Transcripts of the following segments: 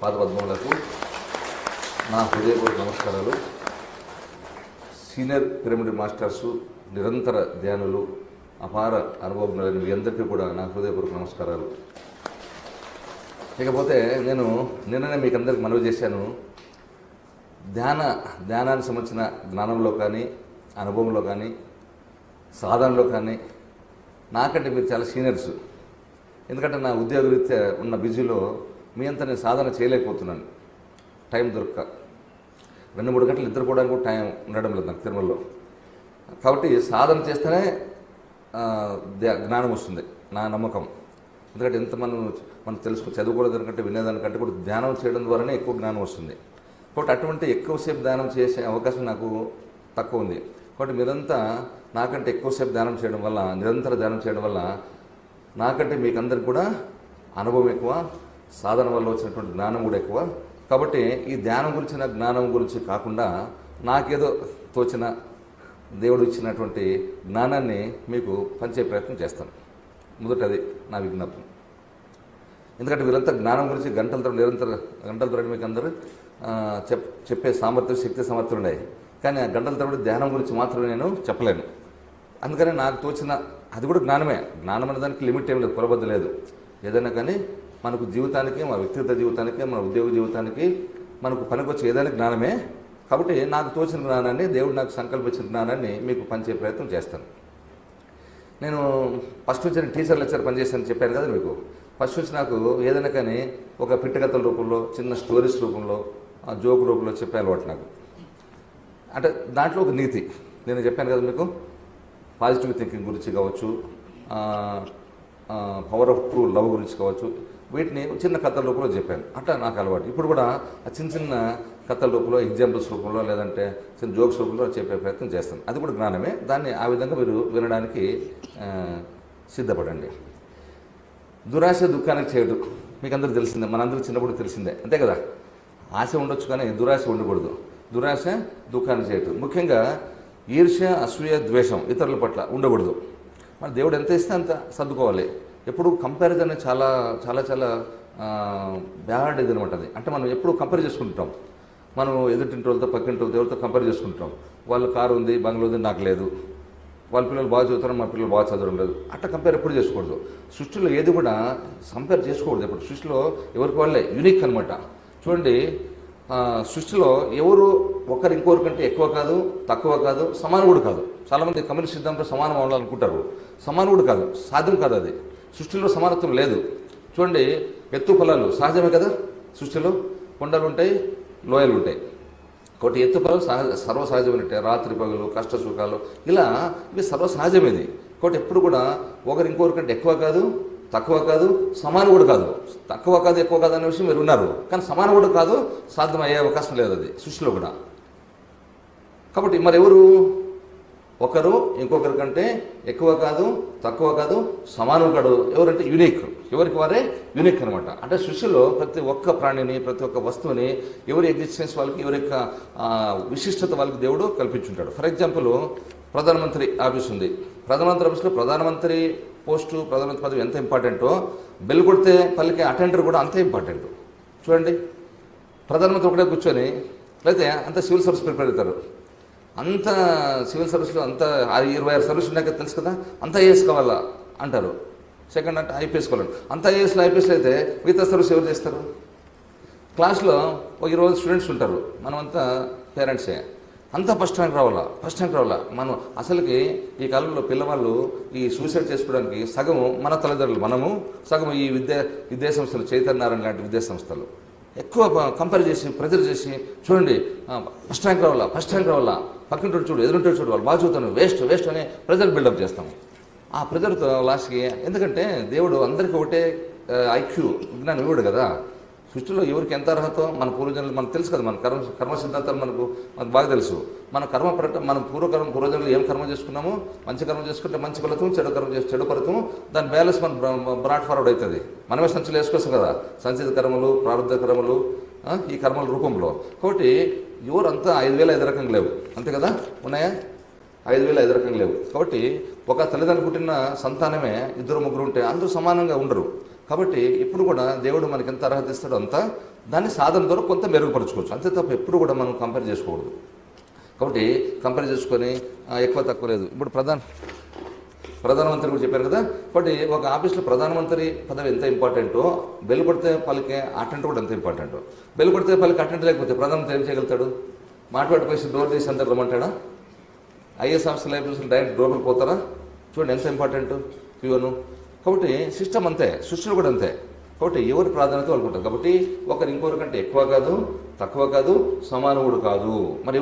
పాదపద్మములకు నా హృదయపూర్వక నమస్కారాలు. సీనియర్ పిరమిడ్ మాస్టర్సు, నిరంతర ధ్యానులు, అపార అనుభవజ్ఞులైన మీ అందరికీ కూడా నా హృదయపూర్వక నమస్కారాలు. ఇకపోతే నేను నిన్ననే మీకు అందరికి మనవి చేశాను, ధ్యానానికి సంబంధించిన జ్ఞానంలో కానీ, అనుభవంలో కానీ, సాధనలో కానీ నాకంటే మీరు చాలా సీనియర్స్. ఎందుకంటే నా ఉద్యోగరీత్యా ఉన్న బిజీలో మీ అంతా నేను సాధన చేయలేకపోతున్నాను, టైం దొరక్క. 2-3 గంటలు నిద్రపోవడానికి కూడా టైం ఉండడం లేదు నాకు తిరుమలలో. కాబట్టి సాధన చేస్తేనే జ్ఞానం వస్తుంది నా నమ్మకం. ఎందుకంటే ఎంత మనం చదువుకోవడానికంటే వినేదానికంటే కూడా ధ్యానం చేయడం ద్వారానే ఎక్కువ జ్ఞానం వస్తుంది. కాబట్టి అటువంటి ఎక్కువసేపు ధ్యానం చేసే అవకాశం నాకు తక్కువ ఉంది. కాబట్టి మీరంతా నాకంటే ఎక్కువసేపు ధ్యానం చేయడం వల్ల, నిరంతర ధ్యానం చేయడం వల్ల నాకంటే మీకు అందరికి కూడా అనుభవం ఎక్కువ, సాధన వల్ల వచ్చినటువంటి జ్ఞానం కూడా ఎక్కువ. కాబట్టి ఈ ధ్యానం గురించిన జ్ఞానం గురించి కాకుండా నాకేదో తోచిన దేవుడు ఇచ్చినటువంటి జ్ఞానాన్ని మీకు పంచే ప్రయత్నం చేస్తాను. మొదటది నా విజ్ఞాపన. ఎందుకంటే వీరంతా జ్ఞానం గురించి గంటల తరబడి మీకు అందరూ చెప్పే సామర్థ్యం, శక్తి సామర్థ్యం ఉన్నాయి. కానీ ఆ గంటల తరబడి ధ్యానం గురించి మాత్రమే నేను చెప్పలేను. అందుకని నాకు తోచిన అది కూడా జ్ఞానమే. జ్ఞానం అనే దానికి లిమిట్ ఏం లేదు, కొలబద్ద లేదు. ఏదైనా కానీ మనకు జీవితానికి, మన వ్యక్తిగత జీవితానికి, మన ఉద్యోగ జీవితానికి మనకు పనికొచ్చే ఏదైనా జ్ఞానమే. కాబట్టి నాకు తోచిన జ్ఞానాన్ని, దేవుడు నాకు సంకల్పించిన జ్ఞానాన్ని మీకు పంచే ప్రయత్నం చేస్తాను. నేను ఫస్ట్ వచ్చి టీచర్ లెక్చర్ పనిచేసాను చెప్పాను కదా మీకు. ఫస్ట్ వచ్చి నాకు ఏదైనా కానీ ఒక పిట్టకథల రూపంలో, చిన్న స్టోరీస్ రూపంలో, జోక్ రూపంలో చెప్పే అలవాటు నాకు. అంటే దాంట్లో ఒక నీతి నేను చెప్పాను కదా మీకు, పాజిటివ్ థింకింగ్ గురించి కావచ్చు, పవర్ ఆఫ్ ట్రూ లవ్ గురించి కావచ్చు, వీటిని చిన్న కథల రూపంలో చెప్పాను. అట్లా నాకు అలవాటు. ఇప్పుడు కూడా ఆ చిన్న కథల రూపంలో, ఎగ్జాంపుల్స్ రూపంలో, లేదంటే చిన్న జోక్స్ రూపంలో చెప్పే ప్రయత్నం చేస్తాను. అది కూడా జ్ఞానమే. దాన్ని ఆ విధంగా మీరు వినడానికి సిద్ధపడండి. దురాశ దుఃఖానికి చేయడు, మీకు అందరూ తెలిసిందే, మనందరికీ చిన్నప్పుడు తెలిసిందే, అంతే కదా. ఆశ ఉండొచ్చు కానీ దురాశ ఉండకూడదు. దురాశ దుఃఖాన్ని చేయటం. ముఖ్యంగా ఈర్ష్య, అసూయ, ద్వేషం ఇతరుల పట్ల ఉండకూడదు. మన దేవుడు ఎంత ఇస్తే అంత సర్దుకోవాలి. ఎప్పుడు కంపారిజన్ అనేది చాలా చాలా చాలా బ్యాడ్ ఇది అనమాట. అది అంటే మనం ఎప్పుడు కంపేర్ చేసుకుంటాం. మనం ఎదుటింటి వాళ్ళతో, పక్కింటి వాళ్ళతో, ఎవరితో కంపేర్ చేసుకుంటాం. వాళ్ళ కారు ఉంది, బంగ్లా ఉంది, నాకు లేదు. వాళ్ళ పిల్లలు బాగా చదువుతారు, మా పిల్లలు బాగా చదవడం లేదు. అట్లా కంపేర్ ఎప్పుడు చేసుకోకూడదు. సృష్టిలో ఏది కూడా కంపేర్ చేసుకోకూడదు. ఇప్పుడు సృష్టిలో ఎవరికి వాళ్ళే యూనిక్ అనమాట. చూడండి, సృష్టిలో ఎవరు ఒకరు ఇంకొకరి కంటే ఎక్కువ కాదు, తక్కువ కాదు, సమానం కూడా కాదు. చాలామంది కమ్యూనిస్ట్ సిద్ధాంతం సమానం అవ్వాలనుకుంటారు. సమానం కూడా కాదు, సాధ్యం కాదు. అది సృష్టిలో సమానత్వం లేదు. చూడండి, ఎత్తు పొలాలు సహజమే కదా. సృష్టిలో కొండలు ఉంటాయి, లోయలు ఉంటాయి. కాబట్టి ఎత్తు పొలాలు సర్వసహజమైన ఉంటాయి. రాత్రి పగలు, కష్ట సుఖాలు, ఇలా ఇవి సర్వసహజమేది. కాబట్టి ఎప్పుడు కూడా ఒకరు ఇంకొకరి కంటే ఎక్కువ కాదు, తక్కువ కాదు, సమానం కూడా కాదు. తక్కువ కాదు, ఎక్కువ కాదు అనే విషయం మీరు ఉన్నారు. కానీ సమానం కూడా కాదు, సాధ్యమయ్యే అవకాశం లేదు అది సృష్టిలో కూడా. కాబట్టి మరి ఎవరు ఒకరు ఇంకొకరి కంటే ఎక్కువ కాదు, తక్కువ కాదు, సమానం కాదు. ఎవరంటే యూనిక్. ఎవరికి వారే యూనిక్ అనమాట. అంటే సృష్టిలో ప్రతి ఒక్క ప్రాణిని, ప్రతి ఒక్క వస్తువుని, ఎవరి ఎగ్జిస్టెన్స్ వాళ్ళకి, ఎవరి యొక్క విశిష్టత వాళ్ళకి దేవుడు కల్పించుంటాడు. ఫర్ ఎగ్జాంపుల్, ప్రధానమంత్రి ఆఫీస్ ఉంది. ప్రధానమంత్రి ఆఫీస్లో ప్రధానమంత్రి పోస్టు, ప్రధానమంత్రి పదవి ఎంత ఇంపార్టెంటో, బెల్ కొడితే పలికే అటెండర్ కూడా అంతే ఇంపార్టెంట్. చూడండి, ప్రధానమంత్రి ఒకటే కూర్చొని, లేకపోతే అంత సివిల్ సర్వీస్ ప్రిపేర్ అవుతారు. అంత సివిల్ సర్వీస్లో అంత 26 సర్వీస్ ఉన్నాక తెలుసు కదా, అంత ఐఏఎస్ కావాలా అంటారు. సెకండ్ అంటే ఐపీఎస్ కావాలండి. అంత ఐపీఎస్లో అయితే మిగతా సర్వీస్ ఎవరు చేస్తారు? క్లాస్లో ఒక 20 స్టూడెంట్స్ ఉంటారు, మనమంతా పేరెంట్సే. అంతా ఫస్ట్ ర్యాంక్ రావాలా. మనం అసలుకి ఈ కాలంలో పిల్లవాళ్ళు ఈ సూసైడ్ చేసుకోవడానికి సగము మన తల్లిదండ్రులు, మనము సగం ఈ విద్యా సంస్థలు, చైతన్యనారాయణ లాంటి విద్యా సంస్థలు ఎక్కువ కంపేర్ చేసి, ప్రెజర్ చేసి, చూడండి ఫస్ట్ ర్యాంక్ రావాలా, పక్కింటోడు చూడు, ఎదురుంటోడు చూడు, వాళ్ళు బాగా చదువుతాను, వేస్ట్ అని ప్రెజర్ బిల్డప్ చేస్తాము. ఆ ప్రెజర్తో లాస్ట్కి, ఎందుకంటే దేవుడు అందరికీ ఒకటే ఐక్యూ విజ్ఞానం ఇవ్వడు కదా. సృష్టిలో ఎవరికి ఎంత అర్హతో మన పూర్వజనులు మనకు తెలుసు కదా. మన కర్మ సిద్ధాంతాలు మనకు బాగా తెలుసు. మన మనం పూర్వజనులు ఏం కర్మ చేసుకున్నామో, మంచి కర్మ చేసుకుంటే మంచి ఫలితం, చెడు ఫలితం, దాని బ్యాలెన్స్ మన బ్రాడ్ ఫార్వర్డ్ అవుతుంది. మనమే సంచులు వేసుకోవచ్చు కదా, సంచిత కర్మలు, ప్రారంభ కర్మలు, ఈ కర్మల రూపంలో. కాబట్టి ఎవరు అంతా 5,000 రకంగా లేవు, అంతే కదా. ఉన్నాయా? 5,000 రకంగా లేవు. కాబట్టి ఒక తల్లిదండ్రులు పుట్టిన సంతానమే 2-3 ఉంటే అందరూ సమానంగా ఉండరు. కాబట్టి ఇప్పుడు కూడా దేవుడు మనకి ఎంత అర్హత ఇస్తాడో అంత దాన్ని సాధన ద్వారా కొంత మెరుగుపరచుకోవచ్చు, అంతే తప్ప ఎప్పుడు కూడా మనం కంపేర్ చేసుకోకూడదు. కాబట్టి కంపేర్ చేసుకొని ఎక్కువ తక్కువ లేదు. ఇప్పుడు ప్రధానమంత్రి కూడా చెప్పారు కదా, కాబట్టి ఒక ఆఫీస్లో ప్రధానమంత్రి పదవి ఎంత ఇంపార్టెంటో బెల్ కొడితే పలికే అటెండెంట్ కూడా ఎంత ఇంపార్టెంటో. బెల్ కొడితే పలికి అటెండెంట్ లేకపోతే ప్రధానమంత్రి ఏం చేయగలుగుతాడు? మాట్లాడిపోయి డోర్ తీసి అందరు రమ్మంటాడా? ఐఏఎస్ ఆఫీసర్ లైబ్రరీస్ డైరెక్ట్ డోర్లు పోతారా? చూడండి ఎంత ఇంపార్టెంట్ పియోను. కాబట్టి సిస్టమ్ అంతే, సృష్టిలో కూడా అంతే. కాబట్టి ఎవరి ప్రాధాన్యత వాళ్ళకు ఉంటుంది. కాబట్టి ఒకరు ఇంకొకరికంటే ఎక్కువ కాదు, తక్కువ కాదు, సమానవుడు కాదు. మరి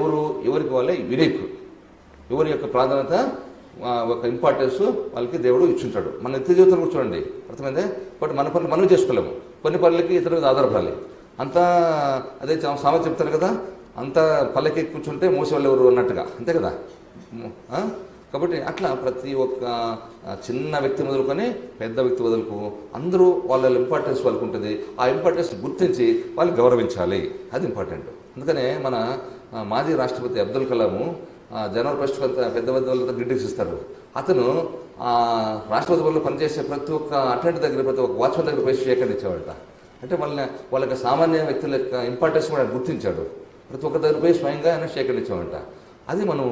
ఎవరికి వాళ్ళే యునిక్. ఎవరి యొక్క ప్రాధాన్యత, ఒక ఇంపార్టెన్స్ వాళ్ళకి దేవుడు ఇచ్చుంటాడు. మన నిత్య జీవితంలో కూడా చూడండి, అర్థమైందే. బట్ మన పనులు మనం చేసుకోలేము, కొన్ని పనులకి ఇతరుల మీద ఆధారపడాలి. అంతా అదే సామెత చెప్తారు కదా, అంతా పల్లెకి కూర్చుంటే మోసేవాళ్ళు ఎవరు అన్నట్టుగా, అంతే కదా. కాబట్టి అట్లా ప్రతి ఒక్క చిన్న వ్యక్తి మొదలుకొని పెద్ద వ్యక్తి వదులుకు అందరూ వాళ్ళ ఇంపార్టెన్స్ వాళ్ళకు ఉంటుంది. ఆ ఇంపార్టెన్స్ గుర్తించి వాళ్ళు గౌరవించాలి, అది ఇంపార్టెంట్. అందుకనే మన మాజీ రాష్ట్రపతి అబ్దుల్ కలాము జనవరి 1 కొంత పెద్ద పెద్ద వాళ్ళతో గ్రీటింగ్స్ ఇస్తారు. అతను రాష్ట్రపతి వాళ్ళు పనిచేసే ప్రతి ఒక్క అటెండెంట్ దగ్గర, ప్రతి ఒక్క వాచ్మెన్ దగ్గర పోయి షేక్ ఇచ్చేవాళ్ళట. అంటే వాళ్ళకి సామాన్య వ్యక్తుల యొక్క ఇంపార్టెన్స్ కూడా గుర్తించాడు. ప్రతి ఒక్క దగ్గర పోయి స్వయంగా ఆయన షేక్ ఇచ్చేవాళ్ళట. అది మనం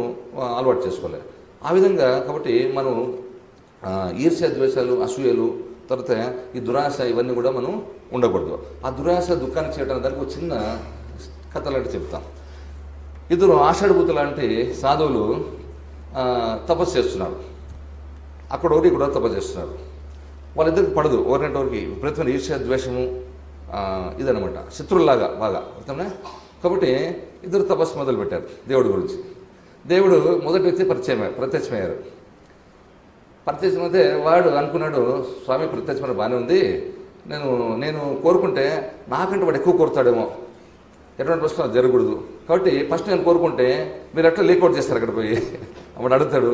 అలవాటు చేసుకోవాలి. ఆ విధంగా కాబట్టి మనం ఈర్ష్య, ద్వేషాలు, అసూయలు, తర్వాత ఈ దురాశ ఇవన్నీ కూడా మనం ఉండకూడదు. ఆ దురాశ దుఃఖానికి చేయడం దానికి ఒక చిన్న కథ లాంటి చెప్తాం. ఇద్దరు ఆషాఢభూతులు లాంటి సాధువులు తపస్సు చేస్తున్నారు. అక్కడ ఒకటి కూడా తపస్సు చేస్తున్నారు. వాళ్ళిద్దరికి పడదు, ఎవరినంటే ఎవరికి విపరీతమైన ఈర్ష్య, ద్వేషము ఇదనమాట, శత్రువులాగా బాగా అర్థమే. కాబట్టి ఇద్దరు తపస్సు మొదలుపెట్టారు దేవుడి గురించి. దేవుడు మొదటి వ్యక్తి ప్రత్యక్షమయ్యారు. ప్రత్యక్షమైతే వాడు అనుకున్నాడు, స్వామి ప్రత్యక్షమైన బాగానే ఉంది, నేను కోరుకుంటే నాకంటే వాడు ఎక్కువ కోరుతాడేమో, ఎటువంటి ప్రశ్న జరగకూడదు. కాబట్టి ఫస్ట్ నేను కోరుకుంటే మీరు అట్లా లేకౌట్ చేస్తారు అక్కడ పోయి, వాడు అడుగుతాడు.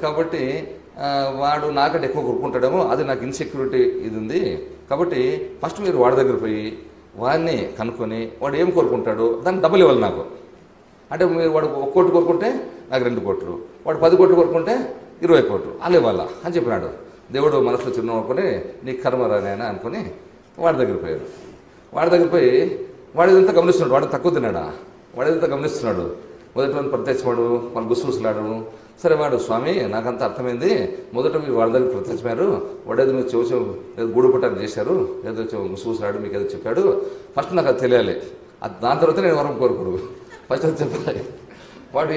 కాబట్టి వాడు నాకంటే ఎక్కువ కోరుకుంటాడేమో, అది నాకు ఇన్సెక్యూరిటీ ఇది ఉంది. కాబట్టి ఫస్ట్ మీరు వాడి దగ్గర పోయి వాడిని కనుక్కొని వాడు ఏం కోరుకుంటాడో దాన్ని డబ్బులు ఇవ్వాలి నాకు. అంటే మీరు వాడు 1 కోటి కోరుకుంటే నాకు 2 కోట్లు, వాడు 10 కోట్లు కోరుకుంటే 20 కోట్లు అలా ఇవ్వాలా అని చెప్పినాడు. దేవుడు మనసులో చిన్న అనుకుని నీ కర్మ రానైనా అనుకుని వాడి దగ్గర పోయారు. వాడి దగ్గర పోయి వాడు ఇదంతా గమనిస్తున్నాడు. వాడు తక్కువ తిన్నాడా, వాడు ఇదంతా గమనిస్తున్నాడు. మొదటి వాడిని ప్రత్యక్షమాడు, వాళ్ళు గుసగుసలాడు. సరే వాడు, స్వామి నాకంతా అర్థమైంది, మొదట మీరు వాళ్ళ దగ్గర ప్రత్యక్షమారు, వాడేదో మీరు చెవు గూడు పట్టాన్ని చేశారు, ఏదో గుసగుసలాడు, మీకు ఏదో చెప్పాడు, ఫస్ట్ నాకు అది తెలియాలి, దాని తర్వాత నేను వరం కోరుకోడు, ఫస్ట్ అది చెప్పాలి. వాడు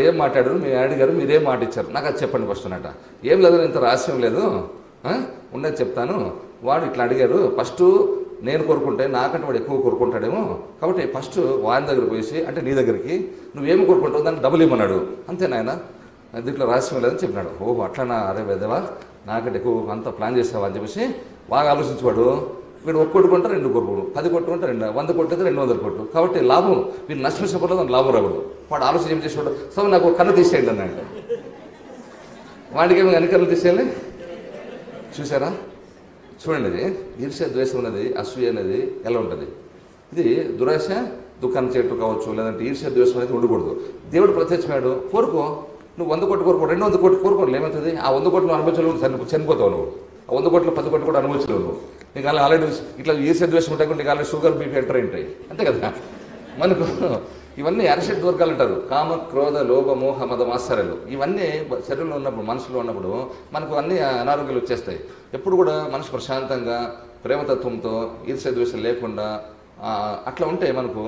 ఏం మాట్లాడారు, మీరు అడిగారు, మీరేం మాట ఇచ్చారు, నాకు అది చెప్పండి ఫస్ట్ అన్నట. ఏం లేదు, ఇంత రహస్యం లేదు, ఉండేది చెప్తాను. వాడు ఇట్లా అడిగారు, ఫస్ట్ నేను కోరుకుంటే నాకంటే వాడు ఎక్కువ కోరుకుంటాడేమో, కాబట్టి ఫస్ట్ వాని దగ్గర పోయేసి, అంటే నీ దగ్గరికి నువ్వేమి కోరుకుంటావు దాన్ని డబ్బులు ఇవ్వమన్నాడు. అంతే నాయన, దీంట్లో రహస్యం లేదని చెప్పినాడు. ఓహో అట్లా అరే వేదేవా, నాకంటే ఎక్కువ అంత ప్లాన్ చేసావా అని చెప్పేసి బాగా ఆలోచించేవాడు. వీడు 1 కోటి కొంటే 2 కోట్లు, 10 కోట్లు కొంటే 100 కోట్లు అయితే 200 కోట్లు. కాబట్టి లాభం వీడు నష్టపోతే దాని లాభం రాకూడదు. వాడు ఆలోచన ఏం చేసేవాడు, సో నాకు కన్ను తీసేయండి అన్న అంటే వాడికి ఏమో అన్ని కన్ను తీసేయాలి. చూసారా, చూడండి, ఇది ఈర్ష్య, ద్వేషం అనేది, అసూయ అనేది ఎలా ఉంటుంది. ఇది దురాశ దుఃఖాన్ని చేయటం కావచ్చు, లేదంటే ఈర్ష్య, ద్వేషం అనేది ఉండకూడదు. దేవుడు ప్రత్యక్షమాడు, కోరుకో, నువ్వు 100 కోట్లు కోరుకో, 200 కోట్లు కోరుకోండి, ఏమవుతుంది? ఆ 100 కోట్లు అనుభవించలేవు, చనిపోతావు నువ్వు. ఆ 100 కోట్లు 10 కోట్లు కూడా అనుభవించలేవు నువ్వు. నీకు అలా ఆల్రెడీ ఇట్లా ఈర్ష్య, ద్వేషం ఉంటాయి, నీకు ఆల్రెడీ షుగర్, బీపీ ఎంటర్ ఉంటాయి, అంతే కదా. మనకు ఇవన్నీ అరిషడ్ వర్గాలు అంటారు. కామ, క్రోధ, లోభ, మోహ, మద, మాత్సర్యాలు. ఇవన్నీ శరీరంలో ఉన్నప్పుడు, మనసులో ఉన్నప్పుడు మనకు అన్ని అనారోగ్యాలు వచ్చేస్తాయి. ఎప్పుడు కూడా మనసు ప్రశాంతంగా ప్రేమతత్వంతో ఈర్ష్య, ద్వేషం లేకుండా అట్లా ఉంటే మనకు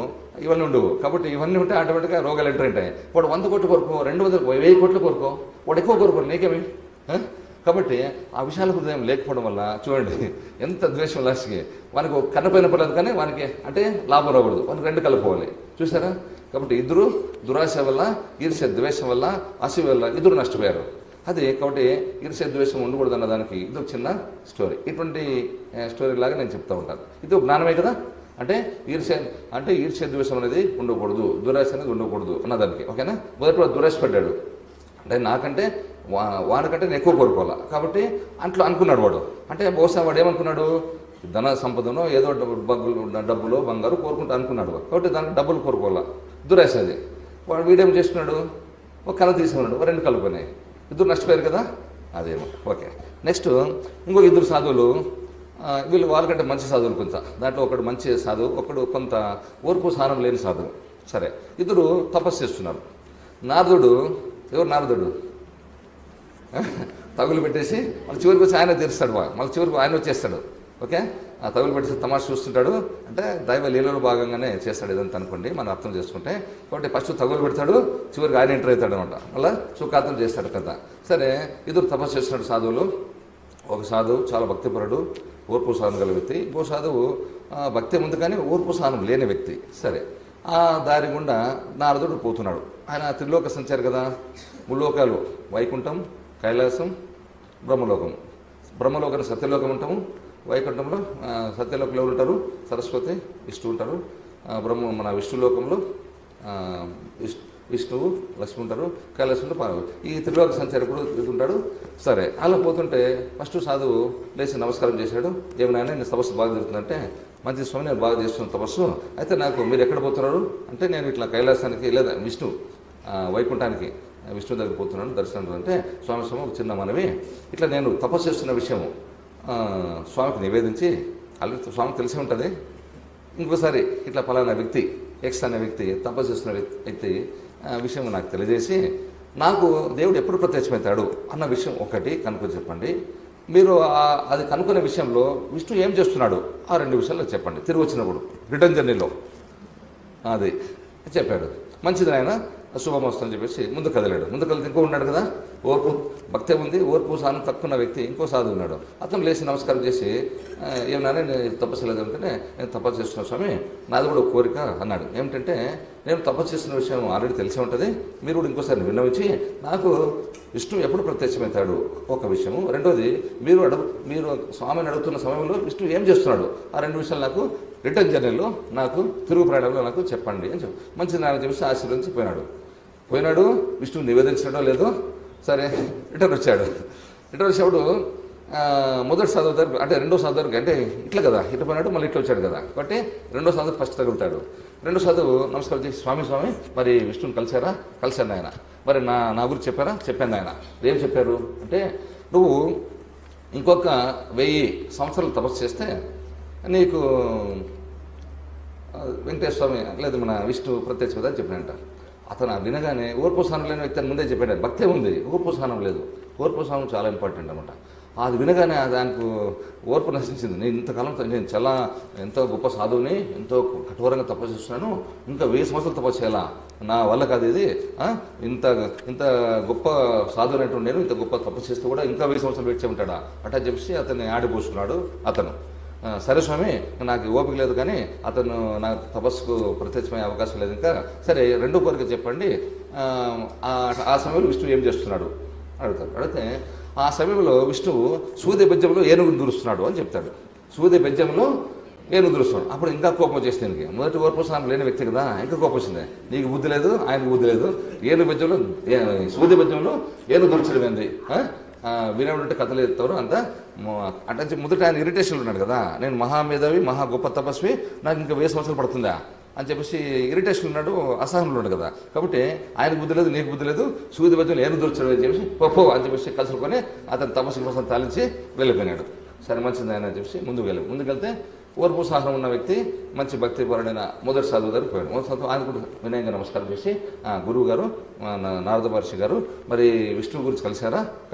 ఇవన్నీ ఉండవు. కాబట్టి ఇవన్నీ ఉంటే ఆటోమేటిక్గా రోగాలు ఎంటర్ ఉంటాయి. వాడు 100 కోట్లు కోరుకో, 200, 1000 కోట్లు కోరుకో, వాడు ఎక్కువ కోరుకోరు, నీకేమి. కాబట్టి ఆ విశాల హృదయం లేకపోవడం వల్ల చూడండి ఎంత ద్వేషం లాస్ట్కి. వానికి కన్నపైన పడలేదు కానీ వానికి అంటే లాభం రాకూడదు, వానికి 2 కలుపుకోవాలి. చూసారా, కాబట్టి ఇద్దరు దురాశ వల్ల, ఈర్ష్య, ద్వేషం వల్ల, అసూయ వల్ల ఇద్దరు నష్టపోయారు. అది కాబట్టి ఈర్ష్య, ద్వేషం ఉండకూడదు అన్న దానికి ఇది ఒక చిన్న స్టోరీ. ఇటువంటి స్టోరీ లాగా నేను చెప్తూ ఉంటాను. ఇది ఒక జ్ఞానమే కదా. అంటే ఈర్ష్య ద్వేషం అనేది ఉండకూడదు, దురాశ అనేది ఉండకూడదు అన్నదానికి. ఓకేనా. మొదటి వాడు దురాశ పడ్డాడు, అంటే నాకంటే వాడికంటే నేను ఎక్కువ కోరుకోవాలా. కాబట్టి అట్లా అనుకున్నాడు వాడు. అంటే బహుశా వాడు ఏమనుకున్నాడు, ధన సంపదనో ఏదో డబ్బులో బంగారు కోరుకుంటూ అనుకున్నాడు. కాబట్టి దానికి డబ్బులు కోరుకోవాలా, దురాశ అది. వాడు వీడేం చేసుకున్నాడు, ఒక కళ తీసుకున్నాడు, 2 కలుపుకున్నాయి, ఇద్దరు నష్టపోయారు కదా. అదేమో ఓకే. నెక్స్ట్ ఇంకొక 2 సాధువులు వీళ్ళు వాళ్ళకంటే మంచి సాధువులు కొంత, దాంట్లో ఒకడు మంచి సాధువు, ఒకడు కొంత ఓర్పు సహనం లేని సాధువు. సరే, ఇద్దరు తపస్సు చేస్తున్నారు. నారదుడు, ఎవరు నారదుడు, తగులు పెట్టేసి మళ్ళీ చివరికి వచ్చి ఆయన తీరుస్తాడు, మళ్ళీ చివరికి ఆయన వచ్చేస్తాడు. ఓకే, ఆ తగులు పెట్టేసి తమాషా చూస్తుంటాడు, అంటే దైవ లీలలో భాగంగానే చేస్తాడు ఇదంతా అనుకోండి, మనం అర్థం చేసుకుంటే. కాబట్టి ఫస్ట్ తగులు పెడతాడు, చివరికి ఆయన ఎంటర్ అవుతాడు అనమాట, మళ్ళీ సుఖార్థం చేస్తాడు కదా. సరే, ఇద్దరు తపస్సు చేస్తున్నాడు సాధువులు. ఒక సాధువు చాలా భక్తిపరుడు, ఓర్పు సహనం గల వ్యక్తి. ఇంకో సాధువు భక్తి ఉంది కానీ ఓర్పు సహనం లేని వ్యక్తి. సరే, ఆ దారి గుండా నారదుడు పోతున్నాడు. ఆయన త్రిలోక సంచారి కదా, ముల్లోకాలు, వైకుంఠం, కైలాసం, బ్రహ్మలోకం. బ్రహ్మలోకంలో సత్యలోకం ఉంటాము, వైకుంఠంలో సత్యలోకంలో ఎవరు ఉంటారు, సరస్వతి, విష్ణువు ఉంటారు. మన విష్ణులోకంలో విష్ణువు, లక్ష్మి ఉంటారు. కైలాసంలో పార్వతి. ఈ త్రిలోక సంచారి కూడా తిరుగుతుంటాడు. సరే, అలా పోతుంటే ఫస్ట్ సాధువు లేచి నమస్కారం చేశాడు. ఏమైనా నేను తపస్సు బాగా జరుగుతుందంటే, మంచి స్వామి నేను బాగా చేస్తున్నాను తపస్సు, అయితే నాకు మీరు ఎక్కడ పోతున్నారు అంటే, నేను ఇట్లా కైలాసానికి లేదా వైకుంఠానికి విష్ణు దగ్గర పోతున్నాను దర్శనం అంటే, స్వామి ఒక చిన్న మనవి, ఇట్లా నేను తపస్సు చేస్తున్న విషయము స్వామికి నివేదించి, ఆల్రెడీ స్వామికి తెలిసి ఉంటుంది, ఇంకోసారి ఇట్లా పలానా వ్యక్తి ఎక్స్ అనే వ్యక్తి తపస్సు చేస్తున్న వ్యక్తి విషయం నాకు తెలియజేసి, నాకు దేవుడు ఎప్పుడు ప్రత్యక్షమవుతాడు అన్న విషయం ఒకటి కనుక్కొని చెప్పండి. మీరు అది కనుక్కునే విషయంలో విష్ణు ఏం చేస్తున్నాడు ఆ రెండు విషయాలు చెప్పండి, తిరిగి వచ్చినప్పుడు రిటర్న్ జర్నీలో. అది చెప్పాడు. మంచిది ఆయన, శుభమస్తు అని చెప్పేసి ముందు కదిలాడు. ముందు కదిలితే ఇంకో ఉన్నాడు కదా, ఓర్పు భక్తి ఉంది, ఓర్పు సహనం తక్కువ వ్యక్తి, ఇంకో సాధువు ఉన్నాడు. అతను లేచి నమస్కారం చేసి, ఏమన్నా నేను తపస్సు లేదంటే, నేను తపస్సు చేస్తున్నా స్వామి, నాది కూడా ఒక కోరిక అన్నాడు. ఏమిటంటే, నేను తపస్సు చేస్తున్న విషయం ఆల్రెడీ తెలిసే ఉంటుంది, మీరు కూడా ఇంకోసారి విన్నవించి నాకు విష్ణు ఎప్పుడు ప్రత్యక్షమవుతాడు ఒక విషయము, రెండోది మీరు స్వామిని అడుగుతున్న సమయంలో విష్ణు ఏం చేస్తున్నాడు ఆ రెండు విషయాలు నాకు రిటర్న్ జర్నీలో, నాకు తిరుగు ప్రయాణంలో నాకు చెప్పండి అని చెప్పి మంచిది నాయన చెప్పేసి ఆశీర్వదించి పోయినాడు. విష్ణువు నివేదించడో లేదో, సరే రిటర్న్ వచ్చాడు. రిటర్న్ వచ్చేప్పుడు మొదటి సాధువు దగ్గర అంటే రెండో సాధువు దగ్గరికి, అంటే ఇట్లా కదా ఇట్లా పోయినాడు, మళ్ళీ ఇట్లా వచ్చాడు కదా, కాబట్టి రెండో సాధువు ఫస్ట్ తగులుతాడు. రెండో సాధువు నమస్కారం చేసి, స్వామి మరి విష్ణుని కలిశాను ఆయన, మరి నా గురించి చెప్పాను ఆయన. ఏం చెప్పారు అంటే, నువ్వు ఇంకొక 1000 సంవత్సరాలు తపస్సు చేస్తే నీకు వెంకటేశ్వర స్వామి లేదు మన విష్ణు ప్రత్యక్షమని చెప్పాడంట. అతను వినగానే ఓర్పు సహనం లేని వ్యక్తి అని ముందే చెప్పాడు, భక్తే ఉంది, ఓర్పు సహనం లేదు. ఓర్పు సహనం చాలా ఇంపార్టెంట్ అనమాట. అది వినగానే దానికి ఓర్పు నశించింది. నేను ఇంతకాలం నేను చాలా ఎంతో గొప్ప సాధువుని, ఎంతో కఠోరంగా తపస్సు చేస్తున్నాను, ఇంకా 1000 సంవత్సరాలు తపస్సు చేయాలా, నా వల్ల కాదు ఇది, ఇంత గొప్ప సాధువునట్టు నేను ఇంత గొప్ప తపస్సు చేస్తే కూడా ఇంకా 1000 సంవత్సరాలు వెయిట్ చేయమంటాడా అట్టా చెప్పి అతన్ని ఆడిపోసుకున్నాడు. అతను సరే స్వామి నాకు ఓపిక లేదు కానీ అతను నాకు తపస్సుకు ప్రత్యక్షమయ్యే అవకాశం లేదు ఇంకా, సరే రెండో కోరిక చెప్పండి, ఆ సమయంలో విష్ణువు ఏం చేస్తున్నాడు అడిగితే, ఆ సమయంలో విష్ణువు సూది బెజ్జంలో ఏనుగును దూరుస్తున్నాడు అని చెప్తాడు. సూది బెజ్జంలో ఏనుగు దూరుస్తున్నాడు. అప్పుడు ఇంకా కోపం వచ్చేసింది దీనికి. మొదటి ఓర్పు సహనం లేని వ్యక్తి కదా, ఇంకా కోపం వచ్చింది. నీకు బుద్ధి లేదు, ఆయనకు బుద్ధి లేదు, ఏనుగు బెజ్జంలో సూది బెజ్జంలో ఏనుగు దూర్చడం ఏంది, వినేవాడంటే కథలు ఎత్తారు అంతా అంటే మొదట ఆయన ఇరిటేషన్లో ఉన్నాడు కదా, నేను మహామేధావి మహా గొప్ప తపస్వి, నాకు ఇంకా 1000 సంవత్సరాలు పడుతుందా అని చెప్పేసి ఇరిటేషన్ ఉన్నాడు, అసహనంలో ఉన్నాడు కదా. కాబట్టి ఆయనకు బుద్ధి లేదు, నీకు బుద్ధి లేదు, సూది బజ్జలు ఏను దొరచడం అని చెప్పేసి పో అని చెప్పేసి కలుసుకొని అతను తపస్సు కోసం తాలించి వెళ్ళిపోయినాడు. సరే మంచిది ఆయన అని చెప్పేసి ముందుకెళ్తే ఓర్పు సహనం ఉన్న వ్యక్తి, మంచి భక్తి పరుడైన మొదటి సాధువు దగ్గరికి పోయాడు. మొదటి సాధువు ఆయన కూడా వినయంగా నమస్కారం చేసి, గురువు గారు నారద మహర్షి గారు మరి విష్ణువు గురించి కలిశాను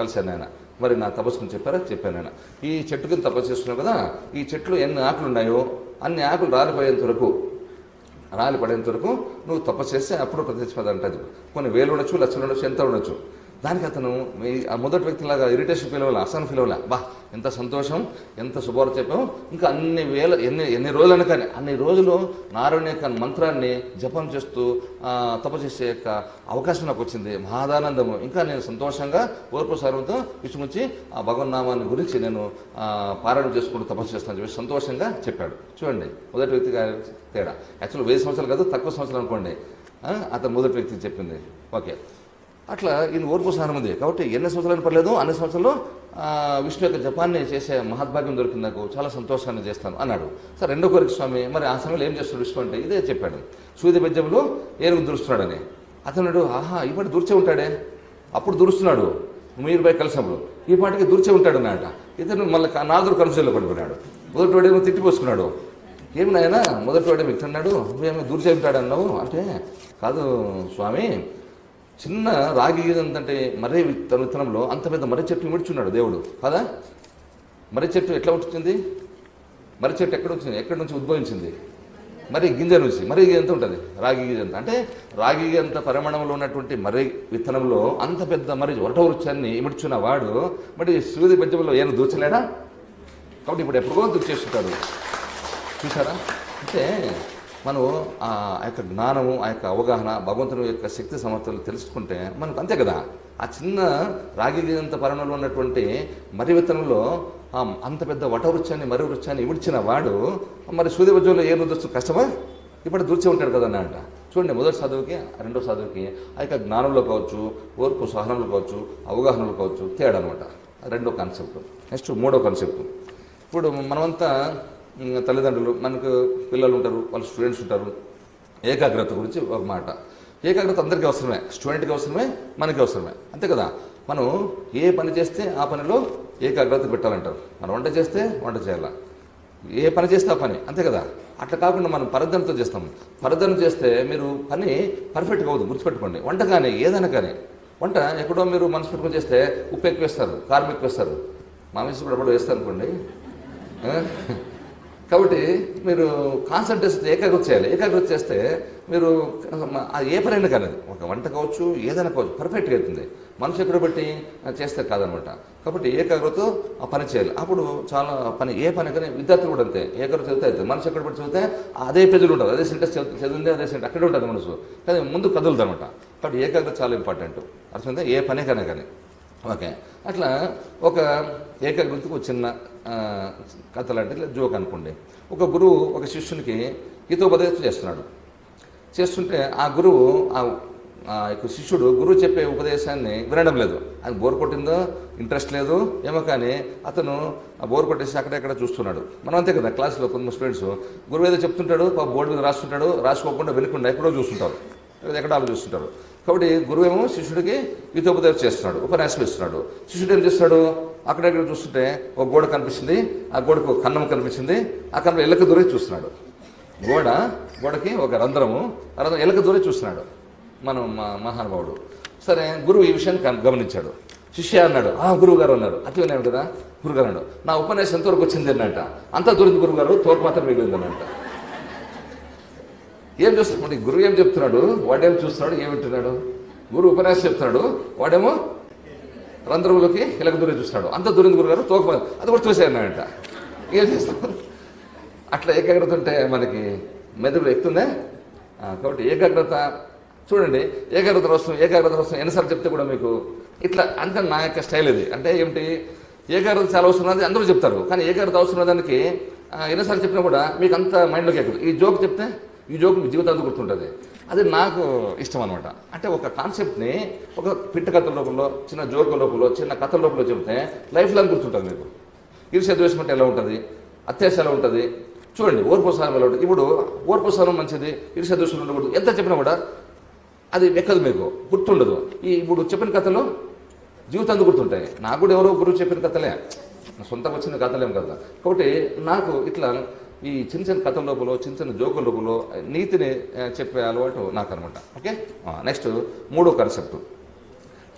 ఆయన, మరి నా తపస్సుని చెప్పాను ఆయన. ఈ చెట్టు కింద తపస్సు చేస్తున్నావు కదా, ఈ చెట్లు ఎన్ని ఆకులు ఉన్నాయో అన్ని ఆకులు రాలిపడేంత వరకు నువ్వు తపస్సు చేస్తే అప్పుడు ప్రత్యక్షపదంటది. కొన్ని వేలు ఉండొచ్చు, లక్షలు ఉండొచ్చు, ఎంత ఉండొచ్చు. దానికి అతను ఆ మొదటి వ్యక్తిలాగా ఇరిటేషన్ ఫీల్ అవ్వాల, అసహనం ఫీల్ అవ్వాల. బా ఎంత సంతోషం, ఎంత శుభవార్త చెప్పావు, ఇంకా ఎన్ని రోజులైనా కానీ అన్ని రోజులు నారాయణ యొక్క మంత్రాన్ని జపం చేస్తూ తపస్సు చేసే యొక్క అవకాశం నాకు వచ్చింది, మహాదానందము. ఇంకా నేను సంతోషంగా ఓర్పు సర్వంతో విష్ణుంచి ఆ భగవన్నామాన్ని గురించి నేను పారాయణ చేసుకుంటూ తపస్సు చేస్తాను చెప్పి సంతోషంగా చెప్పాడు. చూడండి మొదటి వ్యక్తి తేడా. యాక్చువల్ 1000 సంవత్సరాలు కాదు, తక్కువ సంవత్సరాలు అనుకోండి, అతను మొదటి వ్యక్తి చెప్పింది. ఓకే, అట్లా ఈయన ఓర్పు సహనం ఉంది కాబట్టి ఎన్ని సంవత్సరాలు పర్లేదు, అన్ని సంవత్సరాల్లో విష్ణు యొక్క జపాన్ని చేసే మహద్భాగ్యం దొరికింది, నాకు చాలా సంతోషాన్ని చేస్తాను అన్నాడు. సరే రెండో కోరిక స్వామి, మరి ఆ సమయంలో ఏం చేస్తాడు విష్ణు అంటే ఇదే చెప్పాడు, సూది బెజ్జంలో ఏనుగు దురుస్తున్నాడని. అతనుడు ఆహా ఈ పాటి దూర్చే ఉంటాడే, అప్పుడు దురుస్తున్నాడు మీరు కలిసినప్పుడు, ఈ పాటికి దూర్చే ఉంటాడు అన్నమాట. ఇతను మళ్ళీ నాదుడు కన్ఫ్యూజన్లో పడిపోయాడు. మొదటివాడేమో తిట్టిపోసుకున్నాడు. ఏమి నాయన మొదటివాడేమో ఇట్టన్నాడు, నువ్వేమో దూర్చేమిటాడు అన్నావు అంటే, కాదు స్వామి, చిన్న రాగి అంటే మర్రి విత్తనంలో అంత పెద్ద మర్రి చెట్టు విడిచున్నాడు దేవుడు కదా. మర్రి చెట్టు ఎట్లా వచ్చింది? మర్రి చెట్టు ఎక్కడి నుంచి ఉద్భవించింది? మరి గింజ నుంచి. మర్రి ఎంత ఉంటుంది? రాగి గింజ అంత. అంటే రాగి అంత పరిమాణంలో ఉన్నటువంటి మర్రి విత్తనంలో అంత పెద్ద మర్రి వరట వృక్షాన్ని ఇమిడ్చున్న వాడు మరి సూది బెజ్జంలో ఏమైనా దూర్చలేడా? కాబట్టి ఇప్పుడు ఎప్పుడో దూర్చేస్తుంటాడు. చూసారా? అంటే మనం ఆ యొక్క జ్ఞానము, ఆ యొక్క అవగాహన, భగవంతుని యొక్క శక్తి సమర్థలు తెలుసుకుంటే మనకు అంతే కదా. ఆ చిన్న రాగి అంత పరిమాణంలో ఉన్నటువంటి మర్రి విత్తనంలో అంత పెద్ద వటవృక్షాన్ని మర్రి వృక్షాన్ని ఇమిడ్చిన వాడు మరి సూది బెజ్జంలో ఏం దూర్చు కష్టమా? ఇప్పుడు దూర్చే ఉంటాడు కదా అంట. చూడండి, మొదటి చదువుకి రెండో చదువుకి ఆ యొక్క జ్ఞానంలో కావచ్చు, ఓర్పు సహనంలో కావచ్చు, అవగాహనలో కావచ్చు తేడా అనమాట. రెండో కాన్సెప్ట్. నెక్స్ట్ మూడో కాన్సెప్ట్. ఇప్పుడు మనమంతా తల్లిదండ్రులు, మనకు పిల్లలు ఉంటారు, వాళ్ళ స్టూడెంట్స్ ఉంటారు. ఏకాగ్రత గురించి ఒక మాట. ఏకాగ్రత అందరికీ అవసరమే, స్టూడెంట్కి అవసరమే, మనకి అవసరమే, అంతే కదా. మనం ఏ పని చేస్తే ఆ పనిలో ఏకాగ్రత పెట్టాలంటారు. మనం వంట చేస్తే వంట చేయాలా, ఏ పని చేస్తే ఆ పని, అంతే కదా. అట్లా కాకుండా మనం పరద్ధనతో చేస్తాం. పరద్ధన చేస్తే మీరు పని పర్ఫెక్ట్గా అవుతుంది, గుర్తుపెట్టుకోండి. వంట కానీ ఏదైనా కానీ, వంట ఎక్కడో మీరు మనసు పెట్టుకొని చేస్తే ఉప్పు ఎక్కువ వేస్తారు, కారం ఎక్కువ వేస్తారు, మామిసి కూడా ఎప్పుడో వేస్తారు అనుకోండి. కాబట్టి మీరు కాన్సన్ట్రేషన్ ఏకాగ్రత చేయాలి. ఏకాగ్రత చేస్తే మీరు ఏ పనైనా కానీ, ఒక వంట కావచ్చు, ఏదైనా కావచ్చు, పర్ఫెక్ట్గా అవుతుంది. మనసు ఎక్కడ బట్టి చేస్తే కాదనమాట. కాబట్టి ఏకాగ్రతతో ఆ పని చేయాలి. అప్పుడు చాలా పని, ఏ పని కానీ విద్యార్థులు కూడా అంతే. ఏకాగ్రత చదివితే అవుతుంది. మనసు ఎక్కడ బట్టి చదివితే అదే పేజీలు ఉంటుంది, అదే సెంటెన్స్ చదివింది అదే సెంటెన్స్ అక్కడే ఉంటుంది మనసు, కానీ ముందు కదులుతుంది అనమాట. కాబట్టి ఏకాగ్రత చాలా ఇంపార్టెంట్. అర్థమైందా? ఏ పనే కానీ. ఓకే, అట్లా ఒక ఏకాగ్రతకు ఒక చిన్న కథ లాంటిది జోక్ అనుకోండి. ఒక గురువు ఒక శిష్యునికి హితోపదేశం చేస్తుంటే ఆ గురువు ఆ యొక్క శిష్యుడు గురువు చెప్పే ఉపదేశాన్ని వినడం లేదు. ఆయన బోర్ కొట్టిందో, ఇంట్రెస్ట్ లేదు ఏమో, కానీ అతను ఆ బోర్ కొట్టేసి అక్కడెక్కడ చూస్తున్నాడు. మనం అంతే కదా, క్లాస్లో కొంతమంది స్టూడెంట్స్ గురువు ఏదో చెప్తుంటాడు, బోర్డు మీద రాస్తుంటాడు, రాసుకోకుండా వినకుండా ఎక్కడో చూస్తుంటారు, ఎక్కడ ఆలోచిస్తుంటారు. కాబట్టి గురువు ఏమో శిష్యుడికి హితోపదేశం చేస్తున్నాడు, ఉపన్యాసం ఇస్తున్నాడు. శిష్యుడు ఏం చేస్తున్నాడు? అక్కడెక్కడ చూస్తుంటే ఒక గోడ కనిపిస్తుంది, ఆ గోడకు ఒక కన్నం కనిపించింది, ఆ కన్నం ఎలక దూరే చూస్తున్నాడు. గోడకి ఒక రంధ్రము, ఆ రంధ్రం ఎలక దూరే చూస్తున్నాడు మనం మహానుభావుడు. సరే, గురువు ఈ విషయాన్ని గమనించాడు. శిష్య అన్నాడు, గురువు గారు అన్నారు. అతి విన్నాడు కదా. గురుగారు అన్నాడు, నా ఉపన్యాసం ఎంతవరకు వచ్చింది అన్నట. అంతా దూరింది గురువు గారు, తోడు మాత్రం మిగిలింది అన్నట. ఏం చూస్తున్నాడు? గురువు ఏం చెప్తున్నాడు, వాడేం చూస్తున్నాడు, ఏం వింటున్నాడు? గురువు ఉపన్యాసం చెప్తున్నాడు, వాడేమో రంధ్రంలోకి ఎలక దూరం చూస్తున్నాడు. అంత దూరం గురుగారు తోక అది కూడా చూసేయన్నాడంట. ఏం చేస్తాం? అట్లా ఏకాగ్రత ఉంటే మనకి మెదడు ఎక్కుతుందే. కాబట్టి ఏకాగ్రత చూడండి, ఏకాగ్రత వస్తుంది ఎన్నిసార్లు చెప్తే కూడా మీకు ఇట్లా అంటే నా యొక్క స్టైల్ ఇది. అంటే ఏమిటి, ఏకాగ్రత చాలా అవసరం అది అందరూ చెప్తారు, కానీ ఏకాగ్రత అవసరం దానికి ఎన్నిసార్లు చెప్పినా కూడా మీకు అంత మైండ్లోకి ఎక్కదు. ఈ జోక్ చెప్తే ఈ జోక్ మీ జీవితాంతం గుర్తుంటుంది. అది నాకు ఇష్టం అనమాట. అంటే ఒక కాన్సెప్ట్ని ఒక పిట్ట కథల రూపంలో, చిన్న జోకుల రూపంలో, చిన్న కథల రూపంలో చెబితే లైఫ్ లాంగ్ గుర్తుంటుంది మీకు. ఈర్ష్య ద్వేషం అంటే ఎలా ఉంటుంది, అత్యాశ ఎలా ఉంటుంది, చూడండి ఓర్పు సహనం ఎలా ఉంటుంది. ఇప్పుడు ఓర్పు సహనం మంచిది, ఈర్ష్య ద్వేషం ఉండకూడదు, ఎంత చెప్పినా కూడా అది ఎక్కదు, మీకు గుర్తుండదు. ఇప్పుడు చెప్పిన కథలు జీవితాంతం గుర్తుంటాయి. నాకు కూడా ఎవరో గురువు చెప్పిన కథలే, సొంతంగా వచ్చిన కథలేం కదా. కాబట్టి నాకు ఇట్లా ఈ చిన్న చిన్న కథల లోపల, చిన్న చిన్న జోకుల లోపల నీతిని చెప్పే అలవాటు నాకు అనమాట. ఓకే, నెక్స్ట్ మూడో కాన్సెప్ట్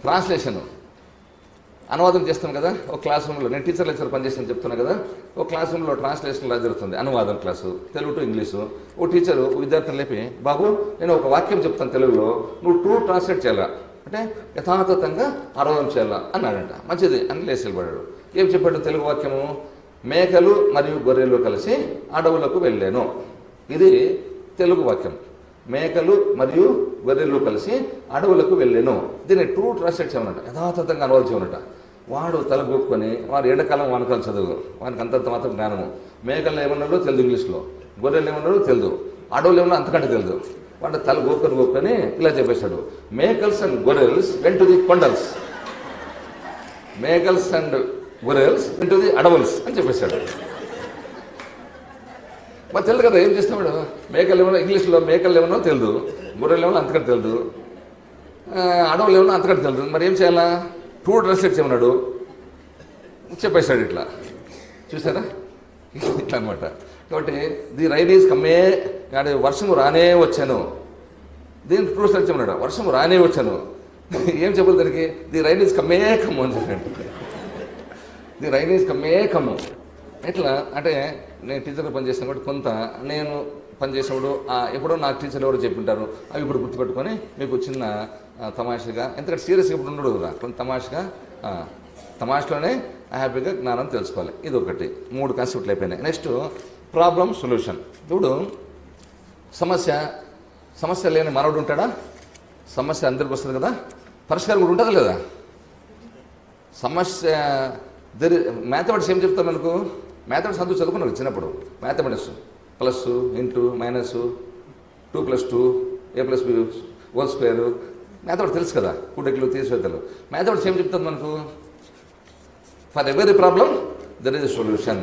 ట్రాన్స్లేషన్. అనువాదం చేస్తాను కదా ఒక క్లాస్ రూమ్లో, నేను టీచర్ లెక్చర్ పనిచేస్తాను చెప్తున్నా కదా. ఒక క్లాస్ రూమ్లో ట్రాన్స్లేషన్ లా జరుగుతుంది, అనువాదం క్లాసు, తెలుగు టు ఇంగ్లీషు. ఓ టీచరు విద్యార్థిని లేపి, బాబు నేను ఒక వాక్యం చెప్తాను తెలుగులో, నువ్వు ట్రూ ట్రాన్స్లేట్ చేయాలా, అంటే యథాతథంగా అనువాదం చేయాలా అన్నాడంట. మంచిది అని లేచి వెళ్ళిపడ్డాడు. ఏం చెప్పాడు తెలుగు వాక్యము? మేకలు మరియు గొర్రెలు కలిసి అడవులకు వెళ్ళాను. ఇది తెలుగు వాక్యం. మేకలు మరియు గొర్రెలు కలిసి అడవులకు వెళ్ళాను. దీన్ని ట్రూ ట్రాన్స్లేట్ చేయమన్నట, యథాతథంగా అనువాదం చేయమన్నట. వాడు తల గొప్పని, వాడు ఎండాకాలం వానకాలం చదువు, వానికి అంతంత మాత్రం జ్ఞానము. మేకలు ఏమన్నాడో తెలుదు ఇంగ్లీష్లో, గొర్రెలు ఏమన్నాడో తెలుదు, అడవులు ఏమన్నా అంతకంటే తెలుదు. వాడు తల గొప్పని ఇలా చెప్పేశాడు, మేకల్స్ అండ్ గొర్రెల్స్ వెంట్ టు ది కొండల్స్, మేకల్స్ అండ్ గొర్రెల్స్ వెంట్ టు ది అడవుల్స్ అని చెప్పేశాడు. మరి తెలియదు కదా, ఏం చేస్తాడు? మేకలు ఏమన్నా ఇంగ్లీష్లో మేకలు ఏమన్నా తెలియదు, గొర్రెలు ఏమన్నా అంతకంటే తెలియదు, అడవులు ఏమన్నా అంతకంటే తెలియదు. మరి ఏం చేయాలా? ట్రూ ట్రాన్స్లేట్ చేయమన్నాడు, చెప్పేశాడు ఇట్లా. చూసారా? ఇట్లా అనమాట. కాబట్టి ది రైన్ ఈజ్ కమ్మే, అంటే వర్షము రానే వచ్చాను. దీని ట్రూ స్ట్రక్చర్ చెప్పన్నాడు, వర్షం రానే వచ్చాను. ఏం చెప్పదు దానికి, ది రైన్ ఈజ్ కమ్మే కమ్ము అని చెప్పాడు. ది రైన్ ఈజ్ కమ్మే కమ్ము. ఎట్లా అంటే నేను టీచర్గా పనిచేసిన కాబట్టి కొంత నేను పనిచేసినప్పుడు ఎప్పుడో నాకు టీచర్లు ఎవరు చెప్పింటారు, అవి ఇప్పుడు గుర్తుపెట్టుకొని మీకు చిన్న తమాషగా, ఎందుకంటే సీరియస్గా ఇప్పుడు ఉండడు కదా, కొంత తమాషలోనే హ్యాపీగా జ్ఞానం తెలుసుకోవాలి. ఇది ఒకటి, 3 కాన్సెప్ట్లు అయిపోయినాయి. Next problem solution. ఇప్పుడు సమస్య లేని మనవుడు ఉంటాడా? సమస్య అందరికి వస్తుంది కదా, పరిష్కారం కూడా ఉంటుంది లేదా? సమస్య మ్యాథమెటిక్స్ ఏం చెప్తాం మనకు? మ్యాథమెటిక్స్ అందరూ చదువుకున్నారు చిన్నప్పుడు. Mathematics plus into minus 2 + 2 a+b whole square, mathematics తెలుసు కదా, కూడెక్లు తీసివేతలు. మ్యాథమెటిక్స్ ఏం చెప్తుంది మనకు? For every problem there is a solution.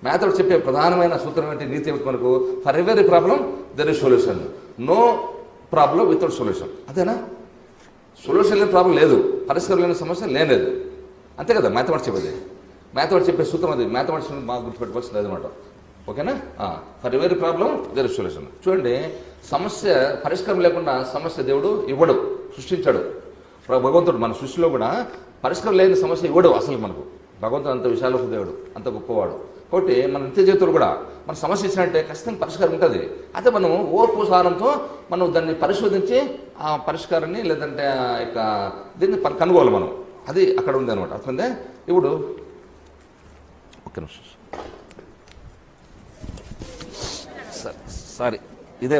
Mathematics చెప్పే ప్రధానమైన సూత్రం ఏంటి, నీతి ఏమిటి మనకు? For every problem there is solution, no problem without solution. అదేనా? సొల్యూషన్ లేని ప్రాబ్లం లేదు, పరిష్కారం లేని సమస్య లేదు. అంతే కదా మ్యాథమెటిక్స్ చెప్పేది. మ్యాథమెటిక్స్ చెప్పే సూత్రం అది. మ్యాథమెటిక్స్ బాగా గుర్తుపెట్టుకోవాల్సింది అదనమాట. ఓకేనా? For every problem there is solution. చూడండి, సమస్య పరిష్కారం లేకుండా సమస్య దేవుడు ఇవ్వడు, సృష్టించాడు. భగవంతుడు మన సృష్టిలో కూడా పరిష్కారం లేని సమస్య ఇవ్వడు అసలు మనకు. భగవంతుడు అంత విశాల దేవుడు, అంత గొప్పవాడు. కాబట్టి మన నిత్య జీవితంలో కూడా మన సమస్య ఇచ్చినట్టే ఖచ్చితంగా పరిష్కారం ఉంటుంది. అయితే మనం ఓర్పు సారంతో మనం దాన్ని పరిశోధించి ఆ పరిష్కారాన్ని లేదంటే దీన్ని కనుగోవాలి మనం. అది అక్కడ ఉంది అనమాట. అర్థమైందే? ఇప్పుడు ఓకే సారీ, ఇదే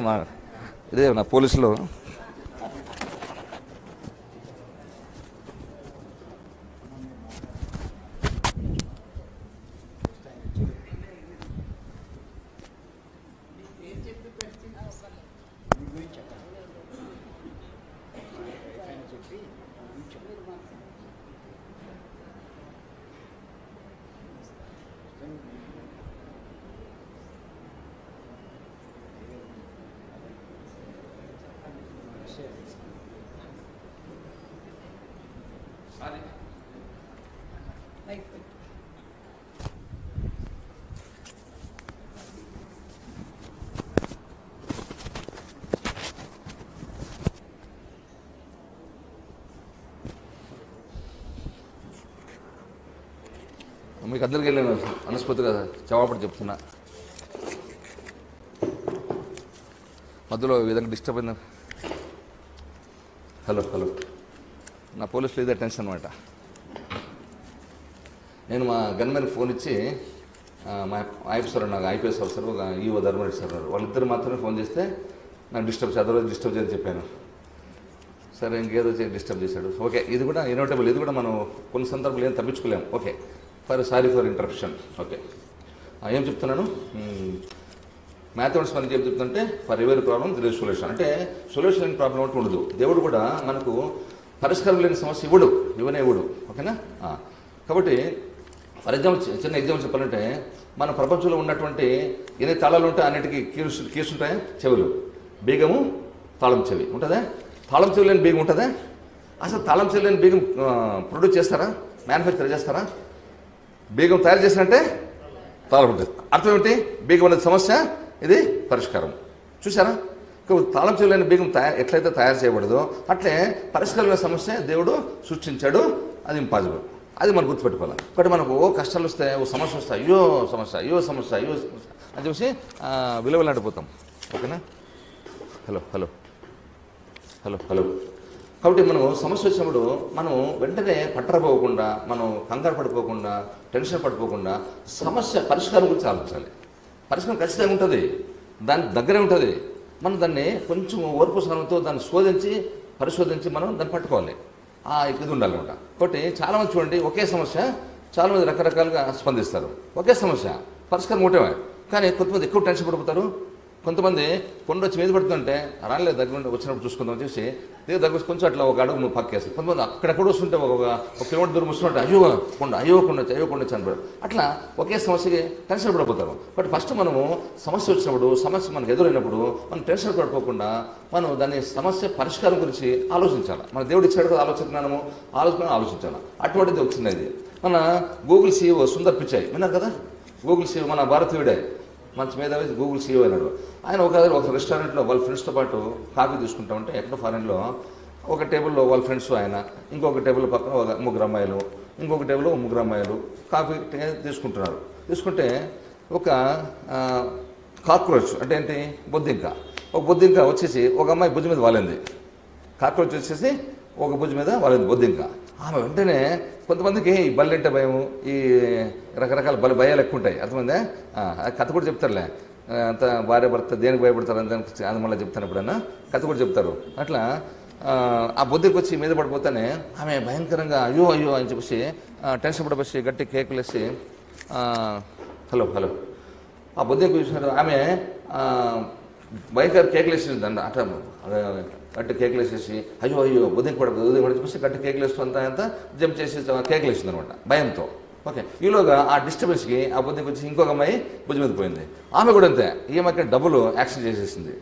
నా పోలీసులో మీకు అందరికీ వెళ్ళాను మనస్ఫూర్తిగా జవాబు చెప్తున్నా. మధ్యలో ఈ విధంగా డిస్టర్బ్ అయిందా? హలో నా పోలీసులు ఇదే టెన్షన్ అనమాట. నేను మా గన్మెన్కి ఫోన్ ఇచ్చి మా ఆఫీసర్ నాకు ఐపీఎస్ ఆఫీసర్ ఒక ఈఓ ధర్మరెడ్డి సార్ ఉన్నారు, వాళ్ళిద్దరు మాత్రమే ఫోన్ చేస్తే నాకు డిస్టర్బ్ చేయని చెప్పాను. సరే ఇంకేదో డిస్టర్బ్ చేశాడు. ఓకే, ఇది కూడా ఇన్నోటబుల్, ఇది కూడా మనం కొన్ని సందర్భాలు ఏం తప్పించుకోలేము. Okay, sorry for interruption. Okay, ఏం చెప్తున్నాను? మ్యాథమెటిక్స్ మనకి ఏం చెప్తుంటే for every problem there is solution. అంటే సొల్యూషన్ లేని ప్రాబ్లం అంటూ ఉండదు. దేవుడు కూడా మనకు పరిష్కారం లేని సమస్య ఇవ్వడు. ఓకేనా? కాబట్టి ఫర్ ఎగ్జాంపుల్, చిన్న ఎగ్జాంపుల్ చెప్పాలంటే మన ప్రపంచంలో ఉన్నటువంటి ఎన్ని తాళాలు ఉంటాయి అన్నిటికీ కీస్ ఉంటాయి. చెవులు, బీగము, తాళం చెవి ఉంటుందా? తాళం చెవి లేని బీగం ఉంటుందా? అసలు తాళం చెవి లేని బీగం ప్రొడ్యూస్ చేస్తారా? మ్యానుఫ్యాక్చర్ చేస్తారా? బీగం తయారు చేసినట్టే తాళం ఉంటుంది. అర్థం ఏంటి? బీగం అనేది సమస్య, ఇది పరిష్కారం. చూసారా? తాళం చెవి లేని బీగం ఎట్లయితే తయారు చేయబడదో అట్లే పరిష్కారమైన సమస్య దేవుడు సృష్టించాడు. అది ఇంపాసిబుల్. అది మనం గుర్తుపెట్టుకోవాలి. కాబట్టి మనకు కష్టాలు వస్తాయి, సమస్య వస్తాయి, అయ్యో సమస్య అని చూసి విలువలాడిపోతాం. ఓకేనా? హలో కాబట్టి మనం సమస్య వచ్చినప్పుడు మనం వెంటనే పట్టరపోకుండా, మనం కంగారు పడిపోకుండా, టెన్షన్ పడిపోకుండా సమస్య పరిష్కారం గురించి ఆలోచించాలి. పరిష్కారం ఖచ్చితంగా ఉంటుంది, దాని దగ్గరే ఉంటుంది. మనం దాన్ని కొంచెం ఓర్పు సహనంతో దాన్ని పరిశోధించి మనం దాన్ని పట్టుకోవాలి. ఇది ఉండాలన్నమాట. కాబట్టి చాలామంది చూడండి, ఒకే సమస్య చాలామంది రకరకాలుగా స్పందిస్తారు. ఒకే సమస్య పరిష్కారం ఒకటే, కానీ కొంతమంది ఎక్కువ టెన్షన్ పడిపోతారు. కొంతమంది కొండ వచ్చి మీద పడుతుంటే రాలేదు, దగ్గర వచ్చినప్పుడు చూసుకుందాం చేసి దగ్గర కొంచెం అట్లా ఒక అడుగు నువ్వు పక్కేసి, కొంతమంది అక్కడెక్కడ వస్తుంటే ఒక కిలోమీటర్ దూరం వస్తుంటే అయ్యో కొండ చనిపోయాడు. అట్లా ఒకే సమస్యకి టెన్షన్ పడిపోతారు. బట్ ఫస్ట్ మనము సమస్య వచ్చినప్పుడు, సమస్య మనకు ఎదురైనప్పుడు మనం టెన్షన్ పడిపోకుండా మనం దాని సమస్య పరిష్కారం గురించి ఆలోచించాలి. మన దేవుడు ఇచ్చాడు కదా ఆలోచించాలి. అటువంటిది వచ్చింది. ఇది మన గూగుల్ CEO సుందర్ పిచాయ్ విన్నారు కదా, గూగుల్ సీఈఓ మన భారతీయుడే, మంచి మేధావి గూగుల్ సీఈఓ అయినాడు. ఆయన ఒక రెస్టారెంట్లో వాళ్ళ ఫ్రెండ్స్తో పాటు కాఫీ తీసుకుంటా ఉంటే ఎక్కడో ఫారెన్లో ఒక టేబుల్లో వాళ్ళ ఫ్రెండ్స్ ఆయన, ఇంకొక టేబుల్ పక్కన ఒక 3 అమ్మాయిలు, ఇంకొక టేబుల్లో 3 అమ్మాయిలు కాఫీ తీసుకుంటున్నారు. తీసుకుంటే ఒక కాక్రోచ్ అంటే ఏంటి, బొద్దింక, ఒక బొద్దింక వచ్చేసి ఒక అమ్మాయి భుజం మీద వాలింది. కాక్రోచ్ వచ్చేసి ఒక భుజం మీద వాలింది బొద్దింక. ఆమె వెంటనే కొంతమందికి ఈ బల్లెంటే భయము, ఈ రకరకాల భయాలు ఎక్కువ ఉంటాయి, అర్థమైందా? కథ కూడా చెప్తారులే, అంత భార్య భర్త దేనికి భయపడతారు అని అది మళ్ళీ చెప్తాను ఎప్పుడన్నా, కథ కూడా చెప్తారు. అట్లా ఆ బొద్దుకి వచ్చి మీద పడిపోతానే ఆమె భయంకరంగా అయ్యో అయ్యో అని చెప్పేసి టెన్షన్ పడిపోయి గట్టి కేకులు వేసి హలో ఆ బొద్దుకి చూసినారు. ఆమె భయంకర కేకులు వేసేది అంట, అట్లా గట్టి కేకులు వేసేసి అయ్యో బొద్దుకి పడిపోయి చెప్పేసి గట్టి కేకులు వేస్తూ అంతా జంప్ చేసి కేకులు వేసింది అనమాట భయంతో. ఓకే, ఈలోగా ఆ డిస్టర్బెన్స్కి ఆ బొద్దుకి వచ్చి ఇంకొక అమ్మాయి భుజం మీద పోయింది. ఆమె కూడా అంతే, ఈమెకి డబ్బులు యాక్షన్ చేసేసింది,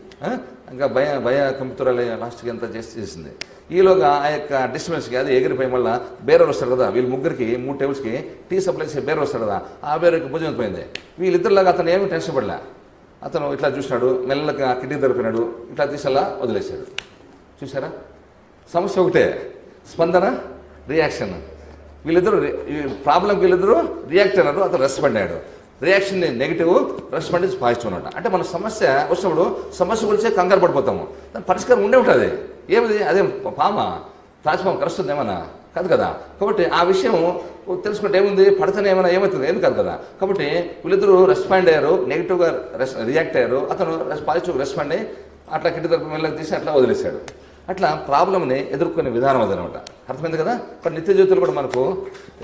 ఇంకా భయ కంప్యూటర్ లాస్ట్కి అంతా చేసేసింది. ఈలోగా ఆ యొక్క డిస్టర్బెన్స్కి అది ఎగిరిపోయి మళ్ళీ బేరర్ వస్తాడు కదా, వీళ్ళు ముగ్గురికి 3 టేబుల్స్కి టీ సప్లై చేసే బేరర్ వస్తాడు కదా, ఆ బేరర్కి భుజం మీద పోయింది. వీళ్ళిద్దరిలాగా అతను ఏమీ టెన్షన్ పడలే, అతను ఇట్లా చూసినాడు, మెల్లగా కిడ్నీ దొరికినాడు, ఇట్లా తీసేలా వదిలేశాడు. చూసారా, సమస్య ఒకటే, స్పందన రియాక్షన్. వీళ్ళిద్దరూ ప్రాబ్లంకి వీళ్ళిద్దరూ రియాక్ట్ అయినారు, అతను రెస్పాండ్ అయ్యాడు. Reaction negative, respond is positive అనమాట. అంటే మన సమస్య వచ్చినప్పుడు సమస్య గురించే కంగారు పడిపోతాము, దాని పరిష్కారం ఉండే ఉంటుంది. ఏమిది, అదే పామా తాజ్పాము కరుస్తుంది ఏమన్నా కాదు కదా. కాబట్టి ఆ విషయం తెలుసుకుంటే ఏముంది, పడితేనే ఏమైనా ఏమవుతుంది, ఏమి కాదు కదా. కాబట్టి వీళ్ళిద్దరూ రెస్పాండ్ అయ్యారు, నెగిటివ్గా రియాక్ట్ అయ్యారు, అతను పాజిటివ్గా రెస్పాండ్ అయ్యి అట్లా కిట్టి తరపు మెల్లకి తీసి అట్లా వదిలేశాడు. అట్లా ప్రాబ్లంని ఎదుర్కొనే విధానం అదనమాట. అర్థమైంది కదా. కానీ నిత్య జీవితంలో కూడా మనకు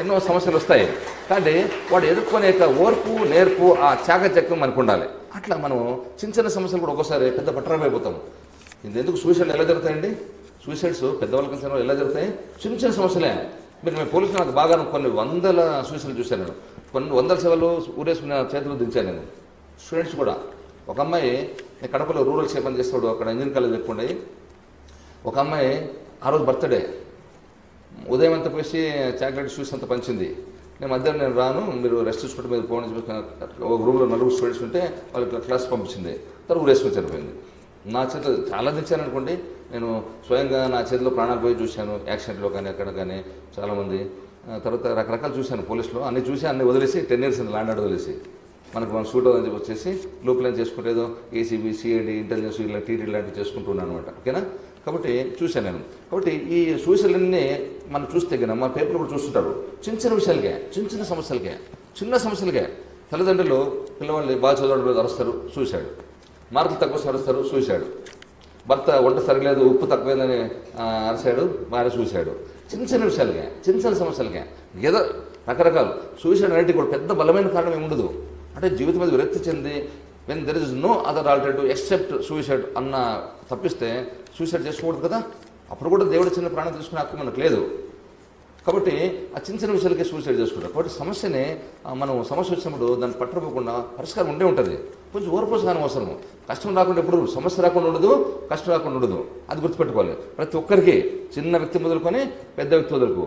ఎన్నో సమస్యలు వస్తాయి, కానీ వాడు ఎదుర్కొనే ఓర్పు నేర్పు ఆ చాకచక్యం మనకు ఉండాలి. అట్లా మనం చిన్న సమస్యలు కూడా ఒక్కోసారి పెద్ద పట్టణమైపోతాం. ఇది ఎందుకు సూసైడ్లు ఎలా జరుగుతాయండి, సూసైడ్స్ పెద్దవాళ్ళకి ఎలా జరుగుతాయి, చిన్న సమస్యలే. మేము పోలీసులు నాకు బాగా కొన్ని 100 సూసైడ్లు చూశాను నేను, కొన్ని 100 సేవలు ఊరేసుకునే చేతులు దించాను నేను. స్టూడెంట్స్ కూడా, ఒక అమ్మాయి నేను కడపలో రూరల్ సేపని చేస్తాడు, అక్కడ ఇంజనీరింగ్ కాలేజ్ చెప్పుకుండే, ఒక అమ్మాయి ఆ రోజు బర్త్డే ఉదయం అంతా పోసి చాక్లెట్ స్వీట్స్ అంతా పంచింది. నేను మధ్యాహ్నం నేను రాను, మీరు రెస్ట్ తీసుకుంటే మీరు ఫోన్ ఒక రూమ్లో 4 స్టూడెంట్స్ ఉంటే వాళ్ళకి క్లాస్ పంపించింది. తర్వాత ఊరేసుకొని చనిపోయింది. నా చేతిలో చాలా తెచ్చాను అనుకోండి, నేను స్వయంగా నా చేతిలో ప్రాణాలు పోయి చూశాను, యాక్సిడెంట్లో కానీ అక్కడ కానీ చాలామంది. తర్వాత రకరకాలు చూశాను పోలీసులో, అన్ని చూసి అన్ని వదిలేసి 10 years ల్యాండ్ ఆర్డర్ వదిలేసి మనం సూట్ అవుదని చెప్పి వచ్చేసి లూప్లైన్ చేసుకుంటే ఏదో ఏసీబీ సిఐడి ఇంటెలిజెన్స్ ఇలా టీటీ లాంటివి చేసుకుంటున్నాను అనమాట. ఓకేనా. కాబట్టి చూశాను నేను. కాబట్టి ఈ సూసైడ్లన్నీ మనం చూస్తే కన్నా మా పేపర్లు కూడా చూస్తుంటారు, చిన్న విషయాలకే, చిన్న సమస్యలకే తల్లిదండ్రులు పిల్లవాళ్ళు బాగా చదవడం అరుస్తారు, సూసైడ్. మార్కులు తక్కువ అరుస్తారు, సూసైడ్. భర్త వంట సరిగలేదు, ఉప్పు తక్కువైందని అరిశాడు, భార్య సూసైడ్. చిన్న విషయాలకే, చిన్న సమస్యలకే ఏదో రకరకాలు సూసైడ్ అనేది కూడా పెద్ద బలమైన కారణం ఏమి ఉండదు. అంటే జీవితం మీద విరక్తి చెంది when there is no other alternative except suicide అన్న తప్పిస్తే సూసైడ్ చేసుకోకూడదు కదా. అప్పుడు కూడా దేవుడు చిన్న ప్రాణం తీసుకునే హక్కు మనకు లేదు. కాబట్టి ఆ చిన్న విషయాలకే సూసైడ్ చేసుకుంటారు. కాబట్టి సమస్యని మనం సమస్య వచ్చినప్పుడు దాన్ని పట్టుకోకుండా పరిష్కారం ఉండే ఉంటుంది. కొంచెం ఓర్పోసగానే అవసరము. కష్టం రాకుండా ఎప్పుడు సమస్య రాకుండా ఉండదు, కష్టం రాకుండా ఉండదు, అది గుర్తుపెట్టుకోవాలి. ప్రతి ఒక్కరికి చిన్న వ్యక్తి మొదలుకొని పెద్ద వ్యక్తి వరకు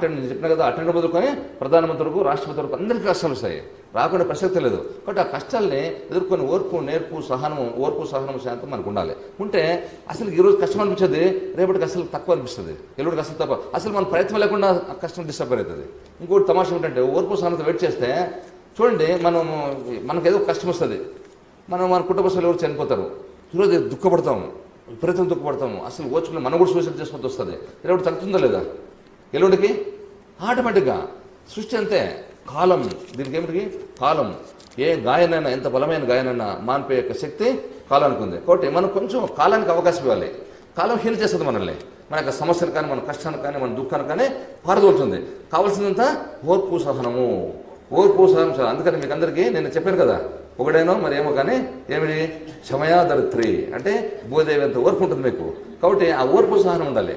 నేను చెప్పిన కదా, అటెండ్ మొదలుకొని ప్రధానమంత్రి వరకు రాష్ట్రపతి వరకు అందరికీ కష్టాలు వస్తాయి, రాకుండా ప్రసక్తి లేదు. కాబట్టి ఆ కష్టాలని ఎదుర్కొని ఓర్పు నేర్పు సహనము శాంతం మనకు ఉండాలి. ఉంటే అసలు ఈరోజు కష్టం అనిపించేది, రేపటికి అసలు తక్కువ అనిపిస్తుంది, ఎల్లుడికి అసలు తక్కువ, అసలు మన ప్రయత్నం లేకుండా కష్టం డిస్టర్బ్ అవుతుంది. ఇంకోటి తమాషా ఏంటంటే ఓర్పు సహనంతో వెయిట్ చేస్తే చూడండి, మనకు ఏదో కష్టం వస్తుంది, మన కుటుంబ సభ్యులు ఎవరు చనిపోతారు, ఈరోజు దుఃఖపడతాము, విపరీతం దుఃఖపడతాము, అసలు ఓర్చుకుని మనం కూడా సూసైడ్ చేసుకుంటూ వస్తుంది. రేపటి తగ్గుతుందా లేదా, ఎల్లుడికి ఆటోమేటిక్గా సృష్టి అంతే. కాలం, దీనికి ఏమిటికి కాలం, ఏ గాయనైనా ఎంత బలమైన గాయనైనా మాన్పే యొక్క శక్తి కాలానికి ఉంది. కాబట్టి మనం కొంచెం కాలానికి అవకాశం ఇవ్వాలి. కాలం హీల్ చేస్తుంది మనల్ని, మన యొక్క సమస్యలు కానీ మన కష్టాన్ని కానీ మన దుఃఖాన్ని కానీ పారదోలుతుంది. కావాల్సినంత ఓర్పు సహనము. అందుకని మీకు అందరికీ నేను చెప్పాను కదా, ఒకడేనో మరేమో కానీ ఏమిటి క్షమయాధరిత్రి అంటే భూదేవి అంత ఓర్పు ఉంటుంది మీకు. కాబట్టి ఆ ఓర్పు సహనం ఉండాలి.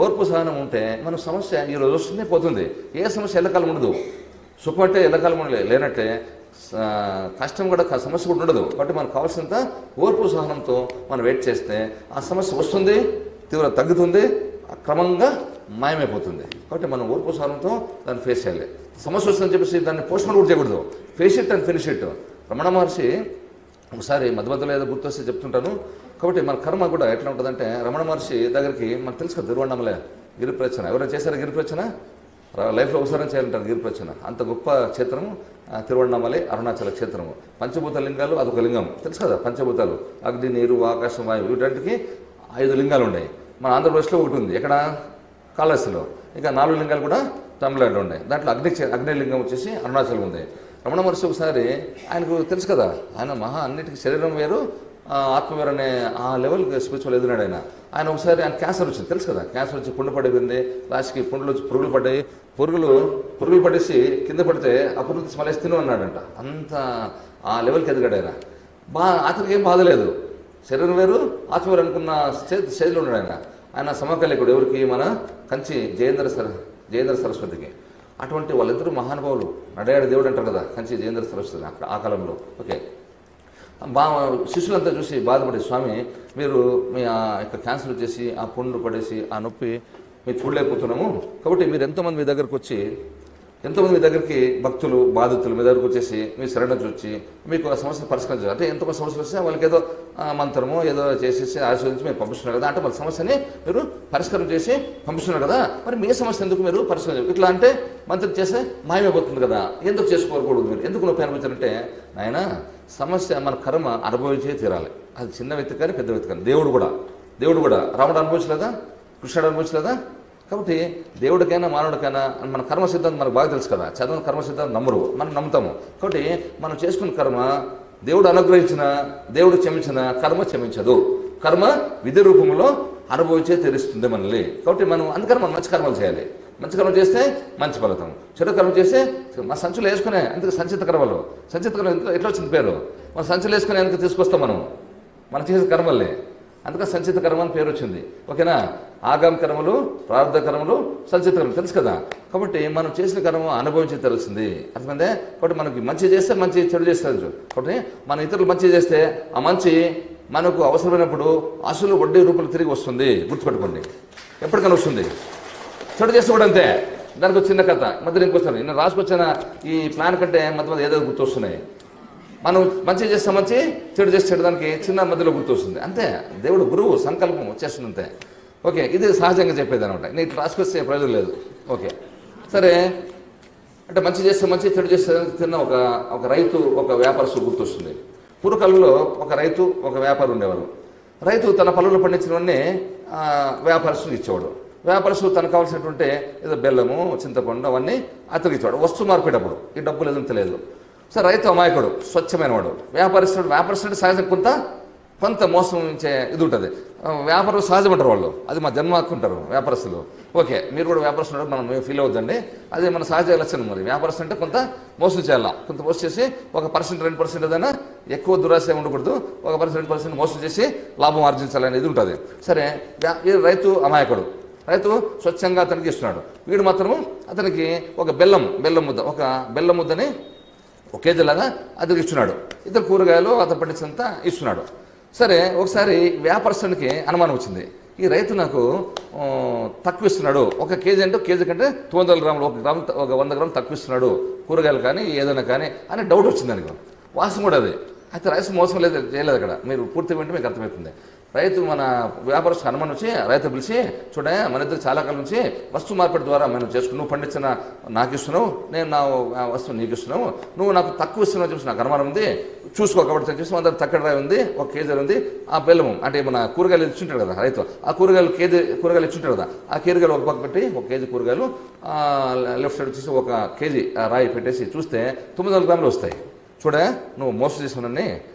ఓర్పు సహనం ఉంటే మన సమస్య ఈరోజు వస్తుంది పోతుంది. ఏ సమస్య ఎల్లకాలం ఉండదు. సుఖం అంటే ఎల్లకాలం లేనట్టే కష్టం కూడా సమస్య కూడా ఉండదు. కాబట్టి మనకు కావాల్సినంత ఓర్పు సహనంతో మనం వెయిట్ చేస్తే ఆ సమస్య వస్తుంది, తీవ్రత తగ్గుతుంది, క్రమంగా మాయమైపోతుంది. కాబట్టి మనం ఓర్పు సహనంతో దాన్ని ఫేస్ చేయాలి. సమస్య వస్తుందని చెప్పేసి దాన్ని పోస్ట్పోన్ కూడా చేయకూడదు, face it and finish it. Ramana Maharshi ఒకసారి మధ్య మధ్యలో ఏదో గుర్తొస్తే చెప్తుంటాను. కాబట్టి మన కర్మ కూడా ఎట్లా ఉంటుందంటే, రమణ మహర్షి దగ్గరికి మనకు తెలుసు కదా తిరువణ్ణమలై గిరిప్రదక్షిణ. ఎవరైనా చేశారా గిరిప్రదక్షిణ? లైఫ్లో ఒకసారి చేయాలంటారు గిరిప్రదక్షిణ. అంత గొప్ప క్షేత్రము తిరువణ్ణమలై అరుణాచల క్షేత్రము. పంచభూత లింగాలు అదొక లింగం, తెలుసు కదా పంచభూతాలు, అగ్ని, నీరు, ఆకాశం, వాయువు, వీటంటికి 5 లింగాలు ఉన్నాయి. మన ఆంధ్రప్రదేశ్లో ఒకటి ఉంది, ఎక్కడ కాళహస్తిలో. ఇంకా 4 లింగాలు కూడా తమిళనాడులో ఉన్నాయి. దాంట్లో అగ్నిలింగం వచ్చేసి అరుణాచలం ఉంది. రమణ మహర్షి ఒకసారి ఆయనకు తెలుసు కదా, ఆయన అన్నిటికీ శరీరం వేరు ఆత్మ వేరు అనే ఆ లెవెల్ స్పిరిచువల్ ఎదురాడు ఆయన ఒకసారి ఆయన క్యాన్సర్ వచ్చింది, తెలుసు కదా, క్యాన్సర్ వచ్చి పుండు పడిపోయింది. లాస్ట్కి పుండులు వచ్చి పురుగులు పడ్డాయి. పురుగులు పడేసి కింద పడితే అప్పుడు నుంచి స్మలేసి తిను అన్నాడంట. అంత ఆ లెవెల్కి ఎదిగాడు ఆయన. అతనికి ఏం బాధలేదు, శరీరం వేరు ఆత్మ వేరు అనుకున్న స్టేజ్లో ఉన్నాడు ఆయన సమకాలికుడు. ఎవరికి? మన కంచి జయేంద్ర సరస్వతికి. అటువంటి వాళ్ళిద్దరూ మహానుభావులు. నడయాడి దేవుడు అంటారు కదా కంచి జయేంద్ర సరస్వతి అక్కడ ఆ కాలంలో. ఓకే, శిష్యులంతా చూసి బాధపడి, స్వామి మీరు మీ ఆ యొక్క క్యాన్సర్ వచ్చేసి ఆ పుండు పడేసి ఆ నొప్పి మీరు చూడలేకపోతున్నాము, కాబట్టి మీరు ఎంతోమంది మీ దగ్గరికి భక్తులు బాధితులు మీ దగ్గరకు వచ్చేసి మీ శరణం వచ్చి మీకు ఆ సమస్యను పరిష్కరించారు. అంటే ఎంతమంది సమస్యలు వస్తే వాళ్ళకి ఏదో మంత్రమో ఏదో చేసేసి ఆశీర్వదించి మీరు పంపిస్తున్నారు కదా, అంటే వాళ్ళ సమస్యని మీరు పరిష్కారం చేసి పంపిస్తున్నారు కదా, మరి మీ సమస్య ఎందుకు మీరు పరిష్కరించారు? ఇట్లా అంటే మంత్రం చేస్తే మాయమైపోతుంది కదా, ఎందుకు చేసుకోకూడదు మీరు, ఎందుకు నొప్పి అనుభవించారంటే, ఆయన సమస్య మన కర్మ అనుభవించే తీరాలి. అది చిన్న వ్యక్తి కానీ పెద్ద వ్యక్తి కానీ. దేవుడు కూడా రాముడు అనుభవించలేదా, కృష్ణుడు అనుభవించలేదా? కాబట్టి దేవుడికైనా మానవుడికైనా మన కర్మ సిద్ధాంతం మనకు బాగా తెలుసు కదా. చదవని కర్మ సిద్ధాంతం నమ్మరు, మనం నమ్ముతాము. కాబట్టి మనం చేసుకున్న కర్మ దేవుడు అనుగ్రహించిన, దేవుడు క్షమించిన కర్మ క్షమించదు. కర్మ విధి రూపంలో అనుభవించే తెలుస్తుంది మనల్ని. కాబట్టి మనం అందుకని మనం మంచి కర్మలు చేయాలి. మంచి కర్మ చేస్తే మంచి ఫలితం, చెడు కర్మ చేస్తే మా సంచులు వేసుకునే అందుకే సంచిత కర్మలు ఎట్లా వచ్చింది పేరు? మన సంచులు వేసుకునే ఎందుకు తీసుకొస్తాం మనం చేసే కర్మల్ని, అందుకని సంచిత కర్మ అని పేరు వచ్చింది. ఓకేనా? ఆగామ కర్మలు, ప్రారంభ కర్మలు, సంచిత కర్మలు తెలుసు కదా. కాబట్టి మనం చేసిన కర్మ అనుభవించి తెలిసింది, అర్థమైందే. కాబట్టి మనకి మంచి చేస్తే మంచి, చెడు చేస్తారు. కాబట్టి మన ఇతరులు మంచి చేస్తే ఆ మంచి మనకు అవసరమైనప్పుడు అసలు వడ్డీ రూపాయలు తిరిగి వస్తుంది, గుర్తుపెట్టుకోండి, ఎప్పటికైనా వస్తుంది. చెడు చేస్తే కూడా అంతే. దానికి చిన్న కథ మధ్యలో ఇంకొస్తాను. నేను రాసుకొచ్చిన ఈ ప్లాన్ కంటే మధ్య ఏదో గుర్తొస్తున్నాయి. మనం మంచి చేస్తే మంచి, చెడు చేస్తే చెడు, దానికి చిన్న మధ్యలో గుర్తొస్తుంది అంతే. దేవుడు గురువు సంకల్పం వచ్చేస్తుంది అంతే. ఓకే, ఇది సహజంగా చెప్పేది అనమాట. నేను ఇట్లా రాసుకొస్తే ప్రయోజనం లేదు. ఓకే సరే, అంటే మంచి చేస్తే మంచి, చెడు చేస్తే తిన్న ఒక రైతు, ఒక వ్యాపారస్తు గుర్తొస్తుంది. పూర్వకాలంలో ఒక రైతు, ఒక వ్యాపారి ఉండేవారు. రైతు తన పొలంలో పండించినవన్నీ వ్యాపారస్తులకు ఇచ్చేవాడు. వ్యాపారస్తులు తనకు కావాల్సినటువంటి ఏదో బెల్లము, చింతపండు అవన్నీ అతనికి ఇచ్చేవాడు. వస్తు మార్పేటప్పుడు ఈ డబ్బులు ఏదో తెలియదు. సరే, రైతు అమాయకుడు, స్వచ్ఛమైన వాడు. వ్యాపారస్తుడు సహజం కొంత మోసం ఇచ్చే ఇది ఉంటుంది. వ్యాపారం సహజం అంటారు వాళ్ళు, అది మా జన్మాకుంటారు వ్యాపారస్తులు. ఓకే, మీరు కూడా వ్యాపారస్తులు మనం ఫీల్ అవుతుందండి, అది మన సహజ లక్షణం. మరి వ్యాపారస్తులు అంటే కొంత మోసం చేయాలి, కొంత మోసం చేసి 1% 2% ఏదైనా ఎక్కువ దురాశ ఉండకూడదు, 1% 2% మోసం చేసి లాభం ఆర్జించాలనేది ఉంటుంది. సరే, రైతు అమాయకుడు, రైతు స్వచ్ఛంగా అతనికి ఇస్తున్నాడు. వీడు మాత్రము అతనికి ఒక బెల్లం ముద్దని 1 కేజీ లాగా అతనికి ఇస్తున్నాడు. ఇతను కూరగాయలు అతను పండించినంత ఇస్తున్నాడు. సరే, ఒకసారి వ్యాపారస్తునికి అనుమానం వచ్చింది, ఈ రైతు నాకు తక్కువ ఇస్తున్నాడు, 1 కేజీ అంటే కేజీ కంటే 200 గ్రాములు, 100 గ్రాములు తక్కువ ఇస్తున్నాడు కూరగాయలు కానీ ఏదైనా కానీ అని డౌట్ వచ్చింది దానికి. వాస్తవం కూడా అది. అయితే రైతు మోసం చేయలేదు అక్కడ. మీరు పూర్తి వింటే మీకు అర్థమవుతుంది. రైతు మన వ్యాపారస్తు అనుమానం వచ్చి రైతు పిలిచి, చూడ మన ఇద్దరు చాలా కాలం నుంచి వస్తు మార్పిడి ద్వారా మనం చేసుకుని, నువ్వు పండించిన నాకు ఇస్తున్నావు, నేను నా వస్తువు నీకు ఇస్తున్నావు, నువ్వు నాకు తక్కువ ఇస్తున్నావు చెప్పి నాకు అనుమానం ఉంది, చూసుకో. కాబట్టి చూసి మన దగ్గర తక్కువ రాయి ఉంది, 1 కేజీ ఉంది. ఆ బెల్లము అంటే మన కూరగాయలు ఇచ్చుంటాడు కదా రైతు, ఆ కూరగాయలు ఇచ్చుంటాడు కదా, ఆ కూరగాయలు ఒక పక్క పెట్టి 1 కేజీ కూరగాయలు లెఫ్ట్ సైడ్ వచ్చేసి 1 కేజీ రాయి పెట్టేసి చూస్తే 900 గ్రాములు వస్తాయి. చూడ, నువ్వు మోసం చేసావునని,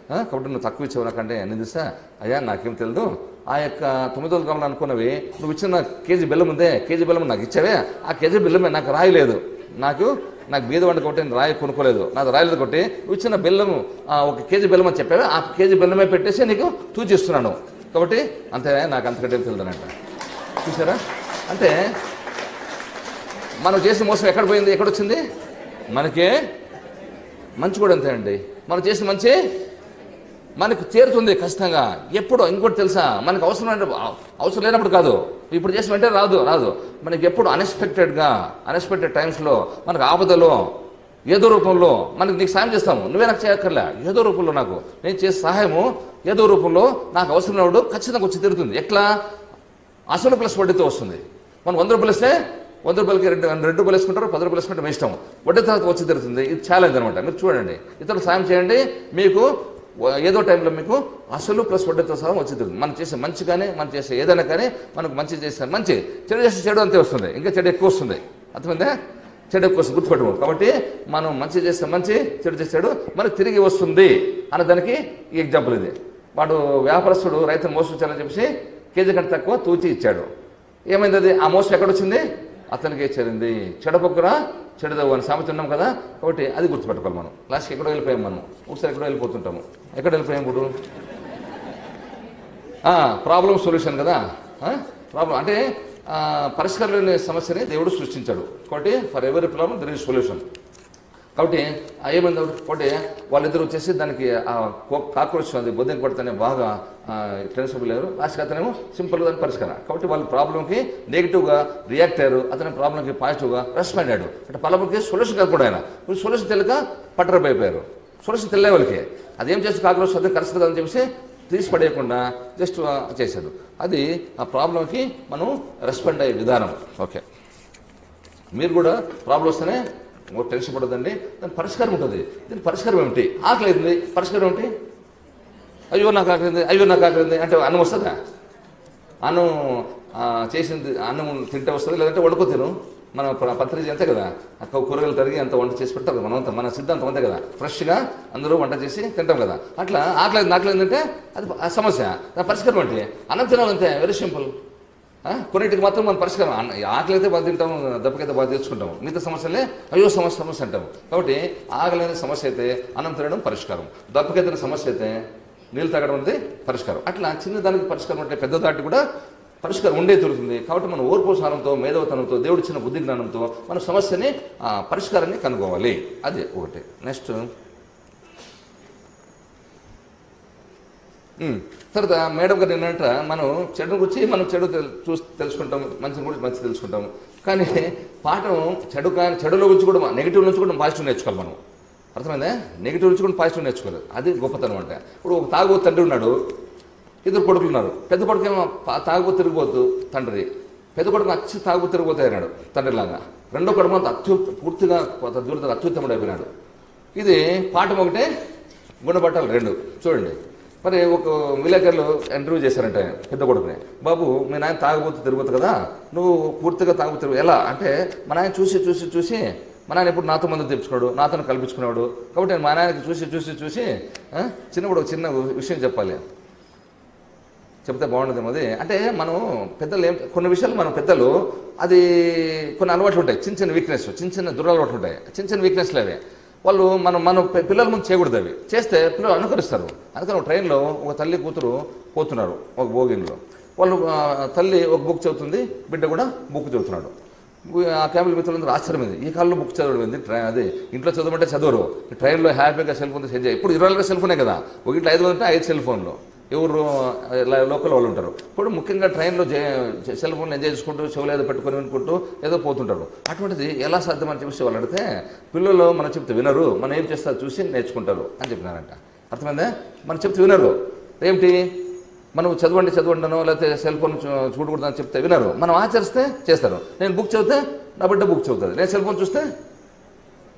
కాబట్టి నువ్వు తక్కువ ఇచ్చావు నాకంటే నిందిస్తా. అయ్యా నాకేం తెలియదు, ఆ యొక్క 900 గ్రాములు అనుకున్నవి నువ్వు ఇచ్చిన కేజీ బెల్లం ఉందే, కేజీ బెల్లం నాకు ఇచ్చావే, ఆ కేజీ బెల్లమే నాకు రాయలేదు, నాకు బీద వంట కొట్టి నేను రాయి కొనుక్కోలేదు, నాకు రాయలేదు కొట్టి నువ్వు ఇచ్చిన బెల్లము 1 కేజీ బెల్లం అని చెప్పావే, ఆ కేజీ బెల్లమే పెట్టేసి నీకు తూచిస్తున్నాను, కాబట్టి అంతే, నాకు అంతకంటే తెలియదనంట. చూసారా? అంటే మనం చేసిన మోసం ఎక్కడ పోయింది, ఎక్కడొచ్చింది? మనకే. మంచి కూడా అంతే అండి, మనం చేసిన మంచి మనకు చేరుతుంది ఖచ్చితంగా. ఎప్పుడో ఇంకోటి తెలుసా, మనకు అవసరం లేనప్పుడు కాదు, ఇప్పుడు చేసిన వెంటనే రాదు. మనకి ఎప్పుడు అన్ఎక్స్పెక్టెడ్ టైమ్స్లో, మనకు ఆపదలో ఏదో రూపంలో మనకి నీకు సాయం చేస్తాము, నువ్వే నాకు చేయక్కర్లే, ఏదో రూపంలో నాకు నేను చేసే సహాయము ఏదో రూపంలో నాకు అవసరమైనప్పుడు ఖచ్చితంగా వచ్చి తీరుతుంది. ఎట్లా? అసలు ప్లస్ వడ్డీతో వస్తుంది. మనం 100 రూపాయలు ఇస్తే 100 రూపాయలకి 2 రూపాయలు వేసుకుంటారు, 10 రూపాయలు వేసుకుంటే మీ ఇష్టం. వడ్డీ తర్వాత వచ్చి తీరుతుంది. ఇది ఛాలెంజ్ అనమాట. మీరు చూడండి, ఇతరులకు సాయం చేయండి, మీకు ఏదో టైంలో మీకు అసలు ప్లస్ వడ్డీతో సహా వచ్చి తీరుతుంది. మనం చేసే మంచి కానీ మనం చేసే ఏదైనా కానీ మనకు మంచి చేసే మంచి, చెడు చేసే చెడు అంతే వస్తుంది, ఇంకా చెడు ఎక్కువ వస్తుంది. అర్థమైందా? చెడు ఎక్కువ వస్తుంది, గుర్తుపెట్టుకో. కాబట్టి మనం మంచి చేస్తే మంచి, చెడు చేసాడు మనకు తిరిగి వస్తుంది అన్నదానికి ఈ ఎగ్జాంపుల్ ఇది. వాడు వ్యాపారస్తుడు రైతును మోసించాలని చెప్పేసి కేజీ కంటే తక్కువ తూచి ఇచ్చాడు. ఏమైంది? అది ఆ మోసం ఎక్కడొచ్చింది? అతనికే చేరింది. చెడపొక్కున చెడుదవు అని సామెత ఉన్నాం కదా. కాబట్టి అది గుర్తుపెట్టుకోవాలి. మనం లాస్ట్కి ఎక్కడో వెళ్ళిపోయాం. మనం ఒకసారి ఎక్కడో వెళ్ళిపోతుంటాము. ఎక్కడ వెళ్ళిపోయాం ఇప్పుడు? ప్రాబ్లం సొల్యూషన్ కదా. ప్రాబ్లం అంటే పరిష్కారం లేని సమస్యని దేవుడు సృష్టించాడు. కాబట్టి for every problem there is solution. కాబట్టి ఏమైంది? కాబట్టి వాళ్ళిద్దరు వచ్చేసి దానికి కాక్రోచ్ అది బొద్దింక కొడితేనే బాగా టెన్షన్ లేరు. లాస్ట్కి అతనేమో సింపుల్గా దాని పరిష్కారం. కాబట్టి వాళ్ళ ప్రాబ్లంకి నెగిటివ్గా రియాక్ట్ అయ్యారు, అతని ప్రాబ్లంకి పాజిటివ్గా రెస్పాండ్ అయ్యాడు. అంటే ప్రాబ్లంకి సొల్యూషన్ కాదు కూడా ఆయన. సొల్యూషన్ తెలియక పట్టరప్ అయిపోయారు. సొల్యూషన్ తెలియ వాళ్ళకి అదేం చేసి కాక్రోచ్ అదే కరెక్ట్ కదని చెప్పేసి తీసి పడేయకుండా జస్ట్ చేశాడు. అది ఆ ప్రాబ్లంకి మనం రెస్పాండ్ అయ్యే విధానం. ఓకే, మీరు కూడా ప్రాబ్లం వస్తేనే టెన్షన్ పడదండి, దాని పరిష్కారం ఉంటుంది. దీని పరిష్కారం ఏమిటి? ఆకలి అవుతుంది, పరిష్కారం ఏమిటి? అయ్యో నాకు ఆకలింది, అయ్యో నాకు ఆకలింది అంటే అన్నం వస్తుందా? అన్నం చేసింది అన్నం తింటే వస్తుంది, లేదంటే వండుకో తిను. మన పత్రిక అంతే కదా, కూరగాయలు తరిగి అంత వంట చేసి పెడతారు కదా. మనం మన సిద్ధాంతం అంతే కదా, ఫ్రెష్గా అందరూ వంట చేసి తింటాం కదా. అట్లా ఆకలి ఏంటంటే అది సమస్య. దాని పరిష్కారం ఏంటి? అన్నం తినాలంతే, వెరీ సింపుల్. కొన్నిటికి మాత్రం మనం పరిష్కారం, ఆకలి అయితే బాగా తింటాము, దెబ్బకైతే బాగా తెచ్చుకుంటాము. మిగతా సమస్యలే అయ్యో సమస్య అంటాము. కాబట్టి ఆకలి అనే సమస్య అయితే అన్నం తినడం పరిష్కారం, దెబ్బకైతే సమస్య అయితే నీళ్ళు తాగడం అనేది పరిష్కారం. అట్లా చిన్న దానికి పరిష్కారం అంటే పెద్ద దాటి కూడా పరిష్కారం ఉండే దొరుకుతుంది. కాబట్టి మనం ఓర్పోసానంతో, మేధోతనంతో, దేవుడి ఇచ్చిన బుద్ధి జ్ఞానంతో మన సమస్యని పరిష్కారాన్ని కనుక్కోవాలి. అది ఒకటి. నెక్స్ట్ తర్వాత మేడం గారు ఏంటంటే మనం చెడు గురించి మనం చెడు తెలుసుకుంటాం, మంచిని గురించి మంచి తెలుసుకుంటాము. కానీ పాఠం చెడులో గురించి కూడా నెగిటివ్ నుంచి కూడా పాజిటివ్ నేర్చుకోవాలి మనం. అర్థమైందా? నెగిటివ్ నుంచి కూడా పాజిటివ్ నేర్చుకోవాలి. అది గొప్పతనం అంటే. ఇప్పుడు ఒక తాగుబోతు తండ్రి ఉన్నాడు, 2 కొడుకులు ఉన్నారు. పెద్ద కొడుకు ఏమో తాగుబోతు తిరిగిపోతు తండ్రి, పెద్ద కొడుకు అచ్చి తాగుబోతు తిరిగిపోతాయి అన్నాడు తండ్రిలాగా. రెండో కొడుకు అంత పూర్తిగా దూరత అత్యుత్తముడు అయిపోయినాడు. ఇది పాఠం ఒకటే, గుణపట్టాలు 2. చూడండి, మరి ఒక విలేకరులు ఇంటర్వ్యూ చేశారంటే పెద్ద కొడుకుని, బాబు మీ నాయన తాగుబోతు తిరుగుతు కదా, నువ్వు పూర్తిగా తాగుబోతు తిరుగు ఎలా అంటే, మా నాయన చూసి మా నాయన ఎప్పుడు నాతో మందు తెప్పించుకున్నాడు, నాతో కల్పించుకున్నాడు. కాబట్టి నేను మా నాయనకి చూసి చిన్నప్పుడు ఒక చిన్న విషయం చెప్పాలి, చెప్తే బాగుండదేమో. అది అంటే మనం పెద్దలు కొన్ని విషయాలు మనం పెద్దలు అది కొన్ని అలవాట్లు ఉంటాయి, చిన్న వీక్నెస్, చిన్న దురలవాట్లు ఉంటాయి, చిన్న వీక్నెస్లు అవి. వాళ్ళు మన పిల్లల ముందు చేయకూడదు. అవి చేస్తే పిల్లలు అనుకరిస్తారు. అందుకని ఒక ట్రైన్లో ఒక తల్లి కూతురు పోతున్నారు ఒక బోగిన్లో. వాళ్ళు తల్లి ఒక బుక్ చదువుతుంది, బిడ్డ కూడా బుక్ చదువుతున్నాడు. ఆ క్యాబిల్ మిత్రులందరూ ఆశ్చర్యమైంది, ఈ కాలంలో బుక్ చదవడం అది ఇంట్లో చదవమంటే చదవరు, ట్రైన్లో హ్యాపీగా సెల్ ఫోన్ ఎంజాయ్. ఇప్పుడు 20 సెల్ ఫోనే కదా, ఒక ఇంట్లో 5 ఉంటే 5 సెల్ ఫోన్లు, ఎవరు లోకల్ వాళ్ళు ఉంటారు. ఇప్పుడు ముఖ్యంగా ట్రైన్లో సెల్ ఫోన్లు ఎంజాయ్ చేసుకుంటూ చెవులు ఏదో పెట్టుకొని వినుకుంటూ ఏదో పోతుంటారు. అటువంటిది ఎలా సాధ్యమని చెప్పేసి వాళ్ళు అడిగితే, పిల్లలు మనం చెప్తే వినరు, మనం ఏం చేస్తారు చూసి నేర్చుకుంటారు అని చెప్పినారంట. అర్థమైందా? మనం చెప్తే వినరు. ఏమిటి? మనం చదవండనో లేకపోతే సెల్ ఫోన్ చూడకూడదని చెప్తే వినరు, మనం ఆచరిస్తే చేస్తారు. నేను బుక్ చదివితే నా బిడ్డ బుక్ చదువుతుంది, నేను సెల్ ఫోన్ చూస్తే.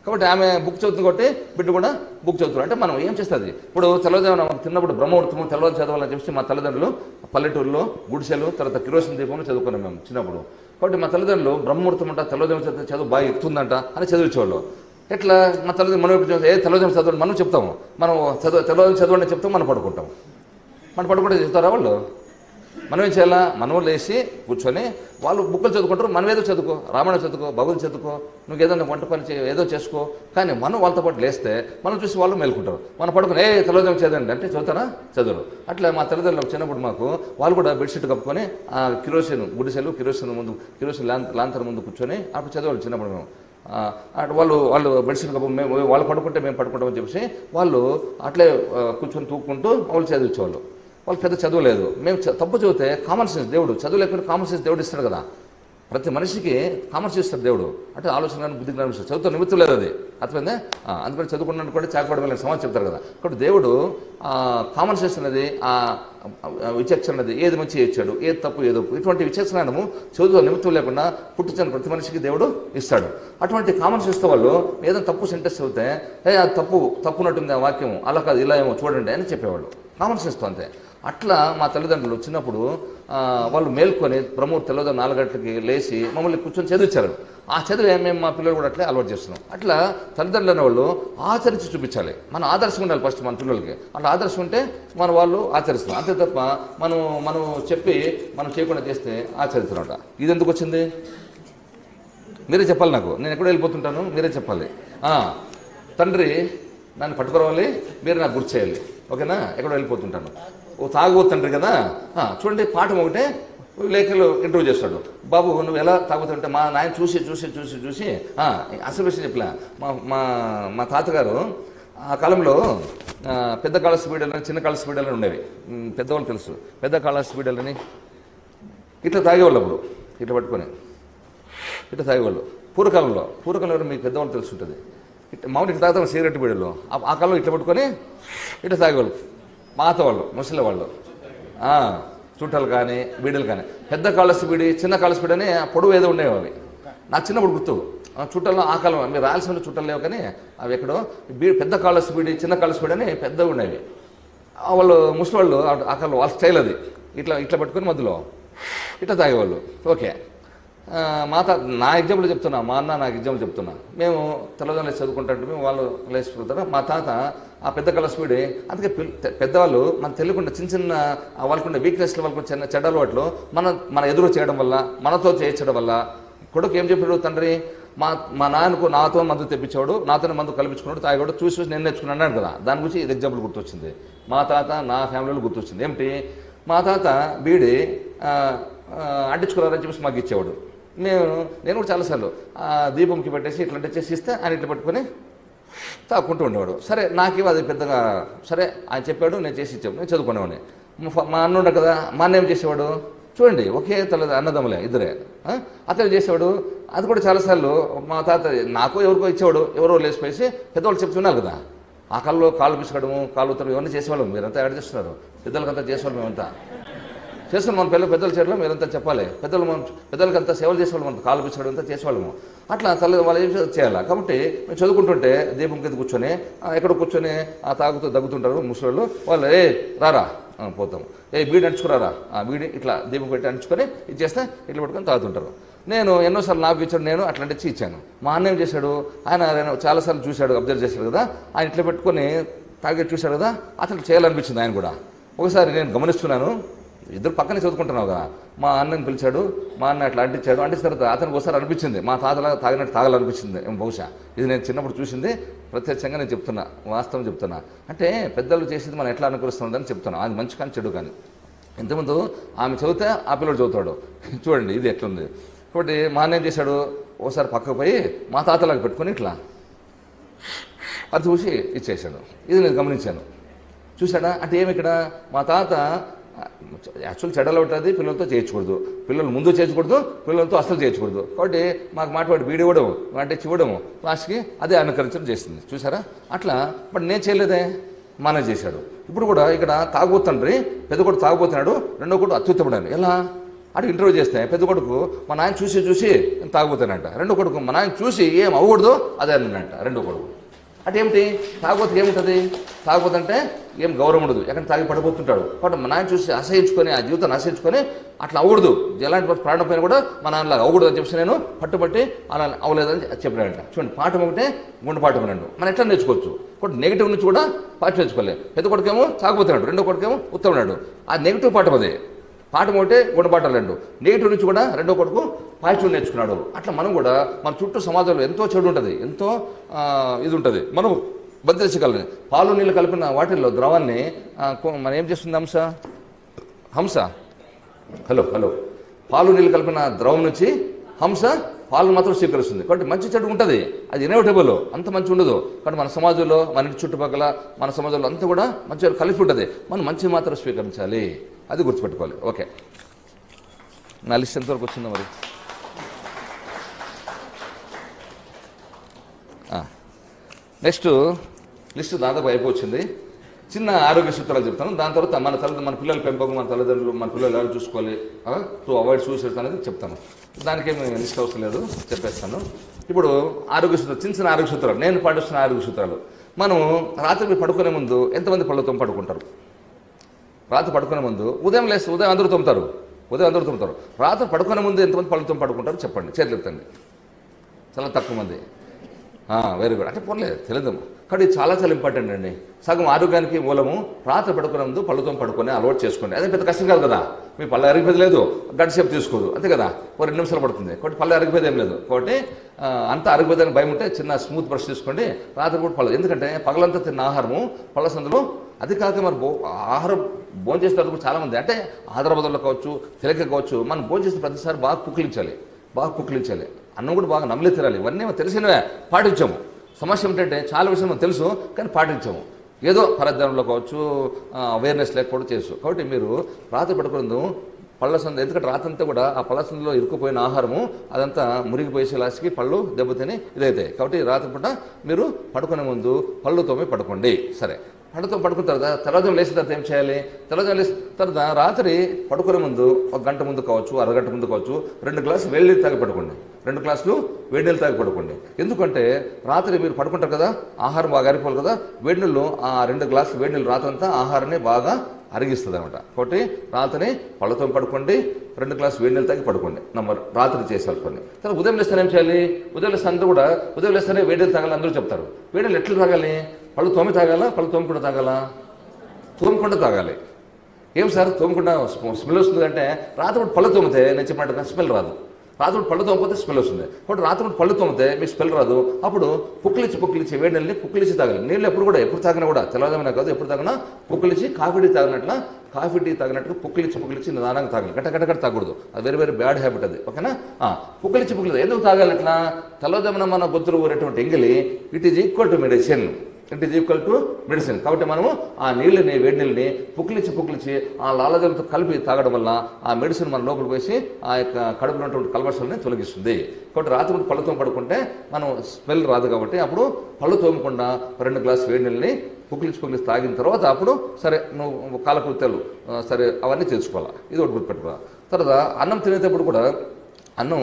కాబట్టి ఆమె బుక్ చదువుతుంది కాబట్టి బిడ్డ కూడా బుక్ చదువుతారు. అంటే మనం ఏం చేస్తుంది? ఇప్పుడు తెల్లవారుజామున తిన్నప్పుడు బ్రహ్మముహూర్తము తెల్లవారు చదవాలని చెప్పి మా తల్లిదండ్రులు పల్లెటూరులో గుడిసెలు తర్వాత కిరోసిన్ దీపంలో చదువుకున్నాం మేము చిన్నప్పుడు. కాబట్టి మా తల్లిదండ్రులు బ్రహ్మముహూర్తం అంట, తెల్లవారుజామున చదువు బాగా ఎక్కుతుందంట అని చదివించేవాళ్ళు. ఎట్లా? మా తల్లిదండ్రులు మనం ఎప్పుడు తెల్లవారుజామున చదవండి మనం చెప్తాము, మనం తెల్లవారుజామున చదవండి చెప్తాము, మనం పడుకుంటాం. మనం పడుకుంటే చెప్తారా వాళ్ళు? మనం ఏం చేయాలా? మనం లేచి కూర్చొని వాళ్ళు బుక్కులు చదువుకుంటారు, మనం ఏదో చదువుకో, రామాయణం చదువుకో, భగవద్గీత చదువుకో, నువ్వు ఏదైనా వంట పని ఏదో చేసుకో. కానీ మనం వాళ్ళతో పాటు లేస్తే మనం చూసి వాళ్ళు మేలుకుంటారు. మనం పడుకుని తెల్లవారుజామున చదవండి అంటే చదువుతారా? చదవరు. అట్లా మా తల్లిదండ్రులు చిన్నప్పుడు మాకు వాళ్ళు కూడా బెడ్షీట్ కప్పుకొని ఆ కిరోసిన్ గుడిసెలు కిరోసిన్ లాంతర్ ముందు కూర్చొని అప్పుడు చదవాలి చిన్నప్పుడు మేము. వాళ్ళు బెడ్షీట్ కప్పు మేము వాళ్ళు పడుకుంటే మేము పడుకుంటామని చెప్పేసి వాళ్ళు అట్లే కూర్చొని తూక్కుంటూ వాళ్ళు చదివించేవాళ్ళు. వాళ్ళు పెద్ద చదువులేదు. మేము తప్పు చదివితే కామన్ సెన్స్ దేవుడు, చదువు లేకుండా కామన్ సెన్స్ దేవుడు ఇస్తాడు కదా. ప్రతి మనిషికి కామన్ సెన్స్ ఇస్తాడు దేవుడు. అంటే ఆలోచన బుద్ధి జ్ఞానం ఇస్తాడు. చదువుతో నిమిత్తం లేదు అది. అర్థమైందా? అందుకని చదువుకున్నాను కూడా చాకపడి వెళ్ళిన సమాజం చెప్తారు కదా. కాబట్టి దేవుడు కామన్ సెన్స్ అనేది, ఆ విచక్షణ అనేది, ఏది మంచి ఇచ్చాడు, ఏది తప్పు ఏదో ఇటువంటి విచక్షణము చదువు నిమిత్తం లేకుండా పుట్టించిన ప్రతి మనిషికి దేవుడు ఇస్తాడు. అటువంటి కామన్ సెన్స్తో వాళ్ళు ఏదైనా తప్పు సెంటెన్స్ చదివితే అది తప్పున్నట్టుంది ఆ వాక్యం, అలా కాదు ఇలా ఏమో చూడండి అని చెప్పేవాళ్ళు, కామన్ సెన్స్తో అంతే. అట్లా మా తల్లిదండ్రులు చిన్నప్పుడు వాళ్ళు మేల్కొని ప్రమోద్ తెల్లవారు 4 గంటలకి లేచి మమ్మల్ని కూర్చొని చదివించారు. ఆ చదివే మేము మా పిల్లలు కూడా అట్లే అలవాటు చేస్తున్నాం. అట్లా తల్లిదండ్రులు అనే వాళ్ళు ఆచరించి చూపించాలి. మనం ఆదర్శంగా ఉండాలి ఫస్ట్ మన పిల్లలకి. అట్లా ఆదర్శం ఉంటే మన వాళ్ళు ఆచరిస్తాం. అంతే తప్ప మనం చెప్పి మనం చేయకుండా చేస్తే ఆచరిస్తున్నట. ఇది ఎందుకు వచ్చింది మీరే చెప్పాలి. నాకు నేను ఎక్కడ వెళ్ళిపోతుంటాను మీరే చెప్పాలి. తండ్రి నన్ను పట్టుకోవాలి, మీరు నాకు గుర్తు చేయాలి. ఓకేనా? ఎక్కడ వెళ్ళిపోతుంటాను. తాగుబోతు తండ్రి కదా. చూడండి పాఠం ఒకటే లేఖలు ఇంటర్వ్యూ చేస్తాడు. బాబు నువ్వు ఎలా తాగుతుంటే మా నాయన చూసి చూసి చూసి చూసి అసలు విషయం చెప్పలే. మా తాతగారు ఆ కాలంలో పెద్ద కాళ స్పీడలని చిన్న కాళ స్పీడలని ఉండేవి. పెద్దవాళ్ళు తెలుసు. పెద్ద కాళ స్పీడలని ఇట్లా తాగేవాళ్ళు. అప్పుడు ఇట్లా పట్టుకొని ఇట్లా తాగేవాళ్ళు. పూర్వకాలంలో మీకు పెద్దవాళ్ళు తెలుసుంటుంది. మామూలు ఇట్లా తాగుతాం సిగరెట్ బీడలు. ఆ కాలంలో ఇట్లా పట్టుకొని ఇట్లా తాగేవాళ్ళు. పాత వాళ్ళు, ముసలి వాళ్ళు, చుట్టాలు కానీ బీడలు కానీ. పెద్ద కాళస్ బీడి చిన్న కాళస్ బీడి అని పొడవు ఏదో ఉండేవి అవి. నాకు చిన్నప్పుడు గుర్తు. చుట్టాల్లో ఆ కాలం మీరు రాయలసీమలో చుట్టాలు లేవు కానీ అవి ఎక్కడో పెద్ద కాళస్ బీడి చిన్న కాళస్ బీడి అని పెద్దవి ఉండేవి. వాళ్ళు ముసలి వాళ్ళు ఆ కాలం వాళ్ళ స్టైల్ అది. ఇట్లా పట్టుకొని మధ్యలో ఇట్లా తాగేవాళ్ళు. ఓకే. నా ఎగ్జాంపుల్ చెప్తున్నా, మా అన్న నాకు ఎగ్జాంపుల్ చెప్తున్నా. మేము తెల్లవారులు చదువుకుంటుంటే వాళ్ళు లేచిపోతారు. మా తాత ఆ పెద్ద కళ స్పీడే. అందుకే పెద్దవాళ్ళు మనం తెలియకుండా చిన్న వాళ్ళకున్న వీక్నెస్లు, వాళ్ళకు చిన్న చెడ్డ అలవాట్లు మన ఎదురు చేయడం వల్ల, మనతో చేయించడం వల్ల కొడుకు ఏం చెప్పాడు తండ్రి, మా నాన్నకు నాతో మందు తెప్పించాడు, నాతోనే మందు కల్పించుకున్నాడు, తాగాడు, చూసి నేను నేర్చుకున్నాను అన్నాడు కదా. దాని గురించి ఇది ఎగ్జాంపుల్ గుర్తొచ్చింది. మా తాత నా ఫ్యామిలీలో గుర్తొచ్చింది. ఏమిటి, మా తాత బీడి అడ్డించుకున్నారని చెప్పేసి మాకు ఇచ్చేవాడు. నేను కూడా చాలాసార్లు దీపంకి పెట్టేసి ఇట్లా చేసి ఇస్తే ఆయన ఇట్లా పట్టుకొని తాక్కుంటూ ఉండేవాడు. సరే నాకేమో అది పెద్దగా సరే ఆయన చెప్పాడు, నేను చేసి ఇచ్చాను, నేను చదువుకునేవాడిని. మా అన్న ఉండే కదా, మా అన్న ఏం చేసేవాడు చూడండి, ఒకే తల్లి అన్నదమ్ములే ఇద్దరే. అతను చేసేవాడు. అది కూడా చాలాసార్లు మా తాత నాకు ఎవరికో ఇచ్చేవాడు. ఎవరో లేచిపోయేసి పెద్దవాళ్ళు చెప్తున్నారు కదా, ఆ కాళ్ళలో కాళ్ళు పిసుకడము, కాళ్ళు ఉత్తరం ఇవన్నీ చేసేవాళ్ళం. మీరంతా యాడ్ చేస్తున్నారు. పెద్దలకంతా చేసేవాళ్ళు. మేమంతా చేస్తున్నాం. మన పెద్దలు చేయడంలో మీరంతా చెప్పాలి. పెద్దలకంతా సేవలు చేసేవాళ్ళు, మనం కాలు పిచ్చడం అంతా చేసేవాళ్ళము. అట్లా తల్లి వాళ్ళు ఏం చేయాలి. కాబట్టి మేము చదువుకుంటుంటే దీపం కింద కూర్చొని ఎక్కడ కూర్చొని తాగుతూ దగ్గుతుంటారు ముసలోళ్ళు. వాళ్ళు రారా పోతాం, బీడి అంచుకురారా, బీడి ఇట్లా దీపం పెట్టి అంచుకొని ఇది చేస్తే ఇట్లా పట్టుకొని తాగుతుంటారు. నేను ఎన్నోసార్లు నాకు ఇచ్చాడు, నేను అట్లాంటి ఇచ్చాను. మా అన్న ఏం చేశాడు, ఆయన చాలాసార్లు చూశాడు, అబ్జర్వ్ చేశాడు కదా, ఆయన ఇట్లా పెట్టుకొని తాగేది చూశాడు కదా, అతను చేయాలనిపించింది ఆయన కూడా. ఒకసారి నేను గమనిస్తున్నాను, ఇద్దరు పక్కనే చదువుకుంటున్నావు కదా, మా అన్నని పిలిచాడు, మా అన్న అట్లా అంటించాడు. అంటించిన తర్వాత అతనికి ఒకసారి అనిపించింది మా తాతలాగా తాగినట్టు తాగాలనిపించింది బహుశా. ఇది నేను చిన్నప్పుడు చూసింది, ప్రత్యక్షంగా నేను చెప్తున్నా, వాస్తవం చెప్తున్నా. అంటే పెద్దలు చేసేది మనం ఎట్లా అనుకరిస్తున్నదని చెప్తున్నా. అది మంచి కానీ చెడు కానీ. ఇంతకుముందు ఆమె చదివితే ఆ పిల్లడు చదువుతాడు. చూడండి ఇది ఎట్లుంది. కాబట్టి మా అన్న ఏం చేశాడు, ఒకసారి పక్కకు పోయి మా తాతలాగా పెట్టుకొని ఇట్లా అది చూసి ఇచ్చేసాడు. ఇది నేను గమనించాను. చూశాడా అంటే ఏమి ఇక్కడ మా తాత యాక్చువల్ చెడ్డలు ఉంటుంది, పిల్లలతో చేయకూడదు, పిల్లలు ముందు చేయకూడదు, పిల్లలతో అసలు చేయకూడదు. కాబట్టి మాకు మాట్లాడి వీడి ఇవ్వడము అంటే ఇవ్వడము లాస్ట్కి అదే అనుకరించడం చేస్తుంది. చూసారా అట్లా. బట్ నేను చేయలేదే, మానే చేశాడు. ఇప్పుడు కూడా ఇక్కడ తాగుబోతండ్రి, పెద్ద కొడుకు తాగుబోతున్నాడు, రెండో కొడుకు అత్యుత్తముడాను. ఎలా అటు ఇంటర్వ్యూ చేస్తే పెద్ద కొడుకు మా నాయన చూసి చూసి తాగుబోతానంట, రెండో కొడుకు మా నాయన చూసి ఏం అవ్వకూడదు అదే అన్నానంట రెండో కొడుకు. అంటే ఏమిటి, తాగుబోతుకి ఏముంటుంది, తాగుబోతుంటే ఏం గౌరవం ఉండదు, ఎక్కడ తాగి పడిపోతుంటాడు. కాబట్టి మా నాయన చూసి అసహించుకొని ఆ జీవితాన్ని అసహించుకొని అట్లా అవ్వకూడదు, ఎలాంటి ప్రాణం పైన కూడా మా నాన్నలాగా అవ్వకూడదు అని చెప్పి నేను పట్టుబట్టి అలా అవ్వలేదని చెప్పినాడంట. చూడండి పాఠం ఒకటే, గుండె పాఠం రెండు. మనం ఎట్లా నేర్చుకోవచ్చు. కాబట్టి నెగిటివ్ నుంచి కూడా పాఠం నేర్చుకోలేదు. పెద్ద కొడుకేమో తాగుబోతున్నాడు, రెండో కొడుకేమో ఉత్తమన్నాడు. ఆ నెగిటివ్ పాఠం అదే. పాఠం ఒకటే, గుణపాఠాలు రెండు. నెగిటివ్ నుంచి కూడా రెండో కొడుకు పాజిటివ్ నేర్చుకున్నాడు. అట్లా మనం కూడా మన చుట్టూ సమాజంలో ఎంతో చెడు ఉంటుంది, ఎంతో ఇది ఉంటుంది, మనం భద్రించగలని. పాలు నీళ్ళు కలిపిన వాటిల్లో ద్రవాన్ని మనం ఏం చేస్తుంది హంస హలో పాలు నీళ్ళు కలిపిన ద్రవం నుంచి హంస పాలు మాత్రం స్వీకరిస్తుంది. కాబట్టి మంచి చెడు ఉంటుంది, అది ఇన్ఎవిటబుల్, అంత మంచి ఉండదు. కాబట్టి మన సమాజంలో మన ఇంటి చుట్టుపక్కల మన సమాజంలో అంతా కూడా మంచి కలిపి ఉంటుంది. మనం మంచి మాత్రం స్వీకరించాలి, అది గుర్తుపెట్టుకోవాలి. ఓకే, నా లిస్ట్ ఎంతవరకు వచ్చిందో మరి. నెక్స్ట్ లిస్ట్ దాదాపు అయిపోయింది. చిన్న ఆరోగ్య సూత్రాలు చెప్తాను. దాని తర్వాత మన పిల్లల పెంపకం, మన తల్లిదండ్రులు, మన పిల్లలు ఎలా చూసుకోవాలి, టు అవాయిడ్ సూసైడ్స్ అనేది చెప్తాను. దానికేమి లిస్ట్ అవసరం లేదు, చెప్పేస్తాను. ఇప్పుడు ఆరోగ్య సూత్రాలు, చిన్న ఆరోగ్య సూత్రాలు, నేను పాటిస్తున్న ఆరోగ్య సూత్రాలు. మనం రాత్రి పడుకునే ముందు ఎంతమంది పళ్ళతో పడుకుంటారు? రాత్రి పడుకునే ముందు ఉదయం అందరూ తోముతారు. రాత్రి పడుకునే ముందు ఎంతమంది పళ్ళతో పడుకుంటారు చెప్పండి, చేతులు ఎత్తండి. చాలా తక్కువ మంది. Very good. అంటే పోలేదు, తెలియదు. కానీ చాలా ఇంపార్టెంట్ అండి. సగం ఆరోగ్యానికి మూలము రాత్రి పడుకునే ముందు పళ్ళతో పడుకొని అలవాటు చేసుకోండి. అదే పెద్ద కష్టం కాదు కదా. మీ పళ్ళు అరిగిపోయేది లేదు, గంట సేపు తీసుకోదు, అంతే కదా. 2 నిమిషాలు పడుతుంది. కాబట్టి పళ్ళు అరిగిపోయేది ఏం లేదు. కాబట్టి అంత అరిగిపోయేదని భయం ఉంటే చిన్న స్మూత్ బ్రష్ తీసుకోండి. రాత్రి కూడా పళ్ళు, ఎందుకంటే పగలంతా తిన్న ఆహారము పళ్ళ సందులో. అది కాక మరి ఆహారం భోజనం చేసిన తర్వాత కూడా చాలామంది, అంటే హైదరాబాద్లో కావచ్చు, తెలక కావచ్చు, మనం భోజనం చేసిన ప్రతిసారి బాగా పుక్కిలించాలి. అన్నం కూడా బాగా నమిలి తినాలి. ఇవన్నీ తెలిసినవే, పాటించాము. సమస్య ఏంటంటే చాలా విషయం మనకు తెలుసు, కానీ పాటించాము. ఏదో పరధ్యానంలో కావచ్చు, అవేర్నెస్ లేకపోవడం చేసు. కాబట్టి మీరు రాత్రి పడుకునేందు పళ్ళ సందు, ఎందుకంటే రాత్రి అంతా కూడా ఆ పళ్ళ సందులో ఇరుక్కుపోయిన ఆహారము అదంతా మురిగిపోయేసే లాస్ట్కి పళ్ళు దెబ్బతిని ఇదైతాయి. కాబట్టి రాత్రి పూట మీరు పడుకునే ముందు పళ్ళుతోమే పడుకోండి. సరే, పళ్ళతో పడుకున్న తర్వాత తెల్లవారుజాము లేచిన తర్వాత ఏం చేయాలి? తెల్లవారుజాము లేచిన తర్వాత రాత్రి పడుకునే ముందు 1 గంట ముందు కావచ్చు, అరగంట ముందు కావచ్చు, 2 గ్లాసులు వేడి నీళ్ళు తాగి పడుకోండి. 2 గ్లాసులు వేడి నీళ్ళు తాగి పడుకోండి. ఎందుకంటే రాత్రి మీరు పడుకుంటారు కదా, ఆహారం బాగా అరిపోవాలి కదా. వేడి నీళ్ళు, ఆ 2 గ్లాసులు వేడి నీళ్ళు రాత్రి అంతా ఆహారాన్ని బాగా అరిగిస్తుంది అనమాట. కాబట్టి రాత్రి పళ్ళతో పడుకోండి, 2 గ్లాసులు వేడి నీళ్ళు తాగి పడుకోండి. రాత్రి చేసేయాలి పని. తర్వాత ఉదయం లేస్తానే ఏం చేయాలి? ఉదయం లేస్తే అందరూ కూడా ఉదయం లేస్తేనే వేడి నీళ్ళు తాగాలి అందరూ చెప్తారు. వేడి నీళ్ళు ఎట్లా తాగాలి? పళ్ళు తోమి తాగాలా, పళ్ళు తోమకుండా తాగాలా? తోమకుండా తాగాలి. ఏం సార్ తోమకుండా స్మెల్ వస్తుంది అంటే, రాత్రి పళ్ళు తోమితే నేను చెప్పినట్టుగా స్మెల్ రాదు. రాత్రి పళ్ళు తోమకపోతే స్మెల్ వస్తుంది. కాబట్టి రాత్రి పళ్ళు తోమితే మీకు స్మెల్ రాదు. అప్పుడు పుక్కిలిచ్చి వేడి నీళ్ళని పుక్కిలిచ్చి తాగాలి. నీళ్ళు ఎప్పుడు తాగినా కూడా తెల్లదమైనా కాదు, ఎప్పుడు తాగినా పుక్కిలిచ్చి కాఫీ టీ తాగినట్టుగా పుక్కిలిచ్చి నిదానంగా తాగాలి. గట్ట తాగకూడదు. అది వేరే బ్యాడ్ హ్యాబిట్ అది. ఓకేనా? పుక్కిలిచ్చి ఎందుకు తాగాలి అట్లా? తెల్లదమైన మన గొంతులు ఊరేటువంటి ఎంగిలి, it is equal to medicine. కాబట్టి మనము ఆ నీళ్ళని, వేడి నీళ్ళని పుక్కిలిచ్చి ఆ లాలాజలంతో కలిపి తాగడం వల్ల ఆ మెడిసిన్ మన లోపలికి వేసి ఆ యొక్క కడుపులో ఉన్నటువంటి కల్మషాలని తొలగిస్తుంది. కాబట్టి రాత్రి పళ్ళతో పడుకుంటే మనం స్మెల్ రాదు. కాబట్టి అప్పుడు పళ్ళు తోమకుండా 2 గ్లాసులు వేడి నీళ్ళని పుక్కిలిచ్చి తాగిన తర్వాత అప్పుడు సరే నువ్వు కాలకృత్యాలు సరే అవన్నీ చేసుకోవాలా. ఇది ఒకటి గుర్తుపెట్టుకోవాలి. తర్వాత అన్నం తినేటప్పుడు కూడా అన్నం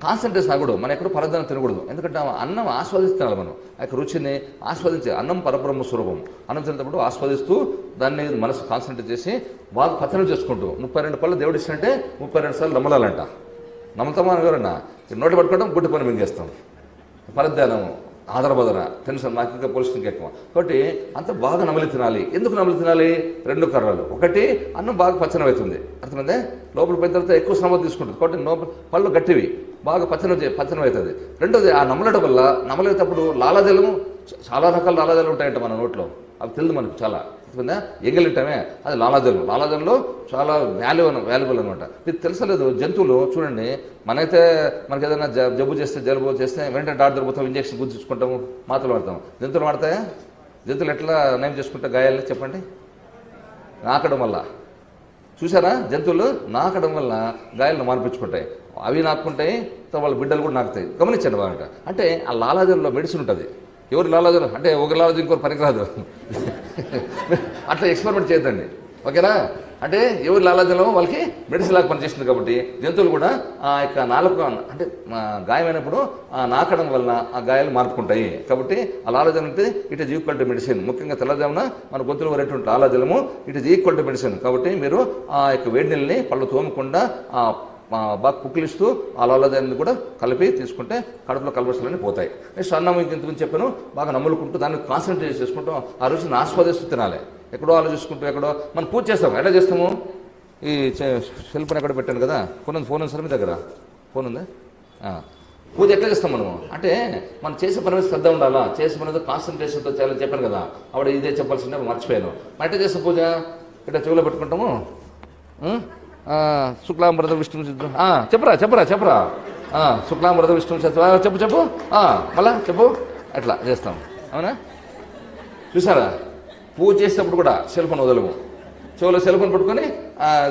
కాన్సన్ట్రేషన్ ఆగకూడదు. మనం ఎక్కడో పరధ్యానం తినకూడదు. ఎందుకంటే అన్నం ఆస్వాదిస్తున్నాం. మనం ఆ యొక్క రుచిని ఆస్వాదించే, అన్నం పరబ్రహ్మ స్వరూపం. అన్నం తినేటప్పుడు ఆస్వాదిస్తూ దాన్ని మనసు కాన్సన్ట్రేట్ చేసి బాగా పతనం చేసుకుంటూ 32 పళ్ళు దేవుడు ఇచ్చినట్టే 32 సార్లు నమ్మలాలంట. నమ్మతామా ఎవరన్నా? నోటి పట్టుకోవడం, గుడ్డి పని మింగేస్తాం. పరధ్యానం, ఆదరబదన, టెన్షన్, నాకు ఇంకా పోలీసు ఇంకా ఎక్కువ. కాబట్టి అంత బాగా నమలి తినాలి. ఎందుకు నమలి తినాలి? 2 కారణాలు. ఒకటి, అన్నం బాగా పచ్చనం అవుతుంది, అర్థమైందే. లోపల పోయిన తర్వాత ఎక్కువ శ్రమ తీసుకుంటుంది. కాబట్టి పళ్ళు గట్టివి, బాగా పచ్చనం అవుతుంది. రెండోది, ఆ నమలడం వల్ల నమలేటప్పుడు లాలాజలం, చాలా రకాల లాలాజలం ఉంటాయంట మన నోట్లో. అవి తెలియదు మనకు చాలా. అర్థమైందా? ఎంగిలి ఉంటామే, అది లాలాజలంలో చాలా వాల్యుబుల్ అనమాట. మీకు తెలుసలేదు. జంతువులు చూడండి, మనకి ఏదైనా జలుబు చేస్తే వెంటనే డాక్టర్ దొరుకుతాం, ఇంజక్షన్ గుర్తించుకుంటాము, మాత్రలు వాడతాం. జంతువులు వాడతాయా? జంతువులు ఎట్లా నయం చేసుకుంటే గాయాలని చెప్పండి? నాకడం వల్ల. చూసారా? జంతువులు నాకడం వల్ల గాయాలను మార్పించుకుంటాయి. అవి నాకుంటాయి, వాళ్ళ బిడ్డలు కూడా నాకుతాయి. గమనించండి బాగా. అంటే ఆ లాలాజలంలో మెడిసిన్ ఉంటుంది. ఎవరు లాలాజలం అంటే ఒక లాలాజలం ఇంకోరు పనికిరాదు. అట్లా ఎక్స్పెరిమెంట్ చేయొద్దండి. ఓకేనా? అంటే ఎవరి లాలాజలం వాళ్ళకి మెడిసిన్ లాగా పనిచేస్తుంది. కాబట్టి జంతువులు కూడా ఆ యొక్క నాలుక, అంటే గాయమైనప్పుడు ఆ నాకడం వలన ఆ గాయాలు మార్పుకుంటాయి. కాబట్టి ఆ లాలాజలం అంటే it is equal to medicine. ముఖ్యంగా తెల్లజామున మన గొంతులు వరేటువంటి లాలాజలము it is equal to medicine. కాబట్టి మీరు ఆ యొక్క వేడి నీళ్ళని పళ్ళు తోమకుండా బాగా పుక్కిలిస్తూ ఆ లాలాజలాన్ని కూడా కలిపి తీసుకుంటే కడుపులో కల్మషాలన్నీ పోతాయి. నెక్స్ట్ అన్నం ఇంతకుముందు చెప్పాను, బాగా నమ్ములుకుంటూ దాన్ని కాన్సన్ట్రేట్ చేసుకుంటూ ఆ రుచిని ఆస్వాదిస్తూ తినాలి. ఎక్కడో ఆలోచిస్తుంటూ ఎక్కడో మనం పూజ చేస్తాము. ఎలా చేస్తాము? ఈ సెల్ ఫోన్ ఎక్కడ పెట్టాను కదా, ఫోన్ ఉంది సార్ మీ దగ్గర? ఫోన్ ఉందా? పూజ ఎట్లా చేస్తాం మనము అంటే, మనం చేసే పని మీద శ్రద్ధ ఉండాలా, చేసే పని మీద కాన్సన్ట్రేషన్తో చేయాలని చెప్పాను కదా. ఆవిడ ఇదే చెప్పాల్సిందే, మర్చిపోయాను. మరి ఎట్లా చేస్తాం పూజ? ఇట్లా చెవిలో పెట్టుకుంటాము. శుక్లాంబరద విష్ణు చెప్పరా శుక్లాంబరద విష్ణు చెప్పు మళ్ళా చెప్పు. అట్లా చేస్తాం. అవునా? చూసారా? పూజ చేసేటప్పుడు కూడా సెల్ ఫోన్ వదలము. చెవులో సెల్ ఫోన్ పట్టుకొని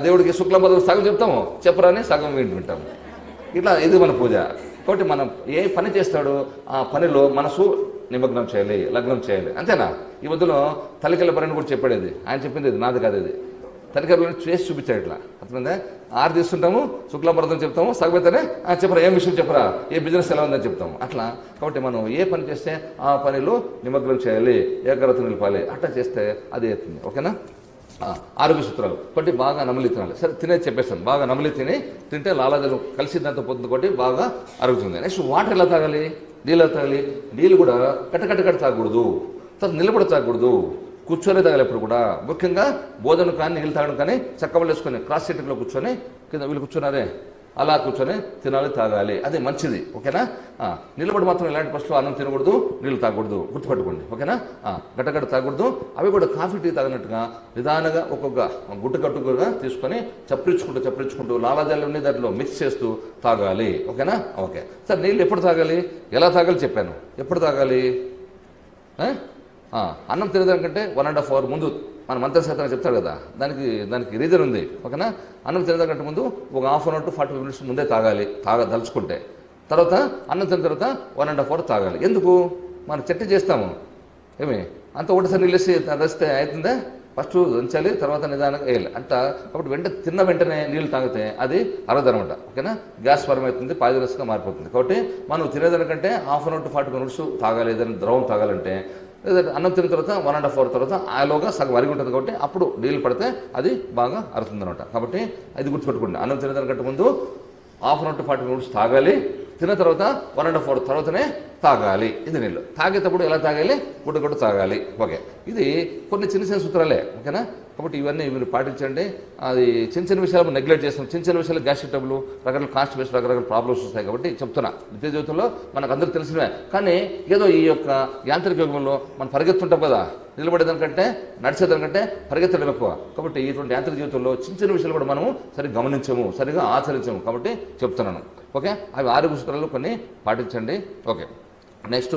దేవుడికి శుక్లాంబరద సగం చెప్తాము, చెప్పరా అని సగం వింటాము. ఇట్లా ఇది మన పూజ. కాబట్టి మనం ఏ పని చేస్తాడో ఆ పనిలో మనసు నిమగ్నం చేయాలి, లగ్నం చేయాలి, అంతేనా? ఈ మధ్యలో తలికల పని కూడా చెప్పాడు. ఆయన చెప్పింది ఇది నాది కాదు, ఇది తనిఖీలు చేసి చూపించాడు. ఇట్లా అర్థమైందా? 6 తీసుకుంటాము, శుక్లాంబరతం చెప్తాము, సగమైతేనే చెప్పరా ఏం విషయం చెప్పరా, ఏ బిజినెస్ ఎలా ఉందని చెప్తాము. అట్లా కాబట్టి మనం ఏ పని చేస్తే ఆ పనిలో నిమగ్నం చేయాలి, ఏకాగ్రత నిలపాలి. అట్లా చేస్తే అది అవుతుంది. ఓకేనా? ఆరోగ్య సూత్రాలు కొట్టి బాగా నమిలి తినాలి. సరే తినేది చెప్పేస్తాను. బాగా నమిలి తింటే లాలాజలం కలిసి దాంతో పొద్దున కొట్టి బాగా అరుగుతుంది. నెక్స్ట్ వాటర్ ఎలా తాగాలి, నీళ్ళు ఎలా తాగాలి? నీళ్ళు కూడా కట్ట తాగకూడదు, తర్వాత నిలబడి తాగకూడదు, కూర్చొని తాగాలి. ఎప్పుడు కూడా ముఖ్యంగా భోజనం కానీ నీళ్ళు తాగడం కానీ చక్కబడి వేసుకొని క్రాస్ సెట్టింగ్లో కూర్చొని కింద వీళ్ళు కూర్చున్నారే అలా కూర్చొని తినాలి, తాగాలి, అది మంచిది. ఓకేనా? నిలబడి మాత్రం ఇలాంటి ఫస్ట్లో అన్నం తినకూడదు, నీళ్ళు తాగకూడదు, గుర్తుపెట్టుకోండి. ఓకేనా? గడ్డ తాగకూడదు. అవి కూడా కాఫీ టీ తాగినట్టుగా నిదానంగా ఒక్కొక్క గుట్టుకట్టుగా తీసుకొని చప్పరించుకుంటూ లాలాజలం దాంట్లో మిక్స్ చేస్తూ తాగాలి. ఓకేనా? ఓకే. సరే నీళ్ళు ఎప్పుడు తాగాలి, ఎలా తాగాలి చెప్పాను. ఎప్పుడు తాగాలి? అన్నం తినేదానికంటే 1.5 hour ముందు మన మంత్రశాస్త్రం చెప్తాడు కదా, దానికి రీజన్ ఉంది. ఓకేనా? అన్నం తినేదానికంటే ముందు ఒక 1/2 hour to 40 minutes ముందే తాగాలి, దలుచుకుంటే. తర్వాత అన్నం తిన్న తర్వాత 1.5 hour తాగాలి. ఎందుకు? మనం చట్నీ చేస్తాము ఏమి అంత ఒకటిసారి నీళ్ళు వేస్తే అవుతుందా? ఫస్ట్ ఉంచాలి, తర్వాత నిదానంగా వేయాలి అంట. కాబట్టి తిన్న వెంటనే నీళ్ళు తాగితే అది అరగదనమాట. ఓకేనా? గ్యాస్ ఫార్మ్ అవుతుంది, పాయిజనస్గా మారిపోతుంది. కాబట్టి మనం తినేదానికంటే 1/2 hour to 40 minutes తాగాలి. ఏదైనా ద్రవం తాగాలంటే లేదంటే అన్నం తిన్న తర్వాత 1.5 hour తర్వాత ఆలోగా సగం అరిగి ఉంటుంది. కాబట్టి అప్పుడు నీళ్ళు పడితే అది బాగా అరుగుతుంది అనమాట. కాబట్టి అది గుర్తుపెట్టుకోండి. అన్నం తినేదానికంటే ముందు 1/2 hour to 40 minutes తాగాలి, తిన్న తర్వాత 1.5 hour తర్వాతనే తాగాలి. ఇది నీళ్ళు తాగేటప్పుడు ఎలా తాగాలి? గుడ్డ తాగాలి. ఓకే, ఇది కొన్ని చిన్న సూత్రాలే. ఓకేనా? కాబట్టి ఇవన్నీ మీరు పాటించండి. అది చిన్న విషయాలు నెగ్లెక్ట్ చేస్తాం. చిన్న విషయాలు గ్యాస్ట్రిక్ ట్రబుల్, రకరకాల కాన్స్టిపేషన్, రకరకాల ప్రాబ్లమ్స్ వస్తాయి. కాబట్టి చెప్తున్నా, నిత్య జీవితంలో మనకు అందరూ తెలిసినవే. కానీ ఏదో ఈ యొక్క యాంత్రిక యుగంలో మనం పరిగెత్తుంటాం కదా, నిలబడేదానికంటే నడిచేదానికంటే పరిగెత్తడం ఎక్కువ. కాబట్టి ఇటువంటి యాంత్రిక జీవితంలో చిన్న విషయాలు కూడా మనము సరిగ్గా గమనించము, సరిగ్గా ఆచరించము. కాబట్టి చెప్తున్నాను. ఓకే, అవి 6 సూత్రాలు కొన్ని పాటించండి. ఓకే, నెక్స్ట్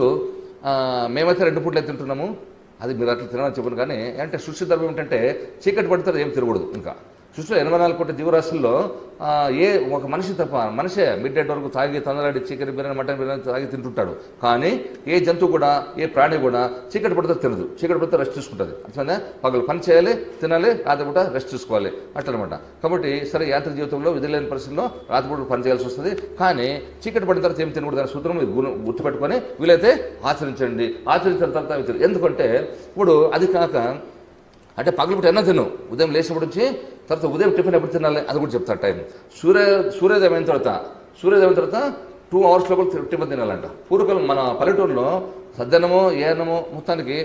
మేమైతే 2 పూటలే తింటున్నాము. అది మీరు అట్లా తినాలని చెప్పను. కానీ అంటే సృష్టి ధర్మం ఏంటంటే చీకటి పడితే ఏం తిరగకూడదు. ఇంకా సృష్టిలో 84 కోట్ల జీవరాశుల్లో ఏ ఒక మనిషి తప్ప, మనిషే మిడ్ నైట్ వరకు తాగి తొందరలాడి చికెన్ బిర్యానీ, మటన్ బిర్యానీ తాగి తింటుంటాడు. కానీ ఏ జంతువు కూడా, ఏ ప్రాణి కూడా చీకటి పడితే తినదు. చీకటి పడితే రెస్ట్ తీసుకుంటుంది. అర్థమైందా? పగలు పని చేయాలి, తినాలి, రాత్రిపూట రెస్ట్ తీసుకోవాలి, అట్లనమాట. కాబట్టి సరే యాంత్రిక జీవితంలో విధి లేని పరిస్థితుల్లో రాత్రిపూట పని చేయాల్సి వస్తుంది. కానీ చీకటి పడిన తర్వాత ఏం తినకూడదు అనే సూత్రం మీరు గుర్తుపెట్టుకొని వీలైతే ఆచరించండి. ఆచరించిన తర్వాత ఎందుకంటే ఇప్పుడు అది కాక అంటే పగలపూట ఎన్న తిను, ఉదయం లేచినప్పుడు నుంచి తర్వాత ఉదయం టిఫిన్ ఎప్పుడు తినాలి అది కూడా చెప్తారు టైం. సూర్యోదయం అయిన తర్వాత 2 hours లోపల టిఫిన్ తినాలంట. పూర్వకాలం మన పల్లెటూరులో సద్దనమో ఏనమో మొత్తానికి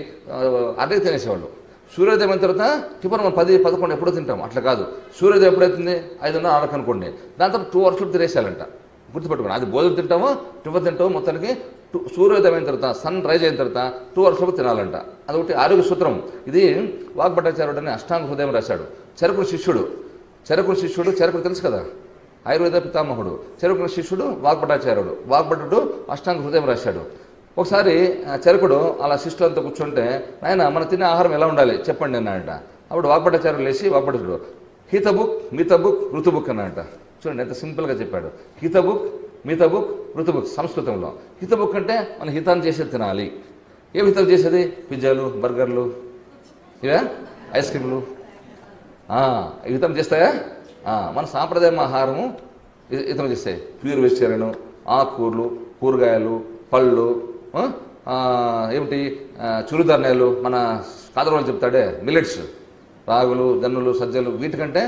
అదే తినేసేవాళ్ళు. సూర్యోదయం అయిన తర్వాత టిఫిన్ మనం 10, 11 ఎప్పుడో తింటాం. అట్లా కాదు. సూర్యోదయం ఎప్పుడైతుంది 5:30, 6 అనుకోండి, దాని తర్వాత 2 hours తినేసేయాలంట. గుర్తుపెట్టుకోండి. అది భోజనం తింటామో టిఫిన్ తింటామో మొత్తానికి సూర్యోదయం అయిన తర్వాత, సన్ రైజ్ అయిన తర్వాత 2 hours తినాలంట. అదొకటి ఆరోగ్య సూత్రం. ఇది వాగ్భటాచార్యుడు అని అష్టాంగ హృదయం రాశాడు. చరకుడు శిష్యుడు చరకుడు తెలుసు కదా, ఆయుర్వేద పితామహుడు. చరకుడు శిష్యుడు వాగ్భటాచార్యుడు. వాగ్భటుడు అష్టాంగ హృదయం రాశాడు. ఒకసారి చరకుడు అలా శిష్యులంతా కూర్చుంటే, నాయన మన తినే ఆహారం ఎలా ఉండాలి చెప్పండి అన్నాడంట. అప్పుడు వాగ్భటాచార్యుడు లేచి వాగ్భటుడు హిత బుక్, మిత బుక్, ఋతు బుక్ అన్నాడంట. చూడండి ఎంత సింపుల్గా చెప్పాడు. హిత బుక్, మిత బుక్, ఋతు బుక్. సంస్కృతంలో హిత బుక్ అంటే మన హితాన్ని చేసేది తినాలి. ఏం హితం చేసేది? పిజ్జాలు, బర్గర్లు, ఇవే ఐస్ క్రీమ్లు హితం చేస్తాయా? మన సాంప్రదాయ ఆహారము హితం చేస్తాయి. ప్యూర్ వెజిటేరియన్, ఆకుకూరలు, కూరగాయలు, పళ్ళు, ఏమిటి చిరుధాన్యాలు, మన కాదరవాళ్ళు చెప్తాడే మిల్లెట్స్, రాగులు, జొన్నలు, సజ్జలు, వీటికంటే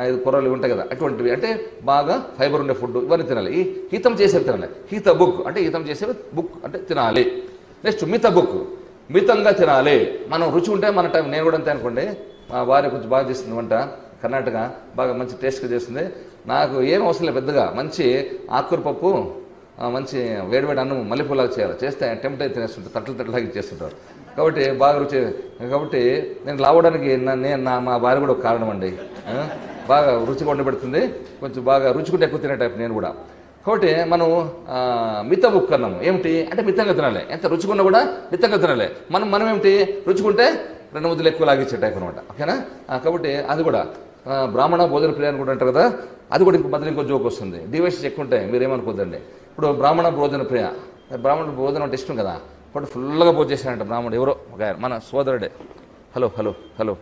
ఇది కూరలు ఉంటాయి కదా, అటువంటివి అంటే బాగా ఫైబర్ ఉండే ఫుడ్ ఇవన్నీ తినాలి. ఈ హితం చేసేది తినాలి. హిత బుక్ అంటే హితం చేసేది బుక్ అంటే తినాలి. నెక్స్ట్ మిత బుక్, మితంగా తినాలి. మనం రుచి ఉంటే మన టైం, నేను కూడా అంతే అనుకోండి. మా భార్య కొంచెం బాగా చేస్తుంది వంట, కర్ణాటక, బాగా మంచి టేస్ట్గా చేస్తుంది. నాకు ఏం అవసరం లేదు పెద్దగా, మంచి ఆకుకూర పప్పు, మంచి వేడివేడి అన్నం మల్లెపూలాగా చేస్తే టెంప్ట్ అయితే తినేస్తుంటారు, తట్టలాగా చేస్తుంటారు. కాబట్టి బాగా రుచి. కాబట్టి నేను లావడానికి మా భార్య కూడా ఒక కారణం అండి. బాగా రుచిగా వండబెడుతుంది, కొంచెం బాగా రుచికుంటే ఎక్కువ తినే టైప్ నేను కూడా. కాబట్టి మనం మిత బుక్ అన్నాము. ఏమిటి అంటే మితంగా తినాలి. ఎంత రుచికున్నా కూడా మితంగా తినాలి. మనం ఏమిటి రుచికుంటే 2 ముద్దలు ఎక్కువ లాగించే టైప్ అనమాట. ఓకేనా? కాబట్టి అది కూడా బ్రాహ్మణ భోజన ప్రియ అని కూడా అంటారు కదా, అది కూడా ఇంకో జోక్ వస్తుంది. డివైసెస్ ఎక్కువ ఉంటాయి, మీరేమనుకోద్దండి. ఇప్పుడు బ్రాహ్మణ భోజన ప్రియ, బ్రాహ్మణ భోజనం అంటే ఇష్టం కదా, ఇప్పుడు ఫుల్గా భోజనం చేశాడంట బ్రాహ్మణుడు, ఎవరో ఒక ఆయన మన సోదరుడే. Hello hello hello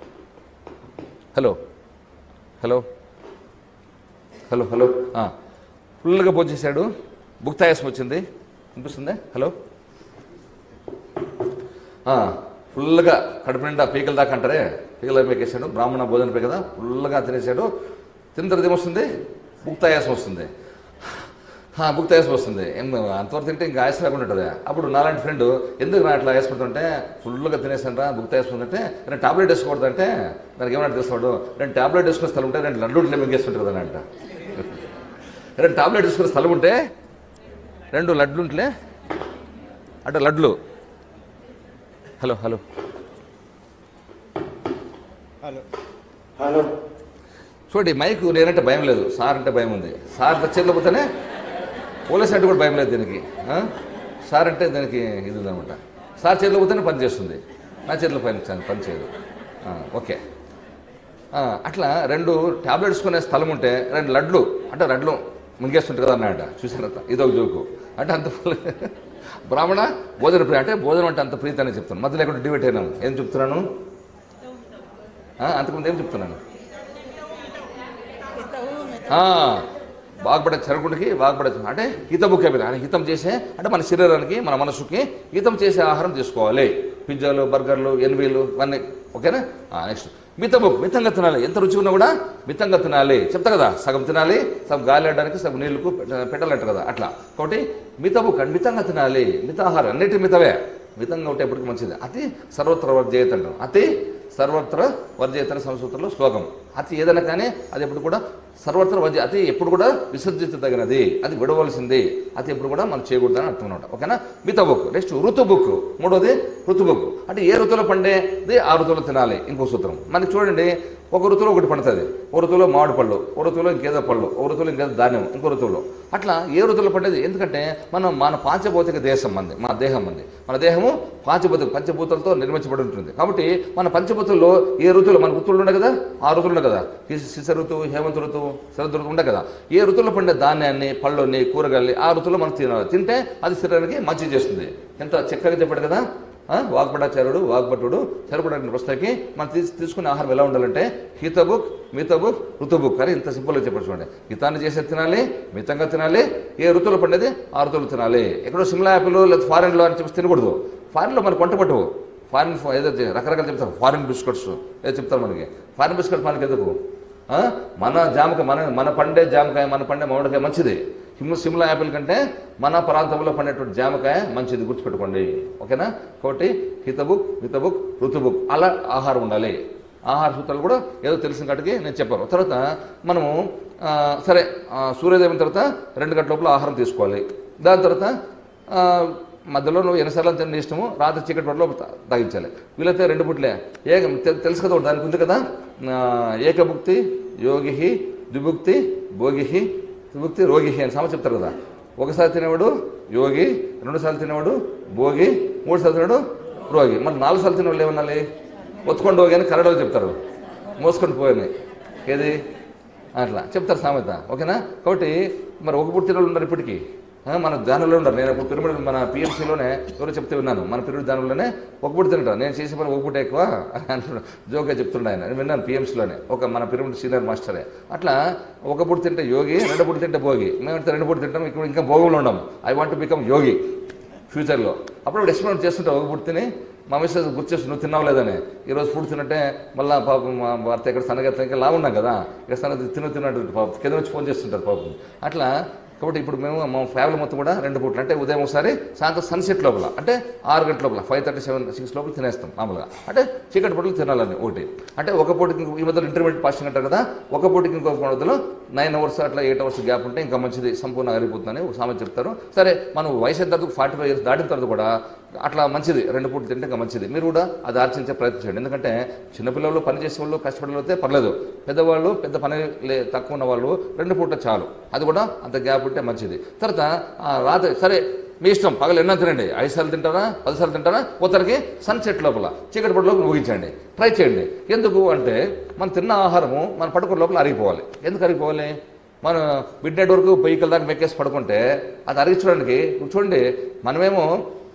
hello hello hello hello ఫుల్గా భోజనం చేశాడు, భుక్తాయాసం వచ్చింది, అనిపిస్తుంది. హలో ఫుల్గా కడుపు నిండా పీకల దాకా అంటారే, పీకల దాకా పీకేసాడు, బ్రాహ్మణ భోజనం పే కదా, ఫుల్గా తినేసాడు. తిన్న తర్వాత ఏమొస్తుంది? భుక్తాయాసం వస్తుంది. భుక్తాయాసం వస్తుంది. అంతవరకు తింటే ఇంకా ఆయాసం లేకుండా ఉంటుంది. అప్పుడు నాలాంటి ఫ్రెండ్ ఎందుకు నా అట్లా ఆయాసపడుతుంటే, ఫుల్గా తినేసానరా భుక్తాయాసం ఉందంటే, నేను టాబ్లెట్ వేసుకోకూడదంటే దానికి ఏమన్నా తెలుసుకోడు. నేను టాబ్లెట్ వేసుకునే స్థలం ఉంటే రెండు లడ్లు మింగేస్తుంటారు కదా అంట. రెండు టాబ్లెట్ వేసుకునే స్థలం ఉంటే రెండు లడ్లుంట్లే అంటే లడ్లు. హలో హలో హలో హలో చూడండి, మైకు నేనంటే భయం లేదు, సార్ అంటే భయం ఉంది. సార్ చేతిలో పోతేనే పోలీస్ అంటే కూడా భయం లేదు దీనికి. సార్ అంటే దానికి ఇది ఉందనమాట. సార్ చేతిలో పోతేనే పని చేస్తుంది, నా చేతిలో పని చేయదు. ఓకే, అట్లా రెండు ట్యాబ్లెట్స్ కొనే స్థలం ఉంటే రెండు లడ్లు అంటే లడ్లు మింగేస్తుంటుంది కదా అన్నమాట. చూసారంత ఇదొక జోకు. అంటే అంత బ్రాహ్మణ భోజన ప్రియ అంటే భోజనం అంటే అంత ప్రీతి అని చెప్తాను. మధ్య లేకుండా డిబేట్ అయినాను. ఏం చెప్తున్నాను? అంతకుముందు ఏం చెప్తున్నాను? బాగుపడే చరకుడికి బాగుపడే అంటే హితముఖ అని హితం చేసే అంటే మన శరీరానికి మన మనసుకి హితం చేసే ఆహారం తీసుకోవాలి. పిజ్జాలు, బర్గర్లు, ఎన్వీలు ఇవన్నీ. ఓకేనా? నెక్స్ట్ మితముఖ్, మితంగా తినాలి. ఎంత రుచి ఉన్నా కూడా మితంగా తినాలి. చెప్తా కదా, సగం తినాలి, సగం గాలి ఆడడానికి సగం నీళ్ళకు పెట్టాలంట కదా, అట్లా. కాబట్టి మితముఖ్ అంటే మితంగా తినాలి. మితాహారం అన్నిటి మితవే. మితంగా ఉంటే ఎప్పటికీ మంచిది. అతి సర్వత్ర వర్జయత అంటాం. అతి సర్వత్ర వర్జయత అనే సంస్కృతంలో శ్లోకం. అతి ఏదైనా కానీ అది ఎప్పుడు కూడా సర్వత్ర వర్జ, అతి ఎప్పుడు కూడా విసర్జించదగినది, అది విడవలసింది, అది ఎప్పుడు కూడా మనం చేయకూడదని అర్థం అనమాట. ఓకేనా? మితబుక్. నెక్స్ట్ ఋతుబుక్, మూడోది ఋతుబుక్ అంటే ఏ ఋతువులో పండేది ఆ ఋతువులో తినాలి. ఇంకో సూత్రం మనకి చూడండి, ఒక ఋతువులో ఒకటి పండుతుంది, ఒక ఋతువులో మామిడి పళ్ళు, ఒక ఋతువులో ఇంకేదో పళ్ళు, ఒక ఋతువులో ఇంకేదో ధాన్యం, ఇంకో ఋతువులో. అట్లా ఏ ఋతువులో పండేది. ఎందుకంటే మన పాంచభౌతిక దేశం మంది, మన దేహం మంది. మన దేహము పంచభూతాలతో నిర్మించబడి ఉంటుంది. కాబట్టి మన పంచభూతుల్లో ఏ ఋతువులు మన ఋతువులు ఉండే కదా, ఆ ఋతువులు ఉండే కదా, శిశ ఋతువు, హేమంత ఋతువు, శరద్ ఋతువు ఉండే కదా. ఏ ఋతువులో పండే ధాన్యాన్ని, పళ్ళని, కూరగాయల్ని ఆ ఋతువులో మనం తినాలి. తింటే అది శరీరానికి మంచి చేస్తుంది. ఎంత చక్కగా చెప్పాడు కదా వాగ్భటాచార్యుడు, వాగ్భటుడు. సరిపడిన పుస్తకానికి మనం తీసుకునే ఆహారం ఎలా ఉండాలంటే హితబుక్, మితబుక్, ఋతుబుక్ అని ఇంత సింపుల్గా చెప్పారు. చూడండి, హితాన్ని చేసేది తినాలి, మితంగా తినాలి, ఏ ఋతువులో పండేది ఆ ఋతువులు తినాలి. ఎక్కడో సిమ్లా యాపిల్ లేదా ఫారెన్లో అని చెప్పి తినకూడదు. ఫారెన్లో మనకు వంట పట్టవు. ఫారిన్ ఏదో రకరకాలు చెప్తారు, ఫారిన్ బిస్కెట్స్ ఏదో చెప్తారు మనకి. ఫారిన్ బిస్కెట్ మనకి ఎందుకు? మన జామకాయ, మన పండే జామకాయ, మన పండే మామిడికాయ మంచిది. సిమ్లా యాపిల్ కంటే మన ప్రాంతంలో పండేటువంటి జామకాయ మంచిది, గుర్తుపెట్టుకోండి. ఓకేనా? కాబట్టి హితబుక్, మితబుక్, ఋతుబుక్ అలా ఆహారం ఉండాలి. ఆహార సూత్రాలు కూడా ఏదో తెలిసిన కాటికి నేను చెప్పాను. తర్వాత మనము సరే సూర్యోదయం తర్వాత 2 గంటల లోపల ఆహారం తీసుకోవాలి. దాని తర్వాత మధ్యలో నువ్వు ఎన్నిసార్లు తిన్న ఇష్టము రాత్రి చీకటి పడిలో తాగించాలి. వీలైతే 2 పూట్లే. తెలుసు కదా దానికి ఉంది కదా, ఏకభుక్తి యోగి, ద్విభుక్తి భోగి, త్రిభుక్తి రోగి అని సమ చెప్తారు కదా. ఒకసారి తినేవాడు యోగి, 2 సార్లు తినేవాడు భోగి, 3 సార్లు తినేవాడు రోగి. మరి 4 సార్లు తినేవాళ్ళు ఏమన్నాలి? ఒత్తుకొని రోగి అని కన్నడలో చెప్తారు, మోసుకొని పోయినాయి ఏది అట్లా చెప్తారు సామెత. ఓకేనా? కాబట్టి మరి ఒక పూట తినేవాళ్ళు ఉన్నారు ఇప్పటికీ, మన ధ్యానంలో ఉన్నారు. నేను ఇప్పుడు పిరమిడ్ మన పిఎంసీలోనే ఎవరో చెప్తే విన్నాను, మన పిరమిడ్ ధ్యానంలోనే ఒక పూట తింటాను. నేను చేసే పని ఒక పూట ఎక్కువ అని అంటున్నాడు, జోక్గా చెప్తుండే ఆయన. నేను విన్నాను పిఎంసీలోనే, మన పిరమిడ్ సీనియర్ మాస్టరే. అట్లా ఒక పూట తింటే యోగి, 2 పూట తింటే భోగి. మేమైతే 2 పూట తింటాం, ఇక్కడ ఇంకా భోగంలో ఉన్నాము. ఐ వాంట్ టు బికమ్ యోగి ఫ్యూచర్లో. అప్పుడు ఎక్స్పెరిమెంట్ చేస్తుంటావు. ఒక పూట తిని మా మిస్సెస్ గుర్తు చేసి నువ్వు తిన్నావు లేదని, ఈరోజు ఫుడ్ తిన్నట్టే మళ్ళీ పాపం మా భర్త ఇక్కడ సన్నగా ఇంకా లాగున్నాం కదా, ఇక్కడ సన్నగా తిన్నట్టు పాపం కింద నుంచి ఫోన్ చేస్తుంటారు పాపం. అట్లా కాబట్టి ఇప్పుడు మేము మా ఫ్యామిలీ మొత్తం కూడా 2 పూటలు అంటే ఉదయం ఒకసారి, సాయంత్రం సన్సెట్ లోపల అంటే 6 గంటల లోపల 5:37, 6 లోపల తినేస్తాం మామూలుగా. అంటే చీకటి పూటలు తినాలని ఒకటి. అంటే ఒక పూటకి ఈ మధ్యలో ఇంటర్మీడియట్ పాస్టింగ్ అంటారు కదా, ఒక పూటకి ఇంకొక మధ్యలో 9 అవర్స్ అట్లా 8 అవర్స్ గ్యాప్ ఉంటే ఇంకా మంచిది, సంపూర్ణంగా అరిగిపోతుందని ఒక సామెత చెప్తారు. సరే మనం వయసు ఎంత 45 ఇయర్స్ దాటిన తర్వాత కూడా అట్లా మంచిది, 2 పూటలు తింటే ఇంకా మంచిది. మీరు కూడా అది ఆర్చించే ప్రయత్నం చేయండి. ఎందుకంటే చిన్నపిల్లలు, పని చేసే వాళ్ళు, కష్టపడే అయితే పర్లేదు. పెద్దవాళ్ళు, పెద్ద పని తక్కువ ఉన్న వాళ్ళు 2 పూటలు చాలు, అది కూడా అంత గ్యాప్ ఉంటే మంచిది. తర్వాత రాత్రి సరే మీ ఇష్టం, పగలు ఎన్నో తినండి, 5 సార్లు తింటారా 10 సార్లు తింటారా, పోతానికి సన్సెట్ లోపల చీకటి పడి లోపల ముగించండి, ట్రై చేయండి. ఎందుకు అంటే మనం తిన్న ఆహారము మన పడుకున్న లోపల అరిగిపోవాలి. ఎందుకు అరిగిపోవాలి? మన మిడ్ నైట్ వరకు 10 దాకా వెక్కేసి పడుకుంటే అది అరిగించడానికి చూడండి, మనమేమో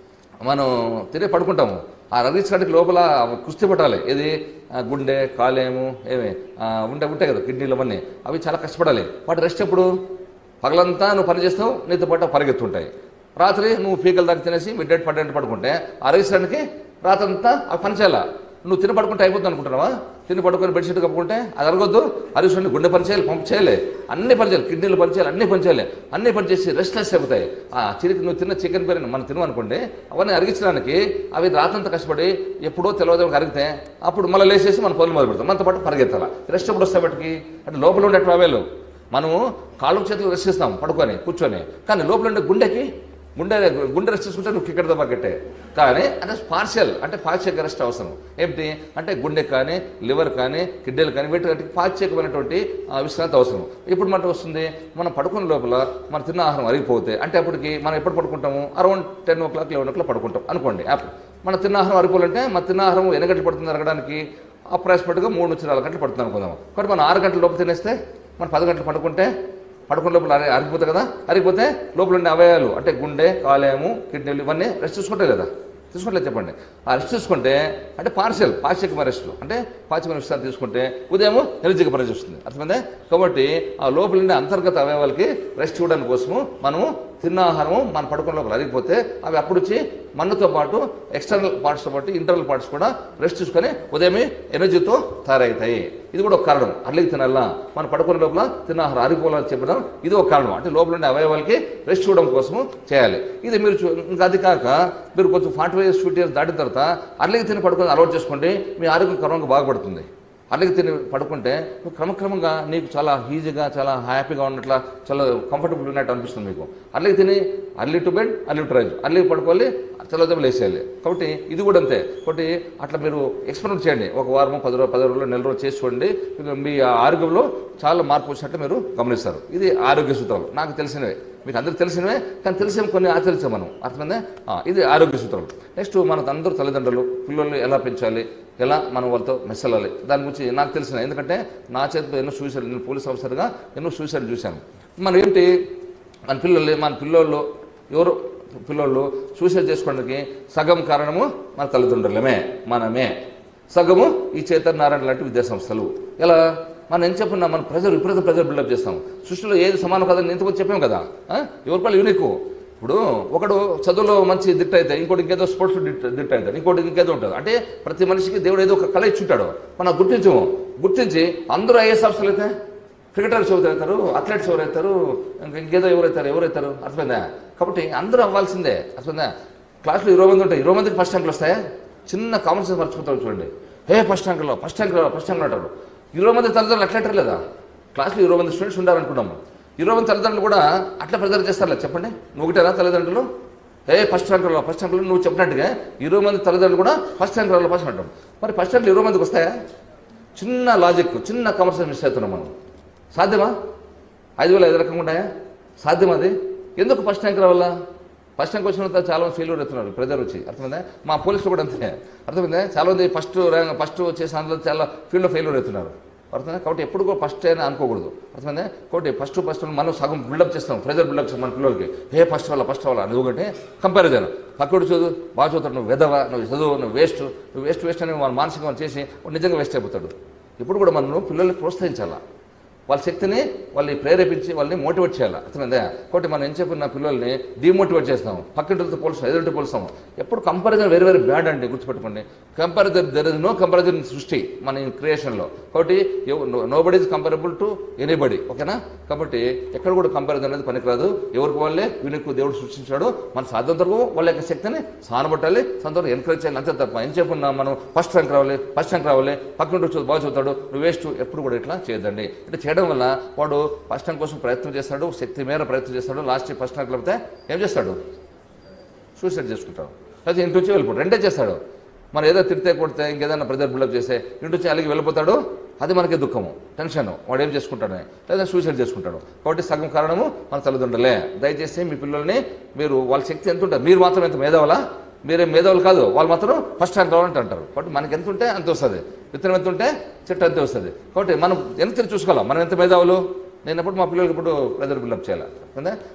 మనం తిరిగి పడుకుంటాము. ఆ రగిచ్చడానికి లోపల కుస్తీ పట్టాలి. ఏది గుండె, కాలేము, ఏమి ఉంటాయి కదా కిడ్నీలు అవన్నీ, అవి చాలా కష్టపడాలి. వాటి రెస్ట్ ఎప్పుడు? పగలంతా నువ్వు పని చేస్తావు, నీతో పాటు పరిగెత్తుంటాయి. రాత్రి నువ్వు పీకల దాకా తినేసి మిడ్ నైట్ పడుకుంటే ఆ రగిచ్చడానికి రాత్రంతా అవి పని చేయాలా. నువ్వు తిని పడుకుంటే అయిపోతుంది అనుకుంటున్నావా? తిని పడుకొని బెడ్షీట్ కప్పుకుంటే అది అరగొద్దు. అరిగిస్తుంది గుండె పని చేయాలి, పంపు చేయాలి, అన్ని పని చేయాలి, కిడ్నీలు పని చేయాలి, అన్ని పని చేయాలి. అన్ని పని చేసి రెస్ట్లెస్ అయిపోతాయి. నువ్వు తిన్న చికెన్ బిర్యానీ మనం తినమనుకోండి, అవన్నీ అరిగించడానికి అవి రాత్రంతా కష్టపడి ఎప్పుడో తెలవదు అరిగితే అప్పుడు మళ్ళీ లేచేసి మన పనులు మొదలు పెడతాం. మనతో పాటు పరిగెత్తాలి. రెస్ట్ ఎప్పుడు వస్తాయి బట్టికి? అంటే లోపల ఉండే ట్రావెల్ మనము కాళ్ళు చేతులు రెస్ట్ ఇస్తాం పడుకొని కూర్చొని, కానీ లోపల ఉండే గుండె రెస్ట్ తీసుకుంటే నువ్వు కిక్కడతో పక్కట్టే. కానీ అంటే పార్షియల్, అంటే పాశ్చక రెస్ట్ అవసరం. ఏమిటి అంటే గుండె కానీ, లివర్ కానీ, కిడ్నీలు కానీ, వీటి పాశ్చకమైనటువంటి విశ్రాంతి అవసరం. ఇప్పుడు మనకు వస్తుంది, మనం పడుకున్న లోపల మన తిన్న ఆహారం అరిగిపోతే, అంటే అప్పటికి మనం ఎప్పుడు పడుకుంటాము? అరౌండ్ 10 o'clock 11 o'clock పడుకుంటాం అనుకోండి. మన తిన్న ఆహారం అరిపోవాలంటే మన తిన్న ఆహారం ఎన్ని గంటలు పడుతుంది అరగడానికి? అప్రాక్సిమేట్గా 3 నుంచి 4 గంటలు పడుతుంది అనుకుందాం. కాబట్టి మనం 6 గంటల లోపు తినేస్తే మనం 10 గంటలు పడుకుంటే పడుకున్న లోపల అరిగిపోతాయి కదా. అరిగిపోతే లోపల ఉండే అవయవాలు అంటే గుండె, కాలేయము, కిడ్నీలు ఇవన్నీ రెస్ట్ తీసుకుంటాయి లేదా? తీసుకుంటే చెప్పండి. ఆ రెస్ట్ తీసుకుంటే అంటే పాశ్చకమైన రెస్ట్, అంటే పాశ్చకమైన విశ్రాంతి తీసుకుంటే ఉదయం ఎనర్జీగా పనిచేస్తుంది. అర్థమైందే? కాబట్టి ఆ లోపల ఉండే అంతర్గత అవయవాలకి రెస్ట్ ఇవ్వడానికి కోసము మనము తిన్న ఆహారము మన పడుకున్న లోపల అరిగిపోతే అవి అప్పుడు వచ్చి మనతో పాటు ఎక్స్టర్నల్ పార్ట్స్తో పాటు ఇంటర్నల్ పార్ట్స్ కూడా రెస్ట్ తీసుకొని ఉదయమే ఎనర్జీతో తయారవుతాయి. ఇది కూడా ఒక కారణం. అట్లకి తినాలా, మన పడుకున్న లోపల తిన్న ఆహారం అరిగిపోవాలని చెప్పడం ఇది ఒక కారణం. అంటే లోపల ఉండే అవయవాలకి రెస్ట్ ఇవ్వడం కోసము చేయాలి. ఇది మీరు ఇంకా అది కాక మీరు కొంచెం 45 years 50 years దాటిన తర్వాత అట్లకి తిని పడుకొని అలవాటు చేసుకోండి, మీ ఆరోగ్యం క్రమంగా బాగుపడుతుంది. అట్లకి తిని పడుకుంటే నువ్వు క్రమక్రమంగా నీకు చాలా ఈజీగా, చాలా హ్యాపీగా ఉన్నట్ల, చాలా కంఫర్టబుల్ ఉన్నట్టు అనిపిస్తుంది మీకు. అట్లకి తిని early to bed, early to rise, early పడుకోవాలి, చల్లదెబ్బలు వేసేయాలి. కాబట్టి ఇది కూడా అంతే. కాబట్టి అట్లా మీరు ఎక్స్పెరిమెంట్ చేయండి. ఒక వారము 10 రోజులు, నెల రోజులు చేసి చూడండి. మీ ఆరోగ్యంలో చాలా మార్పు వచ్చినట్టు మీరు గమనిస్తారు. ఇది ఆరోగ్య సూత్రాలు నాకు తెలిసినవే, మీకు అందరికి తెలిసినవే, కానీ తెలిసిన కొన్ని ఆచరించాం మనం. అర్థమైందే? ఇది ఆరోగ్య సూత్రాలు. నెక్స్ట్ మన అందరూ తల్లిదండ్రులు పిల్లల్ని ఎలా పెంచాలి, ఎలా మనం వాళ్ళతో మెస్సలాలి, దాని గురించి నాకు తెలిసిన, ఎందుకంటే నా చేతితో ఎన్నో సూసైడ్, నేను పోలీస్ ఆఫీసర్గా ఎన్నో సూసైడ్ చూశాను. మనం ఏంటి మన పిల్లోళ్ళు ఎవరు పిల్లోళ్ళు సూసైడ్ చేసుకోవడానికి సగం కారణము మన తల్లిదండ్రులమే, మనమే. సగము ఈ చైతన్య నారాయణ లాంటి విద్యాసంస్థలు. ఎలా మనం ఏం చెప్పున్నా, మన విపరీత ప్రెజర్ బిల్డప్ చేస్తాం. సృష్టిలో ఏది సమానం కాదని ఇంతకుముందు చెప్పాం కదా. ఎవరి పళ్ళు యూనిక్. ఇప్పుడు ఒకడు చదువులో మంచి దిట్ట అయితే, ఇంకోటి ఇంకేదో స్పోర్ట్స్ దిట్ట అవుతాడు, ఇంకోటి ఇంకేదో ఉంటుంది. అంటే ప్రతి మనిషికి దేవుడు ఏదో ఒక కళ ఇచ్చుంటాడు. మనం గుర్తించి అందరూ ఐఏఎస్ ఆఫీసర్లు అయితే, క్రికెటర్స్ ఎవరు అవుతారు, అథ్లెట్స్ ఎవరైతారు, ఇంకేదో ఎవరైతారు. అర్థమైందా? కాబట్టి అందరూ అవ్వాల్సిందే. అర్థమైందా? క్లాస్లో 20 మంది ఉంటాయి, 20 మందికి ఫస్ట్ ర్యాంకులు వస్తాయా? చిన్న కామన్ సెన్స్ మర్చిపోతారు చూడండి. ఫస్ట్ ర్యాంకులో అంటారు. 20 మంది తల్లిదండ్రులు అట్లా అంటారు లేదా? క్లాస్లో 20 మంది స్టూడెంట్స్ ఉండాలనుకున్నాము. 20 మంది తల్లిదండ్రులు కూడా అట్లా ప్రెజర్ చేస్తారులే. చెప్పండి, నువ్వు ఒకటేనా తల్లిదండ్రులు? ఫస్ట్ ర్యాంకులో నువ్వు చెప్పినట్టుగా 20 మంది తల్లిదండ్రులు కూడా ఫస్ట్ ర్యాంకులో ఫస్ట్ అంటాం. మరి ఫస్ట్ ర్యాంకులు 20 మందికి వస్తాయా? చిన్న లాజిక్, చిన్న కామన్ సెన్స్ మిస్ అవుతున్నాం మనం. సాధ్యమా? 5,000 రకంగా ఉంటాయా? సాధ్యం అది? ఎందుకు ఫస్ట్ ర్యాంక్ రావాలా? ఫస్ట్ ర్యాంక్ వచ్చిన తర్వాత చాలా మంది ఫెయిల్యూర్ అవుతున్నారు ప్రెజర్ వచ్చి. అర్థమైందా? మా పోలీసులు కూడా అంతే. అర్థమైందా? చాలా మంది ఫస్ట్ వచ్చేసి అందులో చాలా ఫీల్డ్లో ఫెయిల్యూర్ అవుతున్నారు. అర్థమైందా? కాబట్టి ఎప్పుడు కూడా ఫస్ట్ అయినా అనుకోకూడదు. అర్థమైందా? కాబట్టి ఫస్ట్ మనం సగం బిల్డప్ చేస్తాం, ప్రెజర్ బిల్డప్ చేస్తాం మన పిల్లలకి. ఫస్ట్ అవ్వాలా ఎందుకంటే కంపారిజన్. పక్కడు చదువు బాగా చదువుతాడు, నువ్వు వెదవా, నువ్వు వేస్ట్ అని మన మానసికంగా చేసి నిజంగా వేస్ట్ అయిపోతాడు. ఇప్పుడు కూడా మనం పిల్లల్ని ప్రోత్సహించాలా, వాళ్ళ శక్తిని వాళ్ళని ప్రేరేపించి వాళ్ళని మోటివేట్ చేయాలి. అర్థమైందా? కాబట్టి మనం ఏం చెప్పిన పిల్లల్ని డిమోటివేట్ చేస్తాము, పక్కింటితో పోలుస్తాం, ఎదుటి పోలుస్తాము. ఎప్పుడు కంపారిజన్ వెరీ బ్యాడ్ అండి, గుర్తుపెట్టుకోండి. దెర్ ఇస్ నో కంపారిజన్ సృష్టి మన క్రియేషన్లో. కాబట్టి nobody is comparable to anybody. ఓకేనా? కాబట్టి ఎక్కడ కూడా కంపారిజన్ అనేది పనికిరాదు. ఎవరికి వాళ్ళే యూనిక్ దేవుడు సృష్టించాడు. మన సాధ్యంత వరకు వాళ్ళ యొక్క శక్తిని సానబట్టాలి, సంతవరకు ఎంకరేజ్ చేయాలి, అంతే తప్ప ఏం చెప్పున్నా మనం ఫస్ట్ ర్యాంక్ రావాలి, పక్కింటి బాగా చదువుతాడు, నువ్వు వేస్ట్, ఎప్పుడు కూడా ఇట్లా చేయదండి. ఇట్లా చేయడం వల్ల వాడు ఫస్ట్ ర్యాంక్ కోసం ప్రయత్నం చేస్తాడు, శక్తి మేర ప్రయత్నం చేస్తాడు, లాస్ట్ ఫస్ట్ ర్యాంక్ లేకపోతే ఏం చేస్తాడు? సూసైడ్ చేసుకుంటాడు, లేకపోతే ఇంటి నుంచి వెళ్ళిపోతాడు. రెండే చేస్తాడు. మనం ఏదో తిడితే కొడితే ఇంకేదైనా ప్రెజర్ బిల్డప్ చేస్తే ఇంటి నుంచి అలిగి వెళ్ళిపోతాడు, అది మనకి దుఃఖము, టెన్షన్. వాడు ఏం చేసుకుంటాడని, లేదా సూసైడ్ చేసుకుంటాడు. కాబట్టి సగం కారణము మన తల్లిదండ్రులే. దయచేసి మీ పిల్లల్ని మీరు వాళ్ళ శక్తి ఎంత ఉంటుంది, మీరు మాత్రం ఎంత మేధావులా, మీరేం మేధావులు కాదు, వాళ్ళు మాత్రం ఫస్ట్ ర్యాంక్ రావాలంటే అంటారు. కాబట్టి మనకి ఎంత ఉంటే అంత వస్తుంది, విత్తనం ఎంత ఉంటే చెట్టు అంతే వస్తుంది. కాబట్టి మనం ఎంత చూసుకోవాలి, మనం ఎంత మేధావులు. నేను ఎప్పుడు మా పిల్లలకి ఇప్పుడు ప్రెజర్ బిల్డప్ చేయాలి.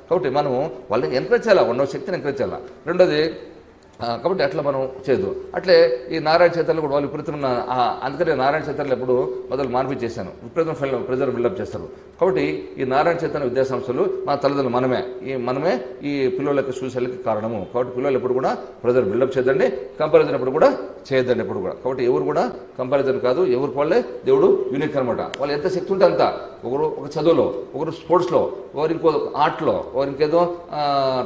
కాబట్టి మనము వాళ్ళని ఎంకరేజ్ చేయాలా, ఉన్న శక్తిని ఎంకరేజ్ చేయాలా. రెండోది కాబట్టి అట్లా మనం చేయదు. అట్లే ఈ నారాయణ చైతన్యలో కూడా వాళ్ళు విపరీతమైన అందుకనే నారాయణ చైతన్యలో ఎప్పుడు మొదలు మాన్పించేశాను. విపరీతం ప్రెజర్ బిల్డప్ చేస్తారు. కాబట్టి ఈ నారాయణ చైతన్య విద్యాసంస్థలు మా తల్లిదండ్రులు మనమే ఈ పిల్లలకి సూసైడ్కి కారణము. కాబట్టి పిల్లలు ఎప్పుడు కూడా ప్రెజర్ బిల్డప్ చేయదండి, కంపారిజన్ ఎప్పుడు కూడా చేయొద్దండి ఎప్పుడు కూడా. కాబట్టి ఎవరు కూడా కంపారిజన్ కాదు, ఎవరికి వాళ్ళే దేవుడు యూనిక్ అనమాట. వాళ్ళు ఎంత శక్తి ఉంటే అంత, ఒకరు ఒక చదువులో, ఒకరు స్పోర్ట్స్లో, ఒకరు ఇంకో ఆర్ట్లో, ఒకరు ఇంకేదో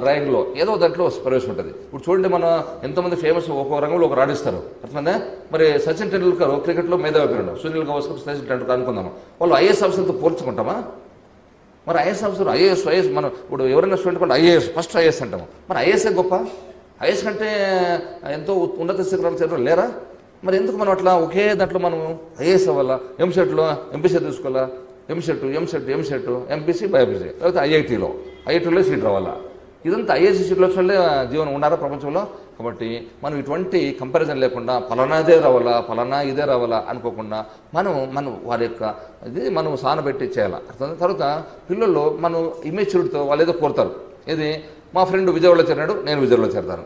డ్రాయింగ్లో, ఏదో దాంట్లో ప్రవేశం ఉంటుంది. ఇప్పుడు చూడండి, మన ఎంతోమంది ఫేమస్ ఒక రంగంలో ఒకరు ఆడిస్తారు అట్లనే. మరి సచిన్ టెండూల్కర్ క్రికెట్లో మేధావి పేరు, సునీల్ గవాస్కర్, సచిన్ టెండూల్కర్ అనుకుందాము. వాళ్ళు ఐఏఎస్ ఆఫీసర్తో పోల్చుకుంటామా? మరి ఐఏఎస్ ఆఫీసర్ ఐఏఎస్ మనం ఇప్పుడు ఎవరైనా స్టూడెంట్ కూడా ఫస్ట్ ఐఏఎస్ అంటాము. మరి ఐఏఎస్ఏ గొప్ప? ఐఏఎస్ కంటే ఎంతో ఉన్నత శిఖరాలు చేరడం లేరా? మరి ఎందుకు మనం అట్లా ఒకే దాంట్లో మనం ఐఏఎస్ అవ్వాలా? ఎంసెట్లో ఎంపీసీ తీసుకోవాలా? ఎంసెట్ ఎంపీసీ బైపీసీ, లేకపోతే ఐఐటీలో సీట్ రావాలా? ఇదంతా ఐఏఎస్ సీట్లు వచ్చే జీవనం ఉన్నారా ప్రపంచంలో? కాబట్టి మనం ఇటువంటి కంపారిజన్ లేకుండా పలానాదే రావాలా, పలానా ఇదే రావాలా అనుకోకుండా మనం వారి యొక్క ఇది మనం సానబెట్టి చేయాలి. తర్వాత పిల్లల్లో మనం ఇమేచ్యూరిటీతో వాళ్ళు ఏదో కోరుతారు. ఇది మా ఫ్రెండ్ విజయవాడలో చేరినాడు, నేను విజయవాడలో చేరతాను.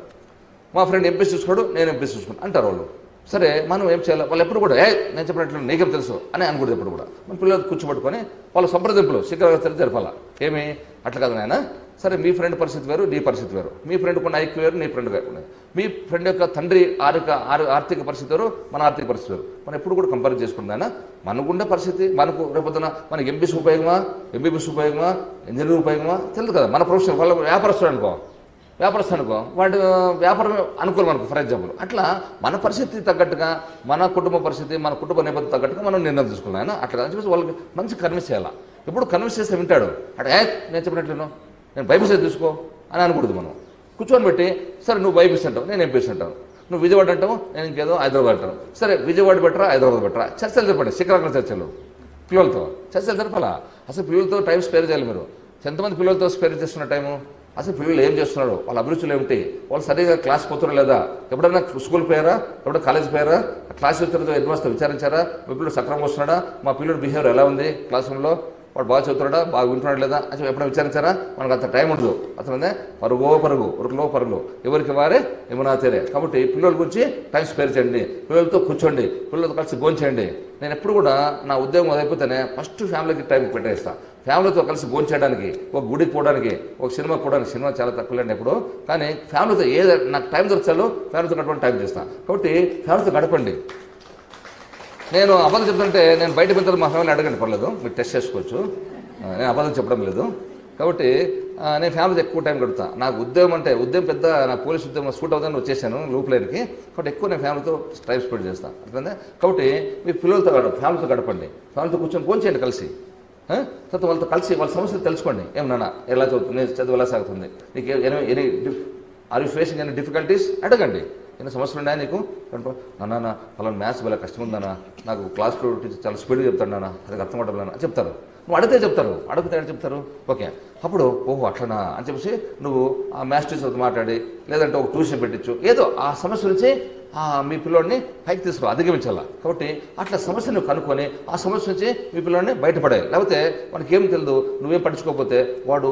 మా ఫ్రెండ్ ఎంపీసీ చూసుకోడు, నేను ఎంపీసీ చూసుకున్నాను అంటారు వాళ్ళు. సరే, మనం ఏం చేయాలి? వాళ్ళు ఎప్పుడు కూడా నేను చెప్పినట్లు నీకేం తెలుసు అని అనుకుంటుంది. ఎప్పుడు కూడా మన పిల్లలు కూర్చోబెట్టుకొని వాళ్ళ సంప్రదింపులు శిఖరాలు జరపాలా. ఏమి అట్లా కాదు నాయన, సరే మీ ఫ్రెండ్ పరిస్థితి వేరు, నీ పరిస్థితి వేరు, మీ ఫ్రెండ్ కొన్ని ఐక్యూ వేరు, నీ ఫ్రెండ్ వేరు, మీ ఫ్రెండ్ యొక్క తండ్రి ఆర్థిక పరిస్థితి వేరు, మన ఆర్థిక పరిస్థితి వేరు. మనం ఎప్పుడు కూడా కంపేర్ చేసుకుందానా మనకుండే పరిస్థితి, మనకు రేపొద్దున మనకి ఎంపీసీ ఉపయోగమా, ఎంబీబీఎస్ ఉపయోగమా, ఇంజనీరింగ్ ఉపయోగమా తెలియదు కదా. మన ప్రొఫెషన్ వాళ్ళ వ్యాపారస్తుడు అనుకో వాడు వ్యాపారం అనుకూలం మనకు. ఫర్ ఎగ్జాంపుల్ అట్లా మన పరిస్థితి తగ్గట్టుగా, మన కుటుంబ పరిస్థితి, మన కుటుంబ నేపథ్యం తగ్గట్టుగా మనం నిర్ణయం తీసుకున్నాను. అట్లా అని చెప్పేసి వాళ్ళకి మంచి కన్విన్స్ చేయాలా. ఎప్పుడు కన్విన్స్ చేస్తే వింటాడు. అంటే నేను చెప్పినట్లు నేను బైబిల్స్ తీసుకో అని అనకూడదు. మనం కూర్చొని పెట్టి, సరే నువ్వు బైబిల్స్ అంటావు, నేను ఎంపీసీ అంటాను, నువ్వు విజయవాడ అంటావు, నేను ఇంకేదో హైదరాబాద్ అంటాను. సరే విజయవాడ బెటరా, హైదరాబాద్ బెటరా? చర్చలు చెప్పండి, శిఖరాగ్ర చర్చలు పిల్లలతో చర్చలు జరపాలా. అసలు పిల్లలతో టైం స్పేర్ చేయాలి. మీరు ఎంతమంది పిల్లలతో స్పేర్ చేస్తున్న టైము? అసలు పిల్లలు ఏం చేస్తున్నారు, వాళ్ళ అభిరుచులు ఏమిటి, వాళ్ళు సరిగా క్లాస్ పోతున్నారు లేదా, ఎప్పుడైనా స్కూల్ పోయారా, ఎప్పుడైనా కాలేజ్ పోయారా, క్లాస్ వచ్చారో హెడ్ మాస్టర్ విచారించారా, మీ పిల్లలు సక్రమంగా వస్తున్నాడా, మా పిల్లడు బిహేవియర్ ఎలా ఉంది క్లాస్ రూమ్లో, వాడు బాగా చదువుతున్నాడా, బాగా వింటున్నాడు లేదా అని ఎప్పుడైనా విచారించారా? మనకు అంత టైం ఉండదు. అసలు ఉరుకులో పరుగులు ఎవరికి వారే ఏమన్నా తీరే. కాబట్టి పిల్లల గురించి టైం స్పేర్ చేయండి, పిల్లలతో కూర్చోండి, పిల్లలతో కలిసి భోంచేయండి. నేను ఎప్పుడు కూడా నా ఉద్యోగం అయిపోతేనే ఫస్ట్ ఫ్యామిలీకి టైం పెట్టేస్తాను. ఫ్యామిలీతో కలిసి భోంచేయడానికి, ఒక గుడికి పోవడానికి, ఒక సినిమాకి పోవడానికి. సినిమా చాలా తక్కువ లేండి ఎప్పుడు, కానీ ఫ్యామిలీతో నాకు టైం దొరకాలో ఫ్యామిలీతో గడపడానికి టైం చేస్తాను. కాబట్టి ఫ్యామిలీతో గడపండి. నేను అబద్ధం చెప్తుంటే నేను బయట పెద్ద మా ఫ్యామిలీ అడగండి, పర్లేదు, మీరు టెస్ట్ చేసుకోవచ్చు. నేను అబద్ధం చెప్పడం లేదు. కాబట్టి నేను ఫ్యామిలీతో ఎక్కువ టైం గడుపుతాను. నాకు ఉద్యోగం పెద్ద నా పోలీస్ ఉద్యోగం సూట్ అవుతుందని వచ్చేసాను లూప్ లైన్కి. కాబట్టి ఎక్కువ నేను ఫ్యామిలీతో టైం స్పెండ్ చేస్తాను. అట్లనే కాబట్టి మీ పిల్లలతో ఫ్యామిలీతో గడపండి, ఫ్యామిలీతో కూర్చొని భోంచేయండి కలిసి. తర్వాత వాళ్ళతో కలిసి వాళ్ళ సమస్యలు తెలుసుకోండి. ఏమన్నా ఎలా చదువుతుంది, నేను చదువు ఎలా సాగుతుంది, నీకు any are you facing any difficulties అడగండి. ఎన్ని సమస్యలు ఉన్నాయా నీకు? నాన్న వాళ్ళని మ్యాథ్స్ చాలా కష్టం ఉందన్నా, నాకు క్లాస్లో టీచర్ చాలా స్పీడ్గా చెప్తాడు నాన్న, అది అర్థం అవడం చెప్తారు. నువ్వు అడిగితే చెప్తారు. ఓకే, అప్పుడు ఓహో అట్లనా అని చెప్పేసి నువ్వు ఆ మ్యాథ్స్ టీచర్తో మాట్లాడి, లేదంటే ఒక ట్యూషన్ పెట్టించు, ఏదో ఆ సమస్య నుంచి మీ పిల్లోడిని పైకి తీసుకురా, అధిగమించాలా. కాబట్టి అట్లా సమస్యను కనుక్కొని ఆ సమస్య నుంచి మీ పిల్లోడిని బయటపడాలి. లేకపోతే వాడికి ఏం తెలియదు, నువ్వేం పట్టించుకోకపోతే వాడు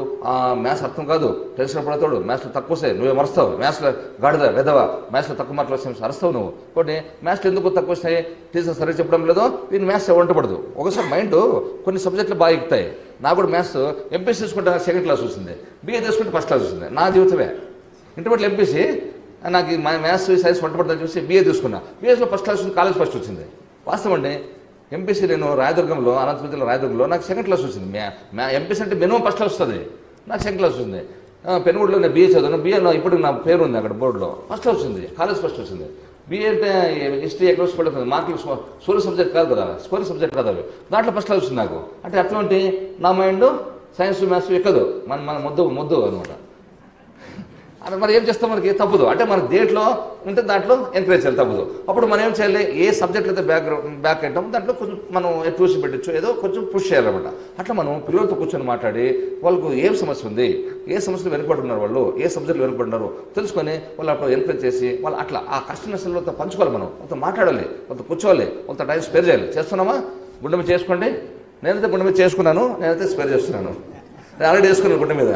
మ్యాథ్స్ అర్థం కాదు, టెన్షన్ పడతాడు, మ్యాథ్స్లో తక్కువ వస్తాయి, నువ్వే మరుస్తావు, మ్యాథ్స్లో గాడిద వెదవా, మ్యాథ్స్లో తక్కువ మార్కులు వస్తాయి అరుస్తావు నువ్వు. కాబట్టి మ్యాథ్స్లో ఎందుకు తక్కువ వస్తాయి, టీచర్ సరిగ్గా చెప్పడం లేదో, దీన్ని మ్యాథ్స్ వంటపడదు. ఒకసారి మైండ్ కొన్ని సబ్జెక్టులు బాగా ఎక్కుతాయి. నాకు కూడా మ్యాథ్స్ ఎంపీసీ తీసుకుంటే సెకండ్ క్లాస్ వచ్చింది, బీఏ తీసుకుంటే ఫస్ట్ క్లాస్ వచ్చింది. నా జీవితమే ఇంటర్మీడియట్ ఎంపీసీ, నాకు మ్యాథ్స్ సైన్స్ వంటపడదని చూసి బీఏ తీసుకున్నా, బీఎస్లో ఫస్ట్ క్లాస్ వచ్చింది, కాలేజ్ ఫస్ట్ వచ్చింది. వాస్తవం అండి. ఎంపీసీ నేను రాయదుర్గంలో, అనంతపురం రాయదుర్గంలో నాకు సెకండ్ క్లాస్ వచ్చింది. ఎంపీసీ అంటే మినిమం ఫస్ట్ క్లాస్ వస్తుంది, నాకు సెకండ్ క్లాస్ వచ్చింది. పెనుగూడులో నేను బీఏ చదివాను, బీఏలో ఇప్పుడు నా పేరు ఉంది అక్కడ బోర్డులో, ఫస్ట్ వచ్చింది, కాలేజ్ ఫస్ట్ వచ్చింది. బీఏ అంటే హిస్టరీ ఎకనామిక్స్ పడుతుంది, మార్కులు స్కోరింగ్ సబ్జెక్ట్ కాదు కదా, స్కోరింగ్ సబ్జెక్ట్ కాదు అవి, దాంట్లో ఫస్ట్ క్లాస్ వచ్చింది నాకు. అంటే అట్లాంటి నా మైండ్ సైన్స్ మ్యాథ్స్ ఎక్కదు, మన ముద్దు అనమాట. అది మరి ఏం చేస్తాం, మనకి తప్పదు. అంటే మనకి దేంట్లో ఉంటే దాంట్లో ఎంకరేజ్ చేయాలి, తప్పదు. అప్పుడు మనం ఏం చేయాలి, ఏ సబ్జెక్ట్ అయితే బ్యాక్ అయ్యాం దాంట్లో కొంచెం మనం ట్యూషన్ పెట్టచ్చు, ఏదో కొంచెం పుష్ చేయాలన్నమాట. అట్లా మనం పిల్లలతో కూర్చొని మాట్లాడి వాళ్ళకు ఏం సమస్య ఉంది, ఏ సమస్యలు వెనుకబడుతున్నారు, వాళ్ళు ఏ సబ్జెక్టులు వెనుకబడినారు తెలుసుకొని వాళ్ళు అప్పుడు ఎంకరేజ్ చేసి వాళ్ళు అట్లా ఆ కష్ట నష్టాలతో పంచుకోవాలి. మనం వాళ్ళతో మాట్లాడాలి, వాళ్ళతో కూర్చోవాలి, వాళ్ళతో టైం స్పేర్ చేయాలి. చేస్తున్నామా? గుండె మీద చేసుకోండి. నేనైతే గుండె మీద చేసుకున్నాను, నేనైతే స్పేర్ చేస్తున్నాను. నేను ఆల్రెడీ వేసుకున్నాను గుండె మీద.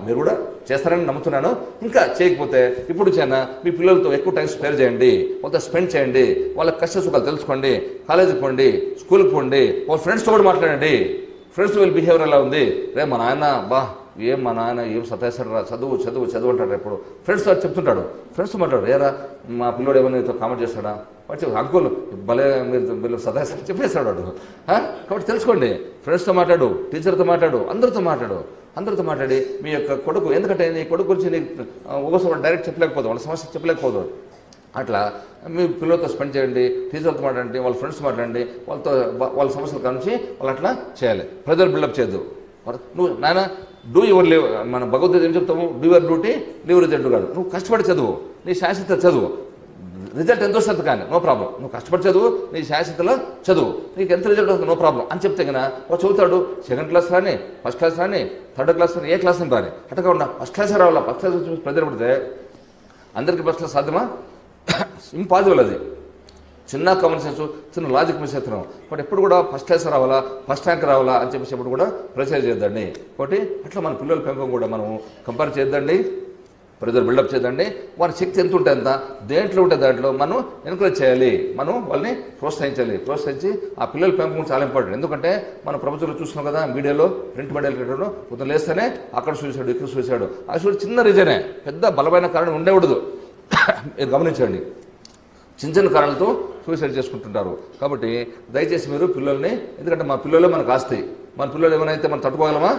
మీరు కూడా చేస్తారని నమ్ముతున్నాను. ఇంకా చేయకపోతే ఇప్పుడు చేయనా మీ పిల్లలతో ఎక్కువ టైం స్పెండ్ చేయండి, వాళ్ళతో స్పెండ్ చేయండి, వాళ్ళ కష్ట సుఖాలు తెలుసుకోండి, కాలేజీకి పోండి, స్కూల్కి పోండి, వాళ్ళ ఫ్రెండ్స్తో కూడా మాట్లాడండి. ఫ్రెండ్స్ వీళ్ళ బిహేవియర్ ఎలా ఉంది, రే మా నాయన మా నాయన ఏం సతాయిస్తాడు రా, చదువు చదువు చదువు అంటాడు. ఎప్పుడు ఫ్రెండ్స్తో చెప్తుంటాడు, ఫ్రెండ్స్తో మాట్లాడు, ఏరా మా పిల్లోడు ఏమైనా కామెంట్ చేస్తాడా, వాడు చెప్పు అంకుల్ భలే మీరు సతాయిస్తాడు చెప్పేస్తాడు వాడు. కాబట్టి తెలుసుకోండి, ఫ్రెండ్స్తో మాట్లాడు, టీచర్తో మాట్లాడు, అందరితో మాట్లాడి మీ యొక్క కొడుకు, ఎందుకంటే నీ కొడుకు గురించి నీకు ఒకసారి డైరెక్ట్ చెప్పలేకపోదు, వాళ్ళ సమస్య చెప్పలేకపోదు. అట్లా మీ పిల్లలతో స్పెండ్ చేయండి, టీచర్తో మాట్లాడండి, వాళ్ళ ఫ్రెండ్స్ మాట్లాడండి, వాళ్ళ సమస్యల గురించి వాళ్ళు అట్లా చేయాలి. ప్రెజర్ బిల్డప్ చేయొద్దు. నువ్వు నాయన డూ యువర్ లివ్, మన భగవద్గీత ఏం చెప్తాము, do your duty live result కాదు. నువ్వు కష్టపడి చదువు, నీ శాశ్వత చదువు, రిజల్ట్ ఎంత వస్తుంది కానీ నో ప్రాబ్లం. నువ్వు కష్టపడి చదువు, నీ శాశ్వతలో చదువు, నీకు ఎంత రిజల్ట్ వస్తుంది నో ప్రాబ్లం అని చెప్తే కన్నా వాడు చదువుతాడు. సెకండ్ క్లాస్ రాని, ఫస్ట్ క్లాస్ రాని, థర్డ్ క్లాస్ రాని, ఏ క్లాస్ అని రాని, అట్టగా ఉన్నా ఫస్ట్ క్లాస్ రావాలా. ఫస్ట్ క్లాస్ వచ్చి ప్రెజర్ పడితే అందరికీ ఫస్ట్ క్లాస్ సాధ్యమా? ఇంపాసిబుల్. అది చిన్న కామన్ సెన్స్, చిన్న లాజిక్ మిస్ అవుతున్నాం. బట్ ఎప్పుడు కూడా ఫస్ట్ క్లాస్ రావాలా, ఫస్ట్ ర్యాంక్ రావాలా అని చెప్పేసి ఎప్పుడు కూడా ప్రెషర్ చేయొద్దండి. కాబట్టి అట్లా మన పిల్లల పెంపకం కూడా మనం కంపేర్ చేయొద్దండి, ప్రెజర్ బిల్డప్ చేయదండి. వారి శక్తి ఎంత ఉంటే అంత, దేంట్లో ఉంటే దాంట్లో మనం ఎంకరేజ్ చేయాలి, మనం వాళ్ళని ప్రోత్సహించి ఆ పిల్లల పెంపకం చాలా ఇంపార్టెంట్. ఎందుకంటే మన ప్రపంచంలో చూస్తున్నాం కదా, మీడియాలో ప్రింట్ మీడియాలో పొద్దున లేస్తేనే అక్కడ చూశాడు, ఇక్కడ చూశాడు. ఆ చూడు చిన్న రీజనే, పెద్ద బలమైన కారణం ఉండకూడదు. మీరు గమనించండి, చిన్న కారణాలతో సూసైడ్ చేసుకుంటుంటారు. కాబట్టి దయచేసి మీరు పిల్లల్ని, ఎందుకంటే మా పిల్లలే మనకు ఆస్తి, మన పిల్లలు ఏమైనా మనం తట్టుకోగలమా?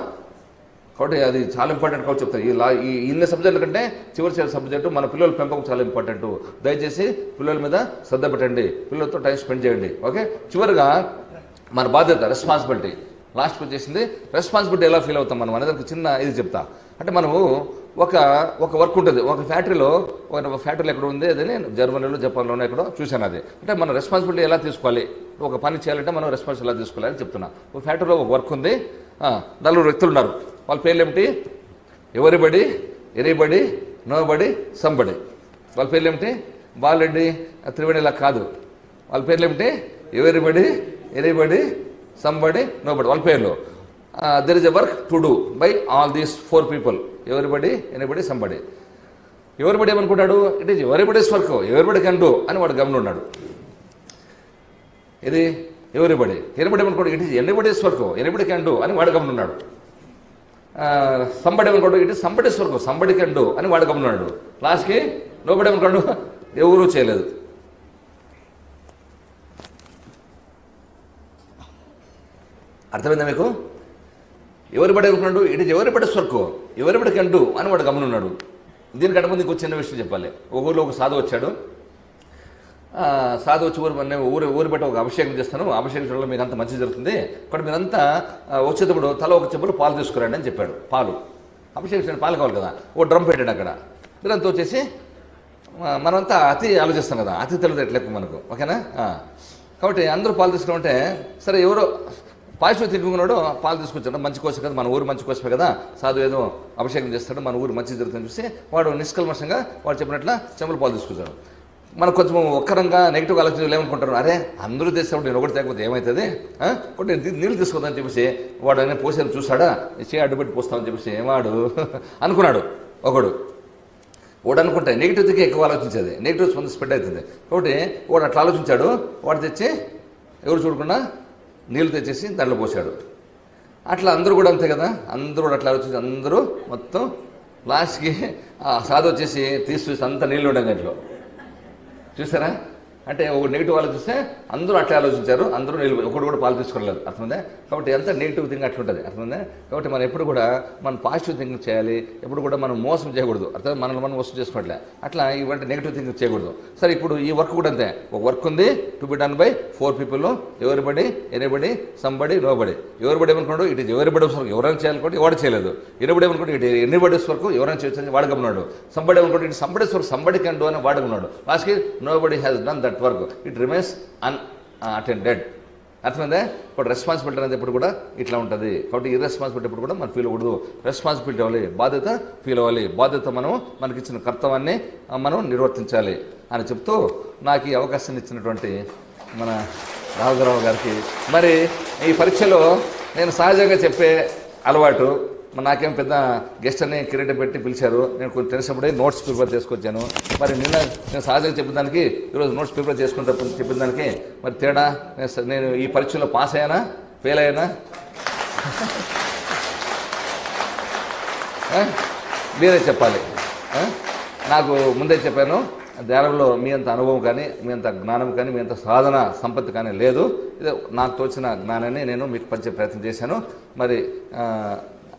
కాబట్టి అది చాలా ఇంపార్టెంట్ కాబట్టి చెప్తాను. ఈ ఇన్ని సబ్జెక్టుల కంటే చివరి సబ్జెక్టు మన పిల్లల పెంపకం చాలా ఇంపార్టెంట్. దయచేసి పిల్లల మీద శ్రద్ధ పెట్టండి, పిల్లలతో టైం స్పెండ్ చేయండి. ఓకే, చివరిగా మన బాధ్యత, రెస్పాన్సిబిలిటీ. లాస్ట్కి వచ్చేసింది రెస్పాన్సిబిలిటీ ఎలా ఫీల్ అవుతాం మనం అనేది ఒక చిన్న ఇది చెప్తా. అంటే మనము ఒక వర్క్ ఉంటుంది, ఒక ఫ్యాక్టరీలో ఎక్కడ ఉంది, అది నేను జర్మనీలో జపాన్లోనే ఎక్కడో చూశాను. అది అంటే మన రెస్పాన్సిబిలిటీ ఎలా తీసుకోవాలి, ఒక పని చేయాలంటే మనం రెస్పాన్సిబిలిటీ ఎలా తీసుకోవాలి అని చెప్తున్నా. ఒక ఫ్యాక్టరీలో ఒక వర్క్ ఉంది, 4 వ్యక్తులు ఉన్నారు. వాళ్ళ పేర్లు ఏమిటి? Everybody, anybody, nobody, somebody. వాళ్ళ పేర్లు ఏమిటి? బాలరెడ్డి, త్రివేణి ఇలా కాదు. వాళ్ళ పేర్లు ఏమిటి? Everybody, anybody, somebody, nobody. వాళ్ళ పేర్లు. There is a work to do by all these 4 people, everybody, anybody, somebody. Everybody ఏమనుకుంటాడు, it is everybody's work, everybody can do అని వాడు గమనం ఉన్నాడు. ఇది ఎవరిబడి. ఎనీబడి ఏమనుకోడు, it is anybody's work, anybody can do అని వాడు గమనం ఉన్నాడు. సంబడి ఏమనుకోడు, it is somebody's work, somebody can do అని వాడు గమనం ఉన్నాడు. లాస్ట్కి నోబడి ఏమనుకోడు, ఎవరూ చేయలేదు. అర్థమైందా మీకు? ఎవరిబడి అనుకున్నాడు, it is everybody's work, everybody can do అని వాడు గమనం ఉన్నాడు. దీనికంటే ముందు ఇంకో చిన్న విషయం చెప్పాలి. ఒక ఊరిలో ఒక సాధు వచ్చాడు. సాధు వచ్చి ఊరు బట్టి ఒక అభిషేకం చేస్తాను, అభిషేకం చేయడంలో మీకు అంత మంచి జరుగుతుంది, ఇక్కడ మీరంతా వచ్చేటప్పుడు తల ఒక చెప్పులు పాలు తీసుకురండి అని చెప్పాడు. పాలు అభిషేకం పాలు కావాలి కదా, ఓ డ్రమ్ పెట్టాడు అక్కడ. మీరంతా వచ్చేసి మనమంతా అతి ఆలోచిస్తాం కదా, అతి తెలియదు ఎట్లెక్కు మనకు, ఓకేనా? కాబట్టి అందరూ పాలు తీసుకున్నామంటే సరే, ఎవరో పాజిటివ్ థింకింగ్ ఉన్నాడు, పాలు తీసుకొచ్చాడు. మంచి కోసం కదా, మన ఊరు మంచి కోసమే కదా, సాధు ఏదో అభిషేకం చేస్తాడు, మన ఊరు మంచి జరుగుతుందని చూసి వాడు నిష్కల్మషంగా వాడు చెప్పినట్ల చెంబులు పాలు తీసుకొచ్చాడు. మనకు కొంచెం ఒక్కరంగా నెగిటివ్ ఆలోచనలు ఏమనుకుంటారు, అరే అందరూ తెచ్చినప్పుడు నేను ఒకటి తేకపోతే ఏమవుతుంది, నేను నీళ్ళు తీసుకుందామని చెప్పేసి వాడు అయినా పోసేది చూసాడా, చే అడ్డుపెట్టి పోస్తామని చెప్పేసి వాడు అనుకున్నాడు. వాడు అనుకుంటే నెగిటివ్ దిక్కు ఎక్కువ ఆలోచించేది, నెగిటివ్ స్ప్రెడ్ అవుతుంది. కాబట్టి వాడు అట్లా ఆలోచించాడు. వాడు తెచ్చి ఎవరు చూడకుండా నీళ్ళు తెచ్చేసి దాంట్లో పోసాడు. అట్లా అందరూ కూడా అంతే కదా, అందరూ కూడా అట్లా ఆలోచించి అందరూ మొత్తం లాస్ట్కి సాధు వచ్చేసి తీసి అంత నీళ్ళు ఉండే దాంట్లో. చూసారా? అంటే ఒక నెగిటివ్ ఆలోచిస్తే అందరూ అట్లా ఆలోచించారు, అందరూ నీళ్ళు, ఒకటి కూడా పాలు తీసుకోలేదు. అర్థమైందే? కాబట్టి ఎంత నెగిటివ్ థింగ్ అట్లా ఉంటుంది. అర్థమైందే? కాబట్టి మనం ఎప్పుడు కూడా మనం పాజిటివ్ థింకింగ్ చేయాలి, ఎప్పుడు కూడా మనం మోసం చేయకూడదు. అర్థం, మనల్ని మనం మోసం చేసుకోవట్లే, అట్లా ఇవంటి నెగిటివ్ థింకింగ్ చేయకూడదు. సరే, ఇప్పుడు ఈ వర్క్ కూడా అంతే, ఒక వర్క్ ఉంది to be done by 4 people, everybody, anybody, somebody, nobody. Everybody ఏమనుకున్నాడు, ఇట్ ఈజ్ ఎవరిబడి వర్క్, ఎవరైనా చేయాలనుకోండి, ఎవరు చేయలేదు. ఎనీబడి ఏమనుకోండి, ఇట్ ఎనీబడీస్ వర్క్, ఎవరైనా చేయొచ్చని వాడుకున్నాడు. సంబడి ఏమనుకోండి, it somebody's work, somebody can do అని వాడుకున్నాడు. లాస్ట్కి nobody has done that work, it remains unattended. అర్థమైందే? ఇప్పుడు రెస్పాన్సిబిలిటీ అనేది ఎప్పుడు కూడా ఇట్లా ఉంటుంది. కాబట్టి ఈ రెస్పాన్సిబిలిటీ ఎప్పుడు కూడా మనం ఫీల్ అవ్వకూడదు. రెస్పాన్సిబిలిటీ అవ్వాలి, బాధ్యత ఫీల్ అవ్వాలి, బాధ్యత మనకి ఇచ్చిన కర్తవ్యాన్ని మనం నిర్వర్తించాలి అని చెప్తూ నాకు ఈ అవకాశాన్ని ఇచ్చినటువంటి మన రాఘవరావు గారికి, మరి ఈ పరీక్షలో నేను సహజంగా చెప్పే అలవాటు నాకేం పెద్ద గెస్ట్ అని కిరీటం పెట్టి పిలిచారు. నేను కొంచెం తెలిసినప్పుడే నోట్స్ ప్రిపేర్ చేసుకొచ్చాను. మరి నిన్న నేను సహజంగా చెప్పిన దానికి ఈరోజు నోట్స్ ప్రిపేర్ చేసుకుంటా చెప్పిన దానికి మరి తేడా, నేను ఈ పరీక్షలో పాస్ అయ్యానా ఫెయిల్ అయ్యానా మీరే చెప్పాలి. నాకు ముందే చెప్పాను, ధ్యానంలో మీ అంత అనుభవం కానీ మీ అంత జ్ఞానం కానీ మీ అంత సాధన సంపత్తి కానీ లేదు. ఇది నాకు తోచిన జ్ఞానాన్ని నేను మీకు పరిచయ ప్రయత్నం చేశాను. మరి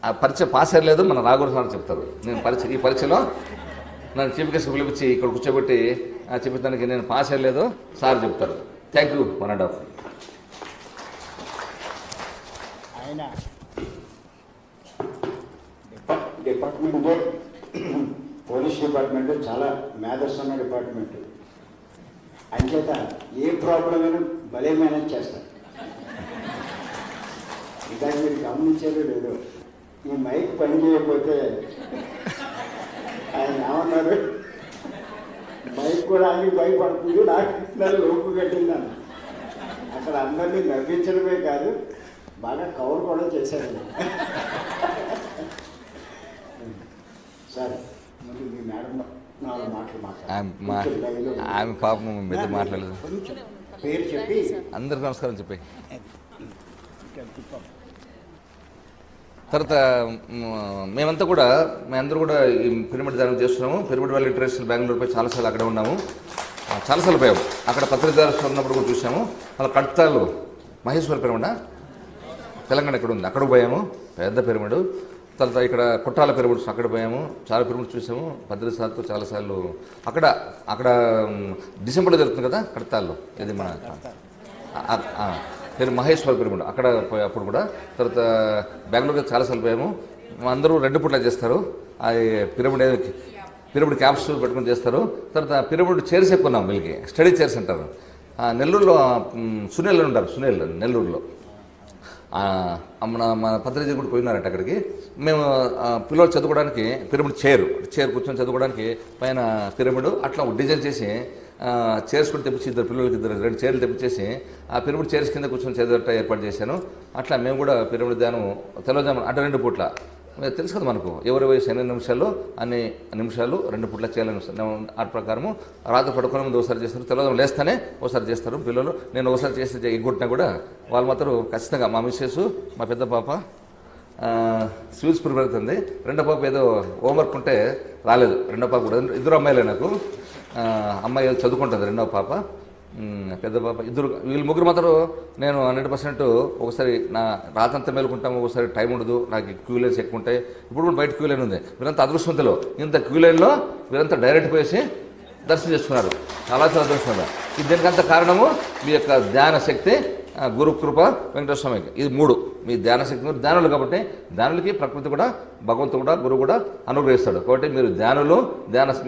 ఆ పరీక్ష పాస్ అయ్యలేదు మన రాఘుల సార్ చెప్తారు. నేను ఈ పరీక్షలో నన్ను చీఫ్ గెస్ట్ పిలిపించి ఇక్కడ కూర్చోబెట్టి చెప్పడానికి నేను పాస్ అయ్యలేదు సార్ చెప్తారు. Thank you 1.5. ఆయన డిపార్ట్మెంట్ పోలీస్ డిపార్ట్మెంట్ చాలా మేధస్సు ఉన్న డిపార్ట్మెంట్. అంచేత ఏ ప్రాబ్లం అయినా భలే మేనేజ్ చేస్తారు. ఇంకా మీరు గమనించారో లేదో, ఈ మైక్ పని చేయకపోతే ఆయన ఏమన్నారు, మైక్ కూడా ఆగి భయపడుతుంది, నాకు లోపు కట్టిందని. అక్కడ అందరినీ నవ్వించడమే కాదు, బాగా కవర్ కూడా చేశారు. సరే, ముందు మీ మేడం నాలుగు మాటలు మాట్లాడారు. ఆమె పాపం పెద్ద మాట్లాడలేదు. పేరు చెప్పి అందరికి నమస్కారం చెప్పి తర్వాత మేమందరూ కూడా ఈ పిరమిడ్ ధ్యానం చేస్తున్నాము. పిరమిడ్ వ్యాలీ ఇంటర్నేషనల్ బెంగళూరుపై చాలాసార్లు అక్కడే ఉన్నాము, చాలాసార్లు పోయాము. అక్కడ పత్రికారు ఉన్నప్పుడు కూడా చూసాము. మళ్ళీ కడతాలు మహేశ్వర పిరమిడ్ తెలంగాణ ఇక్కడ ఉంది, అక్కడ పోయాము, పెద్ద పిరమిడ్. తర్వాత ఇక్కడ కొట్టాల పిరమిడ్స్ అక్కడ పోయాము, చాలా పిరమిడ్స్ చూసాము. భద్రసార్తో చాలాసార్లు అక్కడ డిసెంబర్లో జరుగుతుంది కదా కడతాల్లో, ఇది మన పేరు మహేశ్వర పిరమిడ్, అక్కడ పోయేప్పుడు కూడా. తర్వాత బెంగళూరులో చాలాసార్లు పోయాము. అందరూ 2 పూట్ల చేస్తారు. అది పిరమిడ్ క్యాంప్స్ పెట్టుకుని చేస్తారు. తర్వాత పిరమిడ్ చైర్స్ ఎక్కువ ఉన్నాం, వీళ్ళకి స్టడీ చైర్స్ అంటారు. నెల్లూరులో సునీల్ ఉంటారు, సునీల్ నెల్లూరులో మన పత్రిక కూడా పోయినారంట అక్కడికి. మేము పిల్లలు చదువుకోవడానికి పిరమిడ్ చైర్ కూర్చొని చదువుకోవడానికి పైన పిరమిడ్ అట్లా డిజైన్ చేసి చైర్స్ కూడా తెప్పించి 2 పిల్లలకి 2 చైర్లు తెప్పించేసి ఆ పిరమిడ్ చైర్స్ కింద కూర్చొని చదివేట ఏర్పాటు చేశాను. అట్లా మేము కూడా పిరమిడ్ ధ్యానం తెల్లవారుజామున అంటే 2 పూట్ల, తెలుసు కదా మనకు ఎవరి వయసు 8 నిమిషాలు అన్ని నిమిషాలు 2 పూట్ల చేయాలని ఆ ప్రకారము. రాత్రి పడుకునే ముందు ఒకసారి చేస్తారు, తెల్లవారు లేస్తానే ఒకసారి చేస్తారు పిల్లలు. నేను ఒకసారి చేసి ఎగ్గొట్టినా కూడా వాళ్ళు మాత్రం ఖచ్చితంగా, మా మిస్సెస్ మా పెద్ద పాప స్వీట్స్ ప్రిపేర్ అవుతుంది, రెండో పాప ఏదో హోంవర్క్ ఉంటే రాలేదు, రెండో పాప కూడా, 2 అమ్మాయిలే నాకు. అమ్మాయి చదువుకుంటుంది రెండో పాప, పెద్ద పాప, వీళ్ళు 3 మాత్రం నేను 100% ఒకసారి నా రాతంతా మేలుకుంటాము, ఒకసారి టైం ఉండదు, నాకు క్యూ లైన్స్ ఎక్కువ ఉంటాయి. ఇప్పుడు కూడా బయట క్యూ లైన్ ఉంది. వీరంతా అదృష్టవంతులు, ఇంత క్యూ లైన్లో వీరంతా డైరెక్ట్ పోయేసి దర్శనం చేసుకున్నారు. చాలా అదృష్టం. దీనికంత కారణము మీ యొక్క ధ్యాన శక్తి, గురు కృప, వెంకటేశ్వర స్వామికి. ఇది 3 మీ ధ్యాన శక్తి. ధ్యానులు కాబట్టి ధ్యానులకి ప్రకృతి కూడా, భగవంతుడు కూడా, గురువు కూడా అనుగ్రహిస్తాడు. కాబట్టి మీరు ధ్యానులు,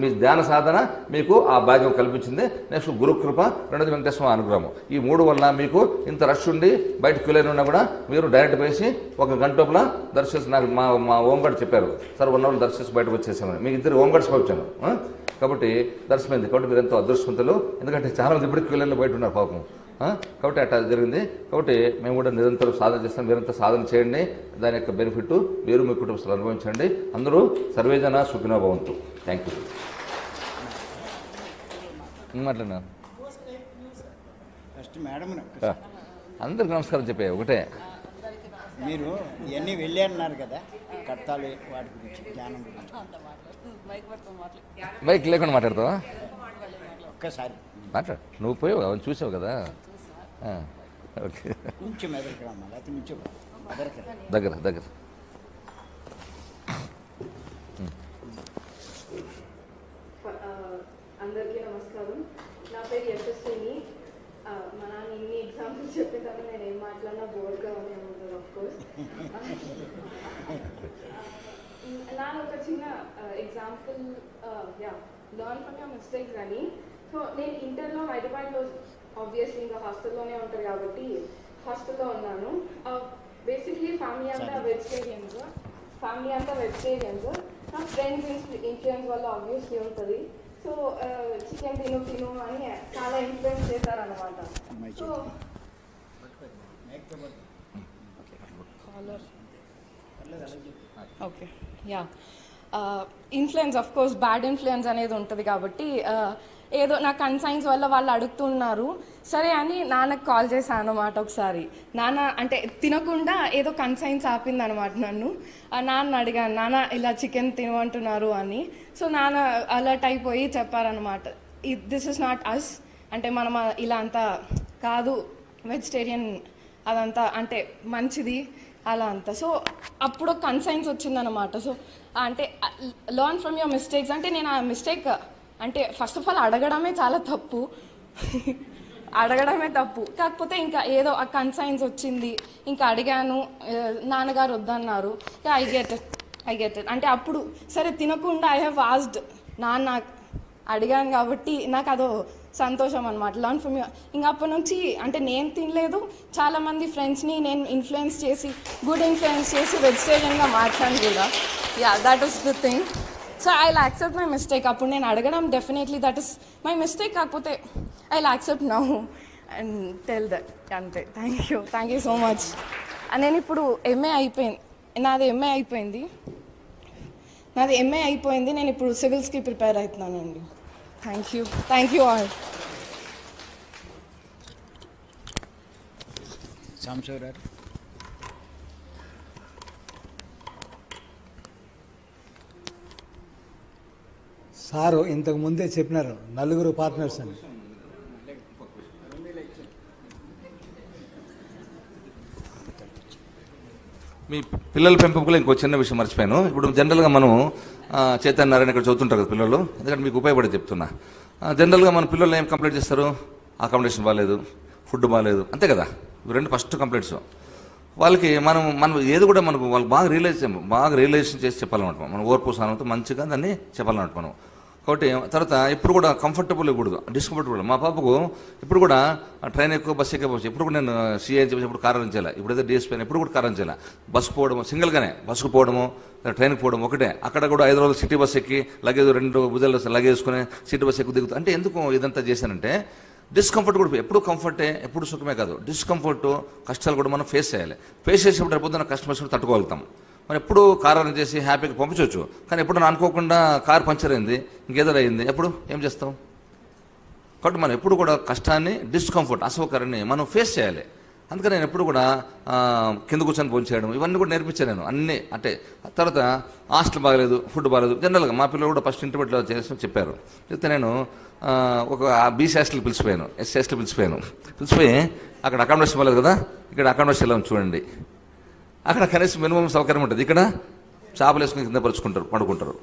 మీ ధ్యాన సాధన మీకు ఆ భాగ్యం కల్పించింది. నెక్స్ట్ గురు కృప, రెండోది వెంకటేశ్వర స్వామి అనుగ్రహం. ఈ 3 వల్ల మీకు ఇంత రష్ ఉండి బయట క్యూలైన్ ఉన్నా కూడా మీరు డైరెక్ట్ వేసి 1 గంట లోపల దర్శించి, నాకు మా హోంగార్డ్ చెప్పారు, సార్ 1 అవర్ దర్శించి బయటకు వచ్చేసామని. మీకు 2 హోంగార్డ్స్ పంపించాను. కాబట్టి దర్శనమైంది. కాబట్టి మీరు ఎంతో అదృష్టవంతులు. ఎందుకంటే చాలా మంది ఇప్పటికి క్యూలైన్లో బయట ఉన్నారు పాపం. కాబట్టి అట్లా జరిగింది. కాబట్టి మేము కూడా నిరంతరం సాధన చేస్తాం. మీరంతా సాధన చేయండి, దాని యొక్క బెనిఫిట్ మీరు మీ కుటుంబస్తులు అనుభవించండి. అందరూ సర్వేజన సుఖినో భవంతు. Thank you. మాట్లాడినా ఫస్ట్ మేడం అందరికి నమస్కారం చెప్పే. ఒకటే, మీరు ఇవన్నీ వెళ్ళి అన్నారు కదా, కట్టాలి వాటి గురించి, జ్ఞానం గురించి బైక్ లేకుండా మాట్లాడతావా? ఒక్కసారి మాట్లాడు. నువ్వు పోయావు, అవన్నీ చూసావు కదా. ఓకే, కొంచెం ఎదురుకు రమ్మాలి, అయితే కొంచెం దగ్గర అందరికీ నమస్కారం. నా పేరు యశస్విని. మా నాన్న ఇన్ని ఎగ్జాంపుల్స్ చెప్పేదాన్ని నేను ఏం మాట్లాడినా బోర్గా ఉంటుంది. ఆఫ్కోర్స్ నాన్న ఒక చిన్న example, learn from your mistakes అని. సో నేను ఇంటర్లో హైదరాబాద్లో, ఆబ్వియస్లీ ఇంకా హాస్టల్లోనే ఉంటారు కాబట్టి హాస్టల్లో ఉన్నాను. బేసిక్లీ ఫ్యామిలీ అంతా వెజిటేరియన్స్. నా ఫ్రెండ్స్ ఇన్ఫ్లుయెన్స్ వల్ల ఆబ్వియస్లీ ఉంటుంది. సో చికెన్ తిను అని చాలా ఇన్ఫ్లుయెన్స్ చేశారనమాట. So okay, yeah. Influence, of course bad influence అనేది ఉంటుంది కాబట్టి ఏదో నా కన్సైన్స్ వల్ల వాళ్ళు అడుగుతున్నారు సరే అని నాన్నకు కాల్ చేశాను అన్నమాట. ఒకసారి నాన్న అంటే తినకుండా ఏదో కన్సైన్స్ ఆపింది అనమాట నన్ను. నాన్న అడిగాను, నాన్న ఇలా చికెన్ తినమంటున్నారు అని. సో నాన్న అలర్ట్ అయిపోయి చెప్పారనమాట, దిస్ ఇస్ నాట్ అస్, అంటే మనం ఇలా అంతా కాదు, వెజిటేరియన్ అదంతా అంటే మంచిది అలా అంతా. సో అప్పుడు కన్సైన్స్ వచ్చిందనమాట. సో అంటే లర్న్ ఫ్రమ్ యువర్ మిస్టేక్స్. అంటే నేను ఆ మిస్టేక్ అంటే ఫస్ట్ ఆఫ్ ఆల్ అడగడమే చాలా తప్పు, అడగడమే తప్పు. కాకపోతే ఇంకా ఏదో ఆ కన్సైన్స్ వచ్చింది, ఇంకా అడిగాను, నాన్నగారు వద్దన్నారు. I get it. అంటే అప్పుడు సరే తినకుండా ఐ హ్యావ్ ఆస్డ్, నాన్న అడిగాను కాబట్టి నాకు అదో సంతోషం అనమాట. Learn from you. ఇంకా అప్పటి నుంచి అంటే నేను తినలేదు, చాలామంది ఫ్రెండ్స్ని నేను ఇన్ఫ్లుయెన్స్ చేసి, గుడ్ ఇన్ఫ్లుయెన్స్ చేసి వెజిటేరియన్గా మార్చాను కూడా. Yeah, that is the thing. So I will accept my mistake. అప్పుడు నేను అడగడం definitely that is my mistake. కాకపోతే I will accept now and tell that. అంతే. Thank you so much. నేను ఇప్పుడు నాది ఎంఏ అయిపోయింది. నేను ఇప్పుడు సివిల్స్కి ప్రిపేర్ అవుతున్నానండి. Thank you all. సారు ఇంతకు ముందే చెప్పినారు 4 పార్ట్నర్స్ అని. మీ పిల్లల పెంపకంలో ఇంకో చిన్న విషయం మర్చిపోయాను. ఇప్పుడు జనరల్గా మనం చైతన్య నారాయణ ఇక్కడ చదువుతుంటారు కదా పిల్లలు, ఎందుకంటే మీకు ఉపయోగపడే చెప్తున్నా. జనరల్గా మన పిల్లలు ఏం కంప్లైంట్ చేస్తారు? అకామిడేషన్ బాగాలేదు, ఫుడ్ బాగాలేదు, అంతే కదా. ఇవి 2 ఫస్ట్ కంప్లైంట్స్. వాళ్ళకి మనం ఏది కూడా మనకు వాళ్ళు బాగా రియలైజేషన్ చేసి చెప్పాలన్నమాట. మనం ఓర్పు సహనంతో మంచిగా దాన్ని చెప్పాలన్నమాట మనం. కాబట్టి తర్వాత ఎప్పుడు కూడా కంఫర్టబుల్ ఇవ్వకూడదు, డిస్కంఫర్టబుల్. మా పాపకు ఇప్పుడు కూడా ట్రైన్ ఎక్కువ, బస్సు ఎక్కువ, ఇప్పుడు కూడా నేను సీఏ అని చెప్పి ఎప్పుడు కార్ చేయాలి, ఇప్పుడైతే డిఎస్పీ అని ఎప్పుడు కూడా కార్ చేయాలి. బస్సు పోవడము సింగిల్గానే, బస్సుకు పోవడము, ట్రైన్కి పోవడం ఒకటే. అక్కడ కూడా 5 రోజులు సిటీ బస్ ఎక్కి లగేజ్ 2 భుజాలు లగేజ్ వేసుకుని సిటీ బస్ ఎక్కువ దిగుతుంది. అంటే ఎందుకు ఇదంతా చేశానంటే డిస్కంఫర్ట్ కూడా, ఎప్పుడు కంఫర్టే, ఎప్పుడు సుఖమే కాదు, డిస్కంఫర్ట్ కష్టాలు కూడా మనం ఫేస్ చేయాలి. ఫేస్ చేసేప్పుడు రేపొద్దున కస్టమర్స్ కూడా తట్టుకోగలుగుతాం. మనం ఎప్పుడు కార్ రన్ చేసి హ్యాపీగా పంపించవచ్చు, కానీ ఎప్పుడు అనుకోకుండా కార్ పంచర్ అయింది, ఇంకేదో అయింది, ఎప్పుడు ఏం చేస్తాం? కాబట్టి మనం ఎప్పుడు కూడా కష్టాన్ని, డిస్కంఫర్ట్, అసౌకర్యాన్ని మనం ఫేస్ చేయాలి. అందుకని నేను ఎప్పుడు కూడా కింద కూర్చొని ఫోన్ చేయడం ఇవన్నీ కూడా నేర్పించాను నేను అన్నీ. అంటే తర్వాత హాస్టల్ బాగలేదు, ఫుడ్ బాగలేదు. జనరల్గా మా పిల్లలు కూడా ఫస్ట్ ఇంటర్మీడియట్లో చేసి చెప్పారు. చెప్తే నేను ఒక బీసీ హాస్టల్కి పిలిచిపోయాను, ఎస్సీ హాస్టల్కి పిలిచిపోయి అక్కడ అకామిడేషన్ బాగలేదు కదా, ఇక్కడ అకామిడేషన్ ఎలా చూడండి, అక్కడ కనీసం మినిమం సౌకర్యం ఉంటుంది. ఇక్కడ చేపలు వేసుకుని కింద పడుకుంటారు.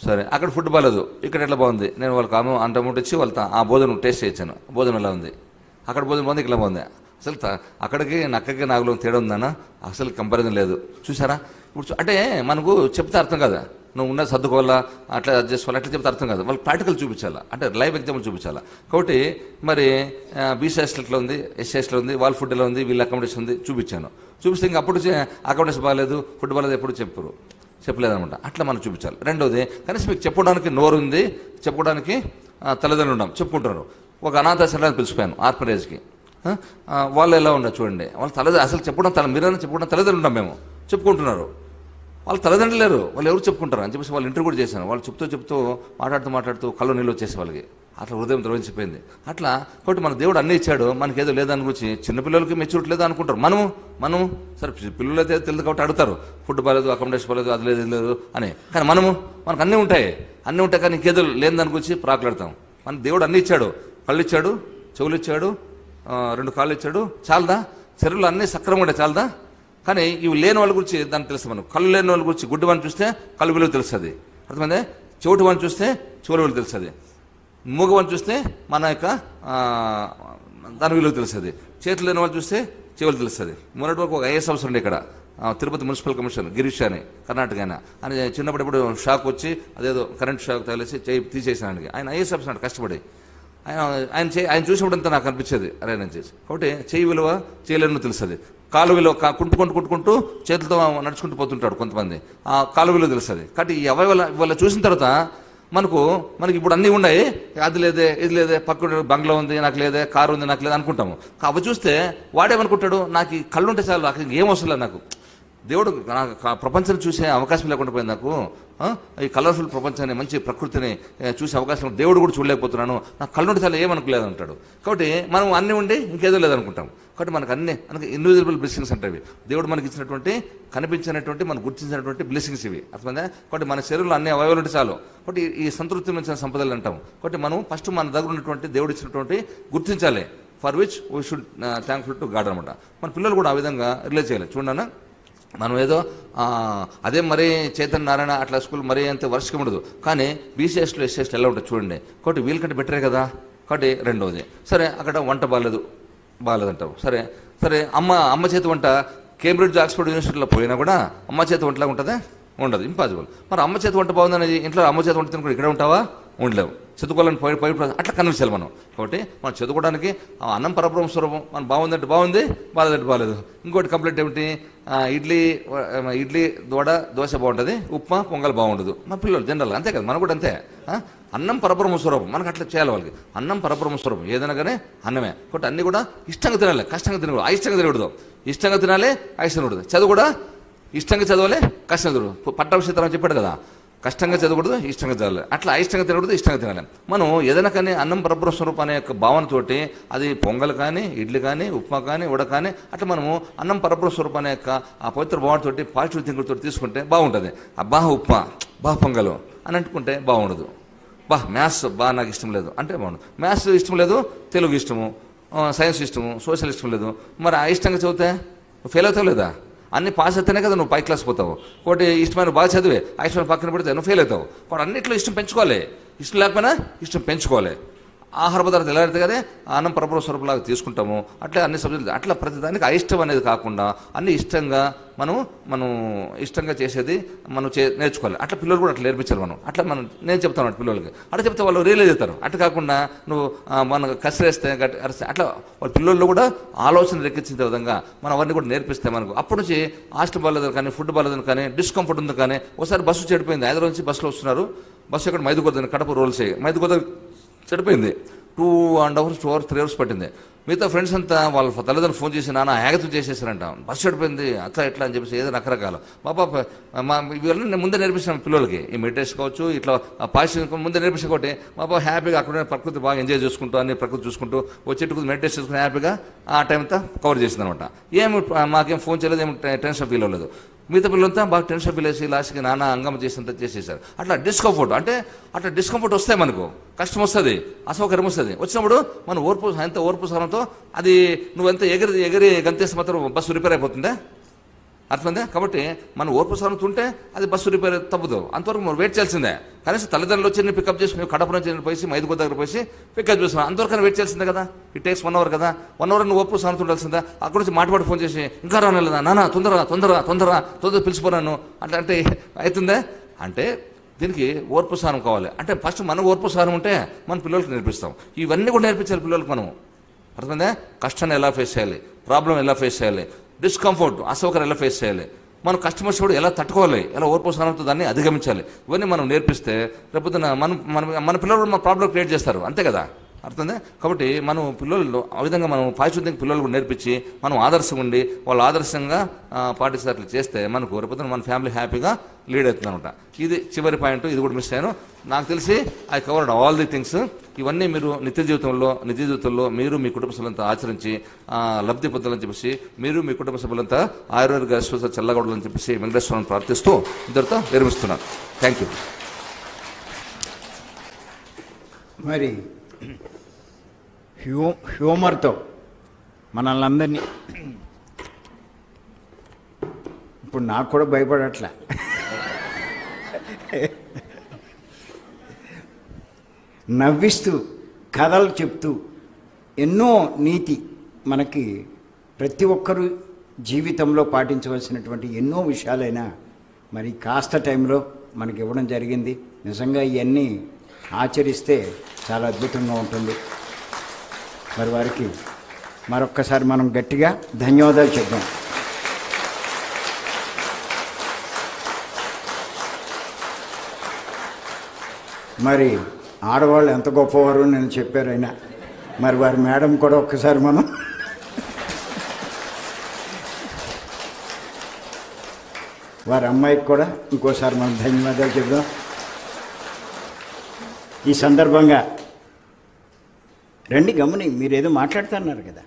సరే, అక్కడ ఫుడ్ బాగాలేదు, ఇక్కడ ఎట్లా బాగుంది. నేను వాళ్ళకి అంత అమౌంట్ ఇచ్చి వాళ్ళతో ఆ భోజనం టేస్ట్ చేయించాను. భోజనం ఎలా ఉంది, అక్కడ భోజనం బాగుంది, ఇక్కడ బాగుంది. అసలు అక్కడికి నక్కకి నాగులో తేడా ఉందన్నా, అసలు కంపారిజన్ లేదు. చూసారా? ఇప్పుడు అంటే మనకు చెప్తే అర్థం కదా, నువ్వు ఉన్నది సర్దుకోవాలా, అట్లా చేసుకోవాలి, అట్లా చెప్తే అర్థం కాదు. వాళ్ళకి ప్రాక్టికల్ చూపించాలా, అంటే లైవ్ ఎగ్జాంపుల్ చూపించాలా. కాబట్టి మరి బీసీ హాస్టల్ ఎట్లా ఉంది, ఎస్సీ హాస్టల్ ఉంది, వాళ్ళ ఫుడ్ ఎలా ఉంది, వీళ్ళ అకామిడేషన్ ఉంది చూపించాను. చూపిస్తే ఇంకా అప్పుడు అకామిడేషన్ బాగాలేదు, ఫుడ్ బాగాలేదు ఎప్పుడు చెప్పలేదనమాట. అట్లా మనం చూపించాలి. రెండోది, కనీసం మీకు చెప్పడానికి నోరు ఉంది, చెప్పుకోవడానికి తల్లిదండ్రులు ఉన్నాం, చెప్పుకుంటున్నారు. ఒక అనాథాశ్రమాన్ని పిలిచిపోయాను ఆర్ఫనేజ్కి. వాళ్ళు ఎలా ఉన్నారు చూడండి, వాళ్ళ అసలు చెప్పడం మీరైనా చెప్పుకోవడం తల్లిదండ్రులు ఉంటాం, మేము చెప్పుకుంటున్నారు. వాళ్ళు తల్లిదండ్రులు లేరు, వాళ్ళు ఎవరు చెప్పుకుంటారు అని చెప్పేసి వాళ్ళు ఇంటర్వ్యూ కూడా చేశాను. వాళ్ళు చెప్తూ మాట్లాడుతూ కళ్ళు నీళ్ళు వచ్చేసి వాళ్ళకి అట్లా హృదయం ద్రవించిపోయింది. అట్లా కాబట్టి మన దేవుడు అన్నీ ఇచ్చాడు, మనకి ఏదో లేదని గురించి చిన్నపిల్లలకి మెచ్యూరిటీ లేదు అనుకుంటారు. మనము సరే పిల్లలు అయితే తెలియదు కాబట్టి అడుగుతారు, ఫుడ్ బాగాలేదు, అకామిడేషన్ బాగాలేదు, అది లేదు ఇది లేదు అని. కానీ మనకు అన్నీ ఉంటాయి కానీ ఇంకేదో లేని దాని గురించి ప్రాకులాడతాం. మన దేవుడు అన్నీ ఇచ్చాడు, కళ్ళు ఇచ్చాడు, చెవులు ఇచ్చాడు, 2 కాళ్ళు ఇచ్చాడు, చాలదా? శరీరంలో అన్నీ సక్రమంగా ఉంటాయి, చాలదా? కానీ ఇవి లేని వాళ్ళ గురించి దానికి తెలుసు. మనం కళ్ళు లేని వాళ్ళ గురించి గుడ్డి వాడిని చూస్తే కళ్ళు విలువ తెలుస్తుంది, అర్థమైందే. చెవిటి వాడిని చూస్తే చెవుల విలువ తెలుస్తుంది, మూగవాడిని చూస్తే మన యొక్క దాని విలువ తెలుస్తుంది, చేతులు లేని వాళ్ళు చూస్తే చెవులు తెలుస్తుంది. మొన్నటి వరకు ఒక ఐఏఎస్ ఆఫీసర్ ఉండే ఇక్కడ తిరుపతి మున్సిపల్ కమిషనర్ గిరీష్ అని, కర్ణాటక ఆయన చిన్నప్పుడు ఎప్పుడు షాక్ వచ్చి అదేదో కరెంట్ షాక్ తగిలేసి చేయి తీసేసానికి. ఆయన ఐఏఎస్ ఆఫీసర్ కష్టపడి ఆయన చూసినప్పుడంతా నాకు అనిపించేది అరే నేను చేసి. కాబట్టి చేయి విలువ చేయలేను తెలుస్తుంది, కాలు విలువ కుంటుకుంటూ చేతులతో నడుచుకుంటూ పోతుంటాడు కొంతమంది, ఆ కాలు విలువ తెలుస్తుంది. కాబట్టి ఈ అవయవాల చూసిన తర్వాత మనకి ఇప్పుడు అన్నీ ఉన్నాయి, అది లేదే ఇది లేదే, పక్కన బంగ్లా ఉంది నాకు లేదే, కారు ఉంది నాకు లేదు అనుకుంటాము. అవి చూస్తే వాడేమనుకుంటాడు, నాకు ఈ కళ్ళు ఉంటే చాలు, నాకు ఏం అవసరం లేదు, నాకు దేవుడు నాకు ప్రపంచాన్ని చూసే అవకాశం లేకుండా పోయింది నాకు. ఈ కలర్ఫుల్ ప్రపంచాన్ని, మంచి ప్రకృతిని చూసే అవకాశం దేవుడు కూడా చూడలేకపోతున్నాను, నాకు కళ్ళు నుండి చాలా ఏమనుకోలేదు అంటాడు. కాబట్టి మనం అన్నీ ఉండి ఇంకేదో లేదనుకుంటాం. కాబట్టి మనకు మనకి ఇన్విజిబుల్ బ్లెస్సింగ్స్ అంటాయి. దేవుడు మనకి ఇచ్చినటువంటి, కనిపించినటువంటి, మనం గుర్తించినటువంటి బ్లెస్సింగ్స్ ఇవి, అర్థమైందా? కాబట్టి మన శరీరంలో అన్ని అవయవాలు ఉంటే చాలు. కాబట్టి ఈ సంతృప్తి మించిన సంపదలు అంటాం. కాబట్టి మనం ఫస్ట్ మన దగ్గర ఉన్నటువంటి దేవుడు ఇచ్చినటువంటి గుర్తించాలి, for which we should thankful to God అనమాట. మన పిల్లలు కూడా ఆ విధంగా రిలేట్ చేయాలి. చూడన్నా, మనం ఏదో అదే మరీ చైతన్య నారాయణ అట్లా స్కూల్ మరీ అంత వర్షకం ఉండదు, కానీ బీసీఎస్లో ఎస్సీఎస్లో ఎలా ఉంటుంది చూడండి. కాబట్టి వీళ్ళకంటే బెటరే కదా. కాబట్టి రెండవది, సరే అక్కడ వంట బాగాలేదంటావు, సరే అమ్మ చేతి వంట కేంబ్రిడ్జ్ ఆక్స్ఫర్డ్ యూనివర్సిటీలో పోయినా కూడా అమ్మ చేతి వంటలా ఉంటుందా? ఉండదు, ఇంపాసిబుల్. మరి అమ్మ చేతి వంట బాగుందనేది ఇంట్లో అమ్మ చేతి వంట తినుకుంటే ఇక్కడ ఉంటావా? ఉండలేవు. చదువుకోవాలని పోయి అట్లా కన్విన్సాలి మనం. కాబట్టి మనం చదువుకోవడానికి అన్నం పరబ్రహ్మ స్వరూపం, మనం బాగుందంటే బాగుంది, బాగాలేదంటే బాగాలేదు. ఇంకోటి కంప్లైంట్ ఏమిటి? ఇడ్లీ దోశ బాగుంటుంది, ఉప్మా పొంగల్ బాగుండదు. మా పిల్లలు జనరల్ అంతే కదా, మనం కూడా అంతే. అన్నం పరబ్రహ్మ స్వరూపం, మనకు అట్లా చేయాలి వాళ్ళకి. అన్నం పరబ్రహ్మ స్వరూపం, ఏదైనా కానీ అన్నమే. కాబట్టి అన్నీ కూడా ఇష్టంగా తినాలి, కష్టంగా తినకూడదు. అయిష్టంగా తినకూడదు, ఇష్టంగా తినాలి, అయిష్టంగా తినకూడదు. చదువు కూడా ఇష్టంగా చదవాలి, కష్టంగా చదువు. పట్టాభిషేకం చెప్పాడు కదా, కష్టంగా చదవకూడదు, ఇష్టంగా చదవాలి. అట్లా అయిష్టంగా తినకూడదు, ఇష్టంగా తినాలి. మనం ఏదైనా కానీ అన్నం పరబ్రహ్మ స్వరూపం అనే యొక్క భావనతోటి, అది పొంగల్ కానీ, ఇడ్లీ కానీ, ఉప్మా కానీ, వడ కానీ, అట్లా మనము అన్నం పరబ్రహ్మ స్వరూపం అనే యొక్క ఆ పవిత్ర భావనతోటి, పాజిటివ్ థింకింగ్ తోటి తీసుకుంటే బాగుంటుంది. ఉప్మా, పొంగలు అని అంటుకుంటే బాగుండదు. మ్యాథ్స్ నాకు ఇష్టం లేదు అంటే బాగుండదు. మ్యాథ్స్ ఇష్టం లేదు, తెలుగు ఇష్టము, సైన్స్ ఇష్టము, సోషల్ ఇష్టం లేదు, మరి ఇష్టంగా చదివితే ఫెయిల్ అవుతావు లేదా? అన్ని పాస్ అయితేనే కదా నువ్వు పై క్లాస్ పోతావు. ఒకటి ఇష్టమైన బాగా చదివే, ఇష్టమైన పక్కన పెడితే నువ్వు ఫెయిల్ అవుతావు. కాబట్టి అన్నింటిలో ఇష్టం పెంచుకోవాలి, ఇష్టం లేకపోయినా ఇష్టం పెంచుకోవాలి. ఆహార పదార్థాలు ఎలా అయితే కదా అన్నం పరబ్రహ్మ స్వరూపంలాగా తీసుకుంటాము, అట్లా అన్ని సబ్జెక్టులు అట్లా ప్రతిదానికి అయిష్టం అనేది కాకుండా అన్ని ఇష్టంగా మనం ఇష్టంగా చేసేది మనం నేర్చుకోవాలి. అట్లా పిల్లలు కూడా అట్లా నేర్పించాలి మనం. అట్లా నేను చెప్తాను పిల్లలకి, అట్లా చెప్తే వాళ్ళు రియలైజ్ అవుతారు. అట్లా కాకుండా నువ్వు మన కసిరేస్తే అరిస్తే అట్లా వాళ్ళ పిల్లల్లో కూడా ఆలోచన రెక్కించే విధంగా మనం అవన్నీ కూడా నేర్పిస్తే మనకు అప్పటి నుంచి హాస్టల్ బాగాలేదని కానీ, ఫుడ్ బాగాలేదని కానీ, డిస్కంఫర్ట్ ఉంది కానీ. ఒకసారి బస్సు చెడిపోయింది, హైదరాబాద్ నుంచి బస్సులో వస్తున్నారు, బస్సు ఎక్కడ మైదుగోదావరి కడప రోల్స్ మైదుగోదావరి చెడిపోయింది. 2.5 hours 2 hours 3 hours పట్టింది. మిగతా ఫ్రెండ్స్ అంతా వాళ్ళ తల్లిదండ్రులు ఫోన్ చేసి నాన్న యాగతం చేసేసారంట, బస్సు చెడిపోయింది అట్లా ఎట్లా అని చెప్పేసి ఏదో రకరకాల ఇవన్నీ నేను ముందే నేర్పిస్తాను పిల్లలకి. ఈ మెడిటేషన్ కావచ్చు, ఇట్లా పాజిటివ్ ముందే నేర్పించిన కాబట్టి హ్యాపీగా అక్కడ ప్రకృతి బాగా ఎంజాయ్ చేసుకుంటూ, అన్ని ప్రకృతి చూసుకుంటూ వచ్చేట్టుకు మెడిటేషన్ చేసుకుని హ్యాపీగా ఆ టైం అంతా కవర్ చేసింది అనమాట. మాకేం ఫోన్ చేయలేదు, ఏమి టెన్షన్ ఫీల్ అవ్వలేదు. మిగతా పిల్లలంతా బాగా టెన్షన్ ఫీల్ వేసి లాస్ట్కి నాన్న అంగమ చేసినంత చేసేసారు. అట్లా డిస్కంఫర్ట్ అంటే అట్లా డిస్కంఫర్ట్ వస్తాయి, మనకు కష్టం వస్తుంది, అసౌకర్యం వస్తుంది. వచ్చినప్పుడు మనం ఎంత ఓర్పు సహనంతో అది నువ్వెంత ఎగిరి గంతేస్తే మాత్రం బస్సు రిపేర్ అయిపోతుందా? అర్థమైందా? కాబట్టి మనం ఓర్పు సహనంతో ఉంటే అది బస్సు రిపేర్ తప్పుదు. అంతవరకు మనం వెయిట్ చేయాల్సిందే. కనీసం తల్లిదండ్రులు వచ్చి పికప్ చేసుకుని కడప నుంచి పోయి మైదుగో దగ్గర పోయి పికప్ చేసుకున్నాను, అంతవరకు వెయిట్ చేయాల్సిందే కదా. ఇట్ టేక్స్ 1 hour కదా. 1 hour నువ్వు ఓర్పు సహనంతో ఉండాల్సిందా? అక్కడ నుంచి మాట్లాడి ఫోన్ చేసి ఇంకా రానేదా నాన్న, తొందరగా పిలిచిపోరాను అట్లా అంటే అవుతుందా? అంటే దీనికి ఓర్పు సహనం కావాలి. అంటే ఫస్ట్ మనం ఓర్పు సహనం ఉంటే మన పిల్లలకి నేర్పిస్తాం. ఇవన్నీ కూడా నేర్పించాలి పిల్లలకి మనం. అర్థమైందా? కష్టాన్ని ఎలా ఫేస్ చేయాలి, ప్రాబ్లం ఎలా ఫేస్ చేయాలి, డిస్కంఫర్ట్ అసౌకర్యం ఎలా ఫేస్ చేయాలి, మనం కష్టం వచ్చినప్పుడు ఎలా తట్టుకోవాలి, ఎలా ఓర్పు సహనంతో దాన్ని అధిగమించాలి, ఇవన్నీ మనం నేర్పిస్తే రేపొద్దున మన పిల్లలు మన ప్రాబ్లం క్రియేట్ చేస్తారు, అంతే కదా. అర్థమైందా? కాబట్టి మనం పిల్లలు ఆ విధంగా మనం పాజిటివ్ పిల్లలు కూడా నేర్పించి మనం ఆదర్శంగా ఉండి వాళ్ళు ఆదర్శంగా పాటిస్తే అట్లా చేస్తే మనకు రేపొద్దున మన ఫ్యామిలీ హ్యాపీగా లీడ్ అవుతుంది అనమాట. ఇది చివరి పాయింట్, ఇది కూడా మిస్ అయ్యాను. నాకు తెలిసి I covered all the things. ఇవన్నీ మీరు నిత్య జీవితంలో మీరు మీ కుటుంబ సభ్యులంతా ఆచరించి లబ్ధి పొందాలని చెప్పేసి, మీరు మీ కుటుంబ సభ్యులంతా ఆయుర్వేద చల్లగొడాలని చెప్పేసి వెంకటేశ్వరాన్ని ప్రార్థిస్తూ ఇద్దరితో విరమిస్తున్నాను. Thank you. మరి హ్యూమర్తో మనల్ని అందరినీ, ఇప్పుడు నాకు కూడా భయపడట్లా, నవ్విస్తూ కథలు చెప్తూ ఎన్నో నీతి మనకి ప్రతి ఒక్కరూ జీవితంలో పాటించవలసినటువంటి ఎన్నో విషయాలైనా మరి కాస్త టైంలో మనకి ఇవ్వడం జరిగింది. నిజంగా ఇవన్నీ ఆచరిస్తే చాలా అద్భుతంగా ఉంటుంది. మరి వారికి మరొక్కసారి మనం గట్టిగా ధన్యవాదాలు చెప్దాం. మరి ఆడవాళ్ళు ఎంత గొప్పవారు నేను చెప్పారు అయినా, మరి వారి మేడం కూడా ఒక్కసారి మనం వారి అమ్మాయికి కూడా ఇంకోసారి మనం ధన్యవాదాలు చెప్దాం. ఈ సందర్భంగా రండి గమని, మీరు ఏదో మాట్లాడుతున్నారు కదా.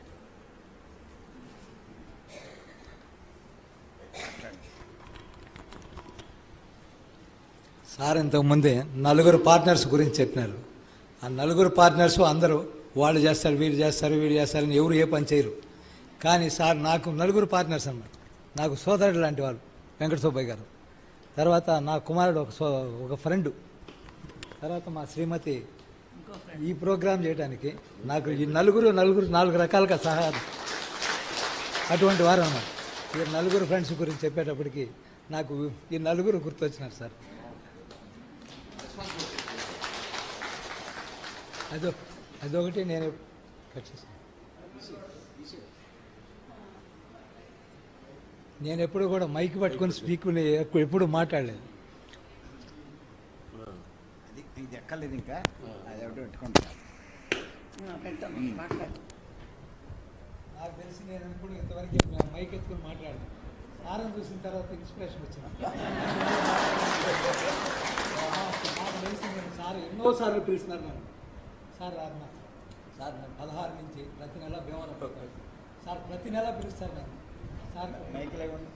సార్ ఇంతకుముందే నలుగురు పార్ట్నర్స్ గురించి చెప్పినారు. ఆ నలుగురు పార్ట్నర్స్ అందరూ వాళ్ళు చేస్తారు, వీళ్ళు చేస్తారు, వీళ్ళు చేస్తారని ఎవరు ఏ పని చేయరు. కానీ సార్ నాకు నలుగురు పార్ట్నర్స్ అన్నమాట. నాకు సోదరుడు లాంటి వాళ్ళు వెంకట సుబ్బయ్య గారు, తర్వాత నా కుమారుడు ఒక ఫ్రెండు, తర్వాత మా శ్రీమతి. ఈ ప్రోగ్రాం చేయడానికి నాకు ఈ నాలుగు రకాలుగా సహాయం అటువంటి వారు అన్నమాట. ఈ నలుగురు ఫ్రెండ్స్ గురించి చెప్పేటప్పటికి నాకు ఈ నలుగురు గుర్తొచ్చినారు సార్. అదొకటి నేను కట్ చేశాను. నేను ఎప్పుడు కూడా మైక్ పట్టుకొని స్పీకుని ఎప్పుడు మాట్లాడలేదు. ఇది ఎక్కలేదు ఇంకా, అది ఒకటి పెట్టుకుంటా. నాకు తెలిసి నేను ఎప్పుడు ఇంతవరకు మైక్ ఎత్తుకుని మాట్లాడలేదు. సారం చూసిన తర్వాత ఇన్స్పిరేషన్ వచ్చింది. నాకు తెలిసి నేను సార్ ఎన్నోసార్లు పిలిచినారు నన్ను. సార్ రాన్నా సార్ నేను 16 నుంచి ప్రతి నెల భీమవరం పోతాను సార్, ప్రతి నెల పిలుస్తారు నన్ను సార్. మైక్ లేకుండా